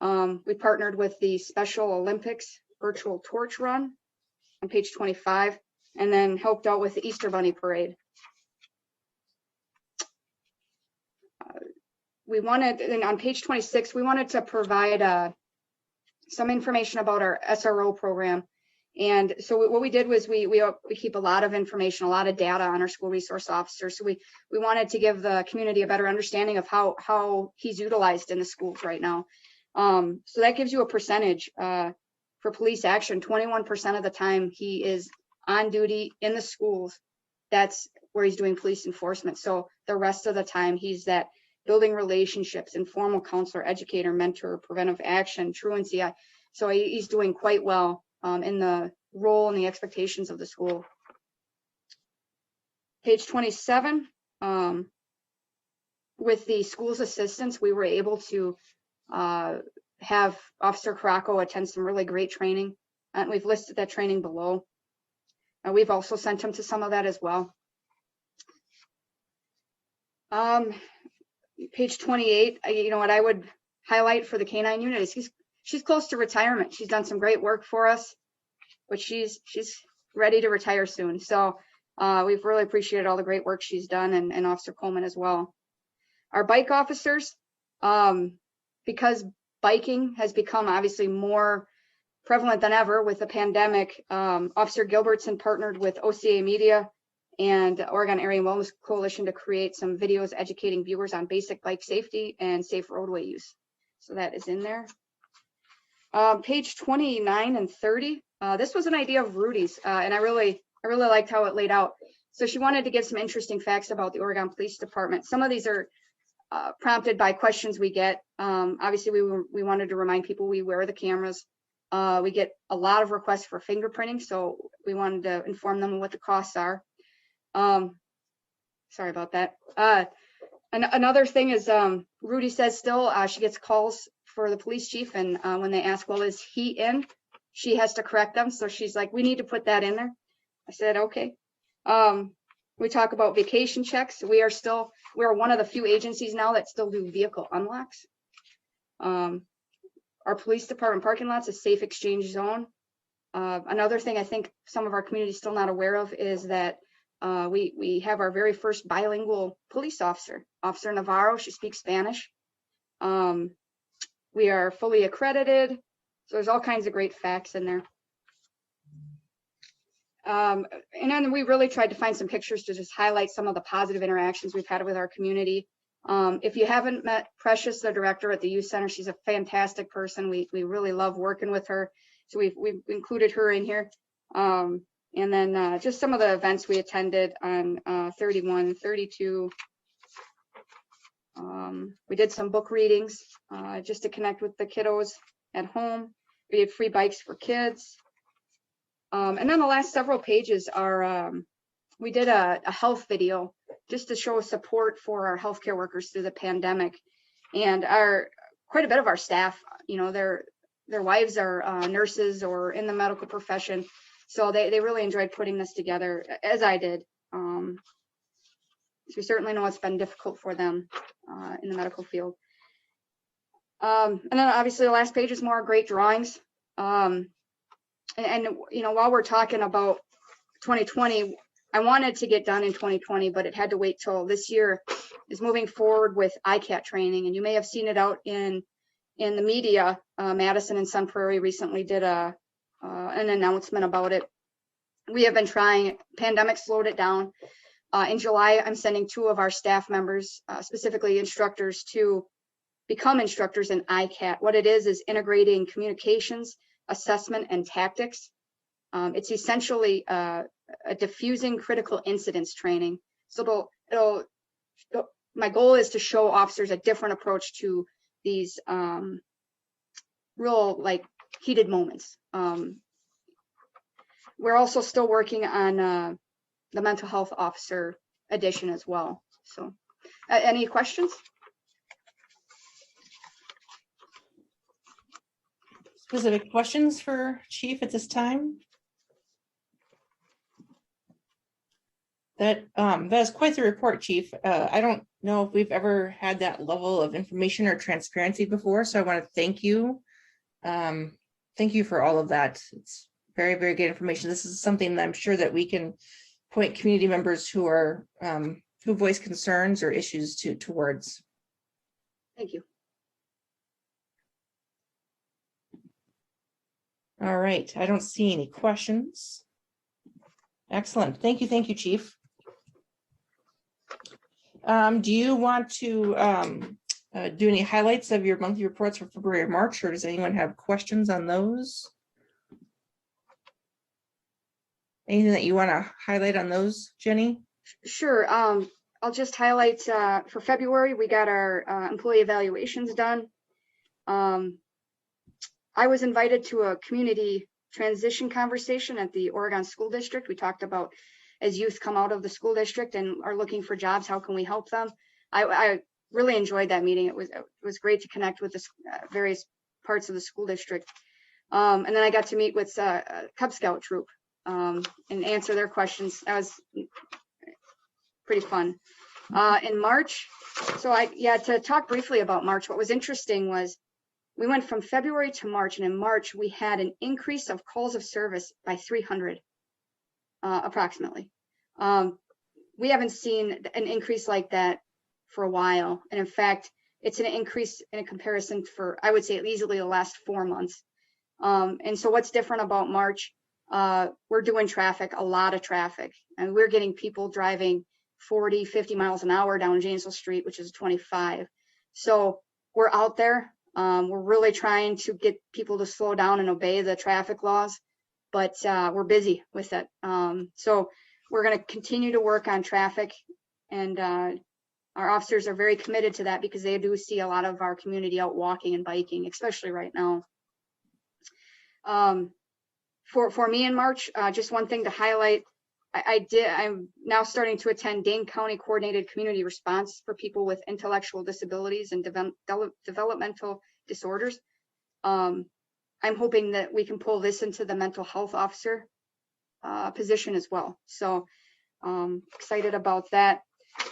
We partnered with the Special Olympics virtual torch run on page 25, and then helped out with the Easter Bunny Parade. And on page 26, we wanted to provide some information about our SRO program. And so what we did was we keep a lot of information, a lot of data on our school resource officer. So we wanted to give the community a better understanding of how he's utilized in the schools right now. So that gives you a percentage for police action. 21% of the time he is on duty in the schools. That's where he's doing police enforcement. So the rest of the time he's that building relationships, informal counselor, educator, mentor, preventive action, truancy. So he's doing quite well in the role and the expectations of the school. Page 27, with the school's assistance, we were able to have Officer Caraco attend some really great training, and we've listed that training below. We've also sent him to some of that as well. Page 28, you know what I would highlight for the K-9 unit is she's close to retirement. She's done some great work for us, but she's ready to retire soon. So we've really appreciated all the great work she's done, and Officer Coleman as well. Our bike officers, because biking has become obviously more prevalent than ever with the pandemic, Officer Gilbertson partnered with OCA Media and Oregon Area Wellness Coalition to create some videos educating viewers on basic bike safety and safe roadway use. So that is in there. Page 29 and 30. This was an idea of Rudy's, and I really liked how it laid out. So she wanted to give some interesting facts about the Oregon Police Department. Some of these are prompted by questions we get. Obviously, we wanted to remind people we wear the cameras. We get a lot of requests for fingerprinting, so we wanted to inform them of what the costs are. Sorry about that. Another thing is Rudy says still she gets calls for the police chief, and when they ask, well, is he in? She has to correct them. So she's like, we need to put that in there. I said, okay. We talk about vacation checks. We are one of the few agencies now that still do vehicle unlocks. Our police department parking lots is safe exchange zone. Another thing I think some of our community is still not aware of is that we have our very first bilingual police officer, Officer Navarro. She speaks Spanish. We are fully accredited. So there's all kinds of great facts in there. And then we really tried to find some pictures to just highlight some of the positive interactions we've had with our community. If you haven't met Precious, the director at the youth center, she's a fantastic person. We really love working with her. So we've included her in here. And then just some of the events we attended on 31, 32. We did some book readings just to connect with the kiddos at home. We had free bikes for kids. And then the last several pages are, we did a health video just to show support for our healthcare workers through the pandemic. And quite a bit of our staff, you know, their wives are nurses or in the medical profession. So they really enjoyed putting this together, as I did. So we certainly know it's been difficult for them in the medical field. And then obviously the last page is more great drawings. And you know, while we're talking about 2020, I wanted to get done in 2020, but it had to wait till this year is moving forward with ICAT training. And you may have seen it out in the media. Madison and Sun Prairie recently did an announcement about it. We have been trying, pandemic slowed it down. In July, I'm sending 2 of our staff members, specifically instructors, to become instructors in ICAT. What it is integrating communications, assessment, and tactics. It's essentially a diffusing critical incidents training. So my goal is to show officers a different approach to these real heated moments. We're also still working on the mental health officer edition as well. So any questions? Specific questions for Chief at this time? That is quite the report, Chief. I don't know if we've ever had that level of information or transparency before, so I want to thank you. Thank you for all of that. It's very, very good information. This is something that I'm sure that we can point community members who are who voice concerns or issues towards. Thank you. All right, I don't see any questions. Excellent. Thank you, Chief. Do you want to do any highlights of your monthly reports for February or March, or does anyone have questions on those? Anything that you want to highlight on those, Jenny? Sure. I'll just highlight for February, we got our employee evaluations done. I was invited to a community transition conversation at the Oregon School District. We talked about as youth come out of the school district and are looking for jobs, how can we help them? I really enjoyed that meeting. It was great to connect with the various parts of the school district. And then I got to meet with a Cub Scout troop and answer their questions. That was pretty fun. In March, to talk briefly about March, what was interesting was we went from February to March, and in March we had an increase of calls of service by 300 approximately. We haven't seen an increase like that for a while, and in fact it's an increase in a comparison for, I would say, easily the last 4 months. And so what's different about March, we're doing traffic, a lot of traffic, and we're getting people driving 40, 50 miles an hour down Janesville Street, which is 25. So we're out there. We're really trying to get people to slow down and obey the traffic laws, but we're busy with it. So we're going to continue to work on traffic, and our officers are very committed to that because they do see a lot of our community out walking and biking, especially right now. For me in March, just one thing to highlight. I'm now starting to attend Dane County Coordinated Community Response for people with intellectual disabilities and developmental disorders. I'm hoping that we can pull this into the mental health officer position as well. So excited about that.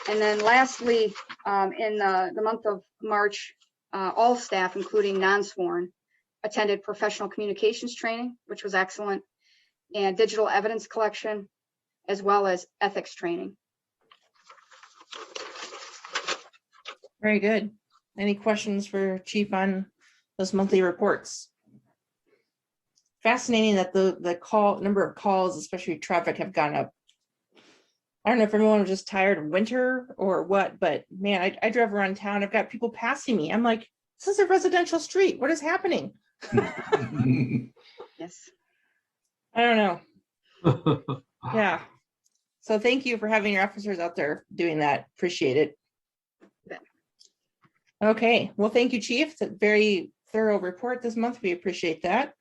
And then lastly, in the month of March, all staff, including non-sworn, attended professional communications training, which was excellent, and digital evidence collection, as well as ethics training. Very good. Any questions for Chief on those monthly reports? Fascinating that the number of calls, especially traffic, have gone up. I don't know if everyone was just tired of winter or what, but man, I drove around town. I've got people passing me. I'm like, this is a residential street. What is happening? Yes. I don't know. Yeah. So thank you for having your officers out there doing that. Appreciate it. Okay. Well, thank you, Chief. It's a very thorough report this month. We appreciate that.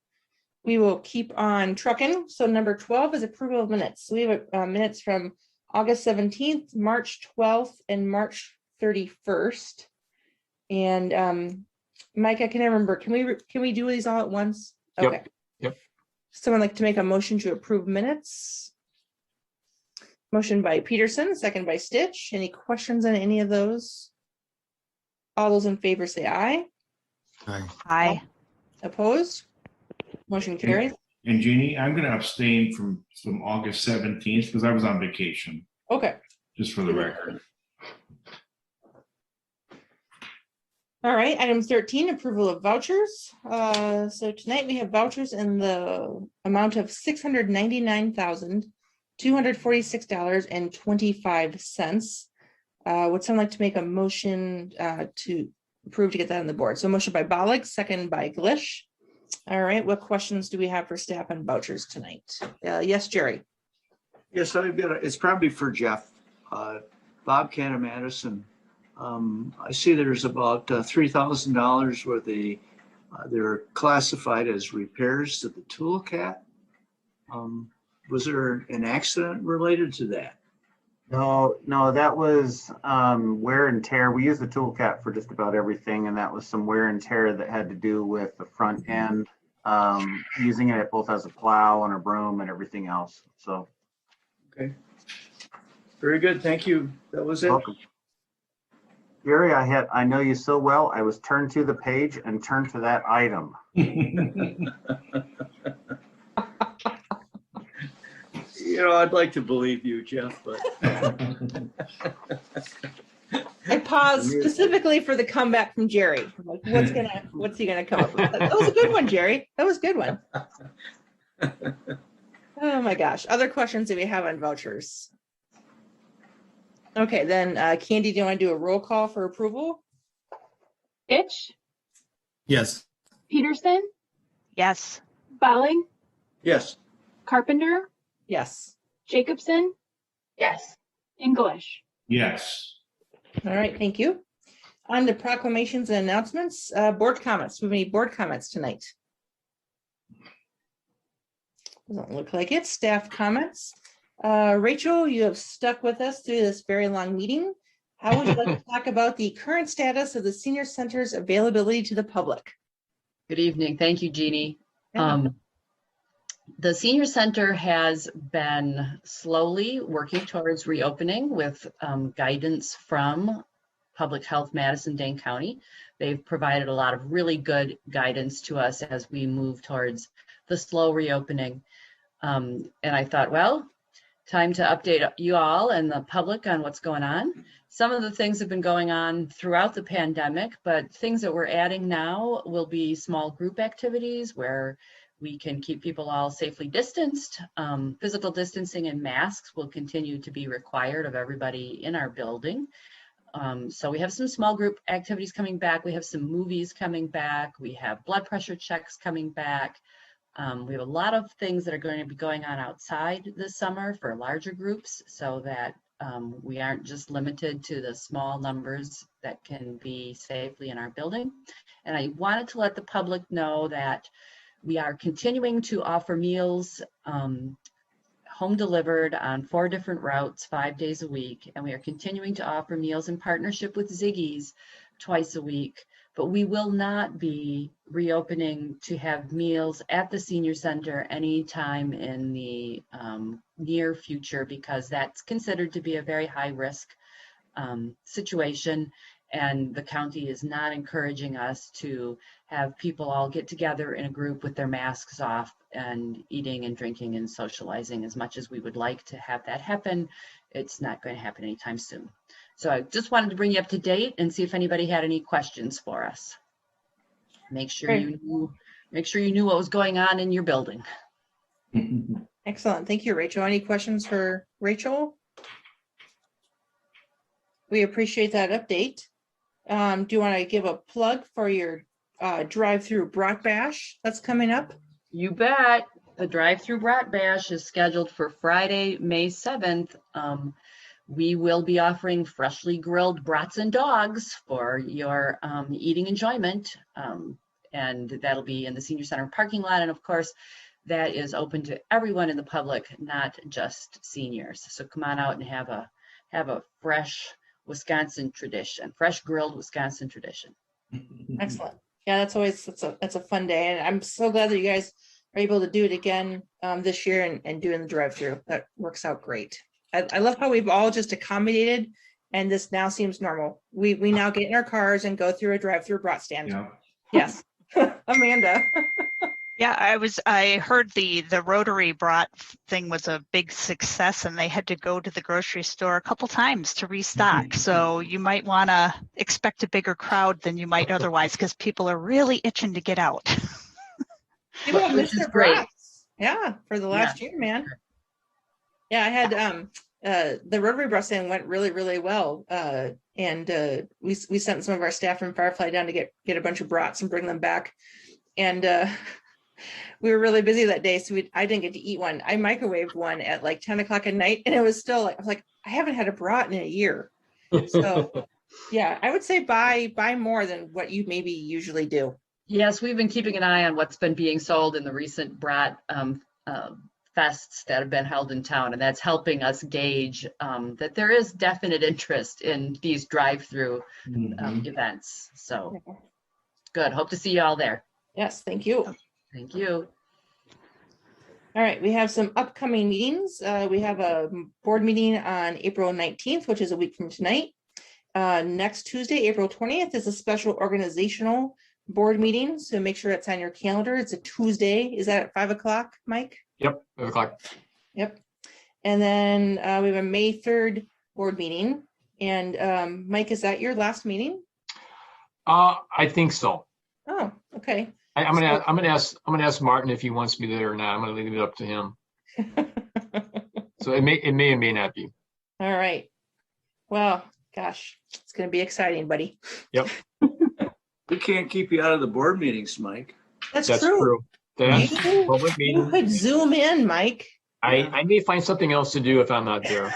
We will keep on trucking. So number 12 is approval of minutes. So we have minutes from August 17th, March 12th, and March 31st. And Mike, I can remember. Can we do these all at once? Okay. Yep. Someone like to make a motion to approve minutes? Motion by Peterson, second by Stitch. Any questions on any of those? All those in favor say aye. Aye. Opposed? Motion carries. And Jeannie, I'm going to abstain from August 17th because I was on vacation, Okay. just for the record. All right, item 13, approval of vouchers. So tonight we have vouchers in the amount of $699,246.25. Would someone like to make a motion to approve to get that on the board? So motion by Bollig, second by Glish. All right, what questions do we have for staff on vouchers tonight? Yes, Jerry. Yes, it's probably for Jeff. Bob Cannon-Madison. I see there's about $3,000 where they're classified as repairs to the toolcat. Was there an accident related to that? No, that was wear and tear. We use the toolcat for just about everything, and that was some wear and tear that had to do with the front end, using it both as a plow and a broom and everything else. So, okay, very good. Thank you. That was it. Welcome. Gary, I know you so well. I was turned to the page and turned to that item. I'd like to believe you, Jeff, but I paused specifically for the comeback from Jerry. I'm like, what's he gonna come up with? That was a good one, Jerry. That was a good one. Oh my gosh. Other questions that we have on vouchers? Okay, then Candy, do you want to do a roll call for approval? Itch, Yes. Peterson, Yes. Bolling, Yes. Carpenter, Yes. Jacobson, Yes. English. Yes. All right, thank you. On to proclamations and announcements, board comments. Do we have any board comments tonight? Doesn't look like it. Staff comments. Rachel, you have stuck with us through this very long meeting. How would you like to talk about the current status of the senior center's availability to the public? Good evening. Thank you, Jeannie. Yeah. The senior center has been slowly working towards reopening with guidance from Public Health Madison-Dane County. They've provided a lot of really good guidance to us as we move towards the slow reopening. And I thought, well, time to update you all and the public on what's going on. Some of the things have been going on throughout the pandemic, but things that we're adding now will be small group activities where we can keep people all safely distanced. Physical distancing and masks will continue to be required of everybody in our building. So we have some small group activities coming back. We have some movies coming back. We have blood pressure checks coming back. We have a lot of things that are going to be going on outside this summer for larger groups so that we aren't just limited to the small numbers that can be safely in our building. And I wanted to let the public know that we are continuing to offer meals home delivered on 4 different routes, 5 days a week. And we are continuing to offer meals in partnership with Ziggy's twice a week. But we will not be reopening to have meals at the senior center anytime in the near future, because that's considered to be a very high risk situation. And the county is not encouraging us to have people all get together in a group with their masks off and eating and drinking and socializing as much as we would like to have that happen. It's not going to happen anytime soon. So I just wanted to bring you up to date and see if anybody had any questions for us. Make sure you knew what was going on in your building. Excellent. Thank you, Rachel. Any questions for Rachel? We appreciate that update. Do you want to give a plug for your drive-through brat bash that's coming up? You bet. The drive-through brat bash is scheduled for Friday, May 7th. We will be offering freshly grilled brats and dogs for your eating enjoyment. And that'll be in the senior center parking lot. And of course, that is open to everyone in the public, not just seniors. So come on out and have a fresh Wisconsin tradition, fresh grilled Wisconsin tradition. Excellent. Yeah, that's a fun day. And I'm so glad that you guys are able to do it again this year and doing the drive-through. That works out great. I love how we've all just accommodated and this now seems normal. We now get in our cars and go through a drive-through brat stand. Yeah. Yes. Amanda. Yeah, I heard the Rotary brat thing was a big success and they had to go to the grocery store a couple times to restock. So you might want to expect a bigger crowd than you might otherwise because people are really itching to get out. People have missed their brats. Yeah, for the last year, man. Yeah, I had the Rotary brat stand went really, really well. And we sent some of our staff from Firefly down to get a bunch of brats and bring them back. And we were really busy that day, so I didn't get to eat one. I microwaved one at like 10 o'clock at night, and it was still like, I was like, I haven't had a brat in a year. So yeah, I would say buy more than what you maybe usually do. Yes, we've been keeping an eye on what's been being sold in the recent brat fests that have been held in town, and that's helping us gauge that there is definite interest in these drive-through events. So good. Hope to see you all there. Yes, thank you. Thank you. All right, we have some upcoming meetings. We have a board meeting on April 19th, which is a week from tonight. Next Tuesday, April 20th, is a special organizational board meeting, so make sure it's on your calendar. It's a Tuesday. Is that at 5 o'clock, Mike? Yep, 5 o'clock. Yep. And then we have a May 3rd board meeting. And Mike, is that your last meeting? I think so. Oh, okay. I'm gonna ask Martin if he wants me there or not. I'm gonna leave it up to him. So it may or may not be. All right. Well, gosh, it's gonna be exciting, buddy. Yep. We can't keep you out of the board meetings, Mike. That's That's true. true. That's public You meeting. could zoom in, Mike. I may find something else to do if I'm not there.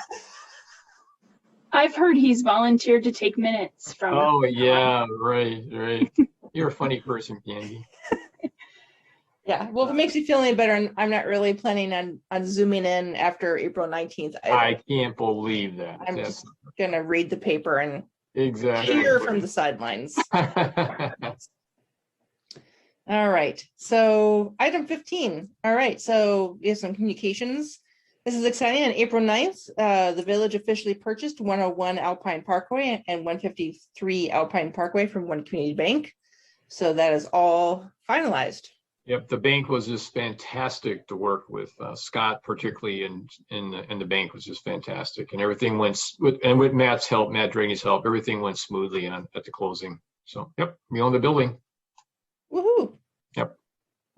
I've heard he's volunteered to take minutes from. Oh, yeah, right. You're a funny person, Candy. Yeah, well, if it makes you feel any better, I'm not really planning on zooming in after April 19th. I can't believe that. I'm just gonna read the paper and Exactly. cheer from the sidelines. All right, so item 15. All right, so we have some communications. This is exciting. On April 9th, the village officially purchased 101 Alpine Parkway and 153 Alpine Parkway from One Community Bank. So that is all finalized. Yep, the bank was just fantastic to work with. Scott particularly, and the bank was just fantastic, and everything went with Matt's help, Matt Drainey's help, everything went smoothly at the closing. So, yep, we own the building. Woohoo! Yep.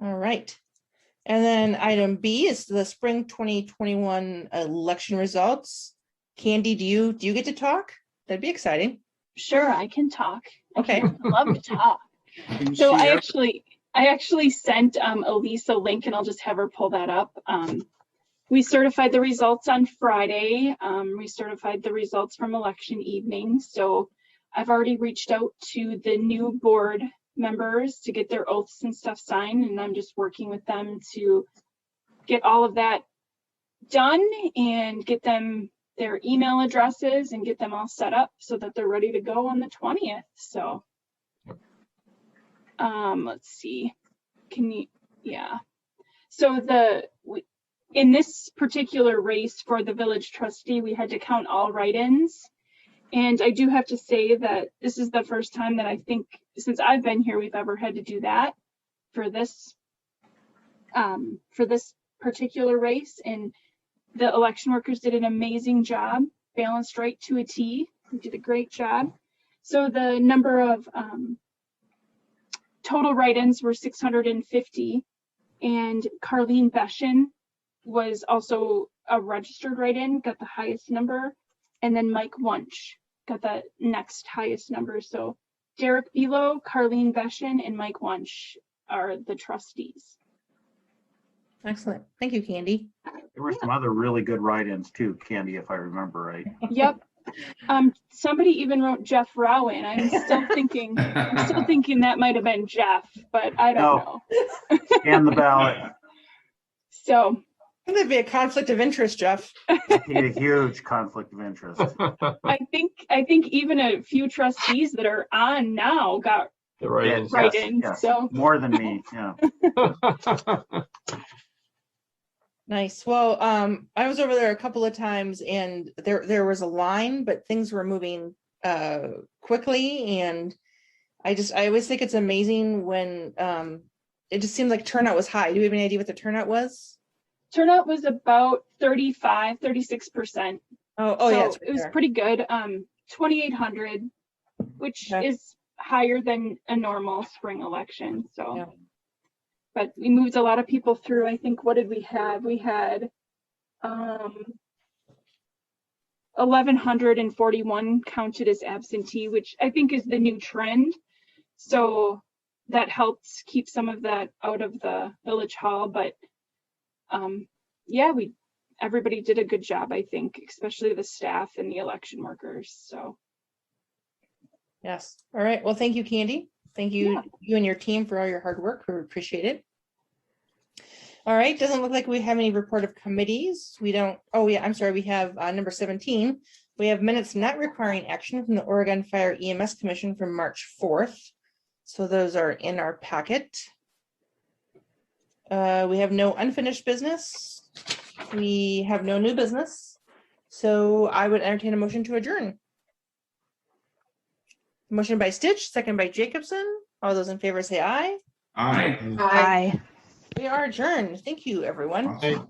All right, and then item B is the spring 2021 election results. Candy, do you get to talk? That'd be exciting. Sure, I can talk. Okay, I love to talk. So I actually sent Elise a link, and I'll just have her pull that up. We certified the results on Friday. We certified the results from election evening. So I've already reached out to the new board members to get their oaths and stuff signed, and I'm just working with them to get all of that done and get them their email addresses and get them all set up so that they're ready to go on the 20th. So let's see, so in this particular race for the village trustee, we had to count all write-ins, and I do have to say that this is the first time that I think since I've been here we've ever had to do that for this particular race, and the election workers did an amazing job, balanced right to a T. They did a great job. So the number of total write-ins were 650, and Carlene Beshin was also a registered write-in, got the highest number, and then Mike Wunsch got the next highest number. So Derek Belo, Carlene Beshin, and Mike Wunsch are the trustees. Excellent. Thank you, Candy. There were some other really good write-ins too, Candy, if I remember right. Yep. Somebody even wrote Jeff Rowan. I'm still thinking that might have been Jeff, but I don't know. And the ballot. So there'd be a conflict of interest, Jeff. A huge conflict of interest. I think even a few trustees that are on now got write-ins. Yes. So more than me, yeah. Nice. Well, I was over there a couple of times, and there was a line, but things were moving quickly, and I always think it's amazing when it just seems like turnout was high. Do you have any idea what the turnout was? Turnout was about 36%. Oh, so yeah, it was pretty good. 2,800, which is higher than a normal spring election. So. Yeah. But we moved a lot of people through. I think, what did we have? We had 1,141 counted as absentee, which I think is the new trend. So that helps keep some of that out of the village hall. But yeah, everybody did a good job, I think, especially the staff and the election workers. So. Yes. All right. Well, thank you, Candy. Thank you, you and your team, for all your hard work. We appreciate it. All right. Doesn't look like we have any report of committees. We don't. Oh, yeah. I'm sorry. We have number 17. We have minutes not requiring action from the Oregon Fire EMS Commission from March 4th. So those are in our packet. We have no unfinished business. We have no new business. So I would entertain a motion to adjourn. Motion by Stitch, second by Jacobson. All those in favor say aye. Aye. Aye. We are adjourned. Thank you, everyone. Awesome.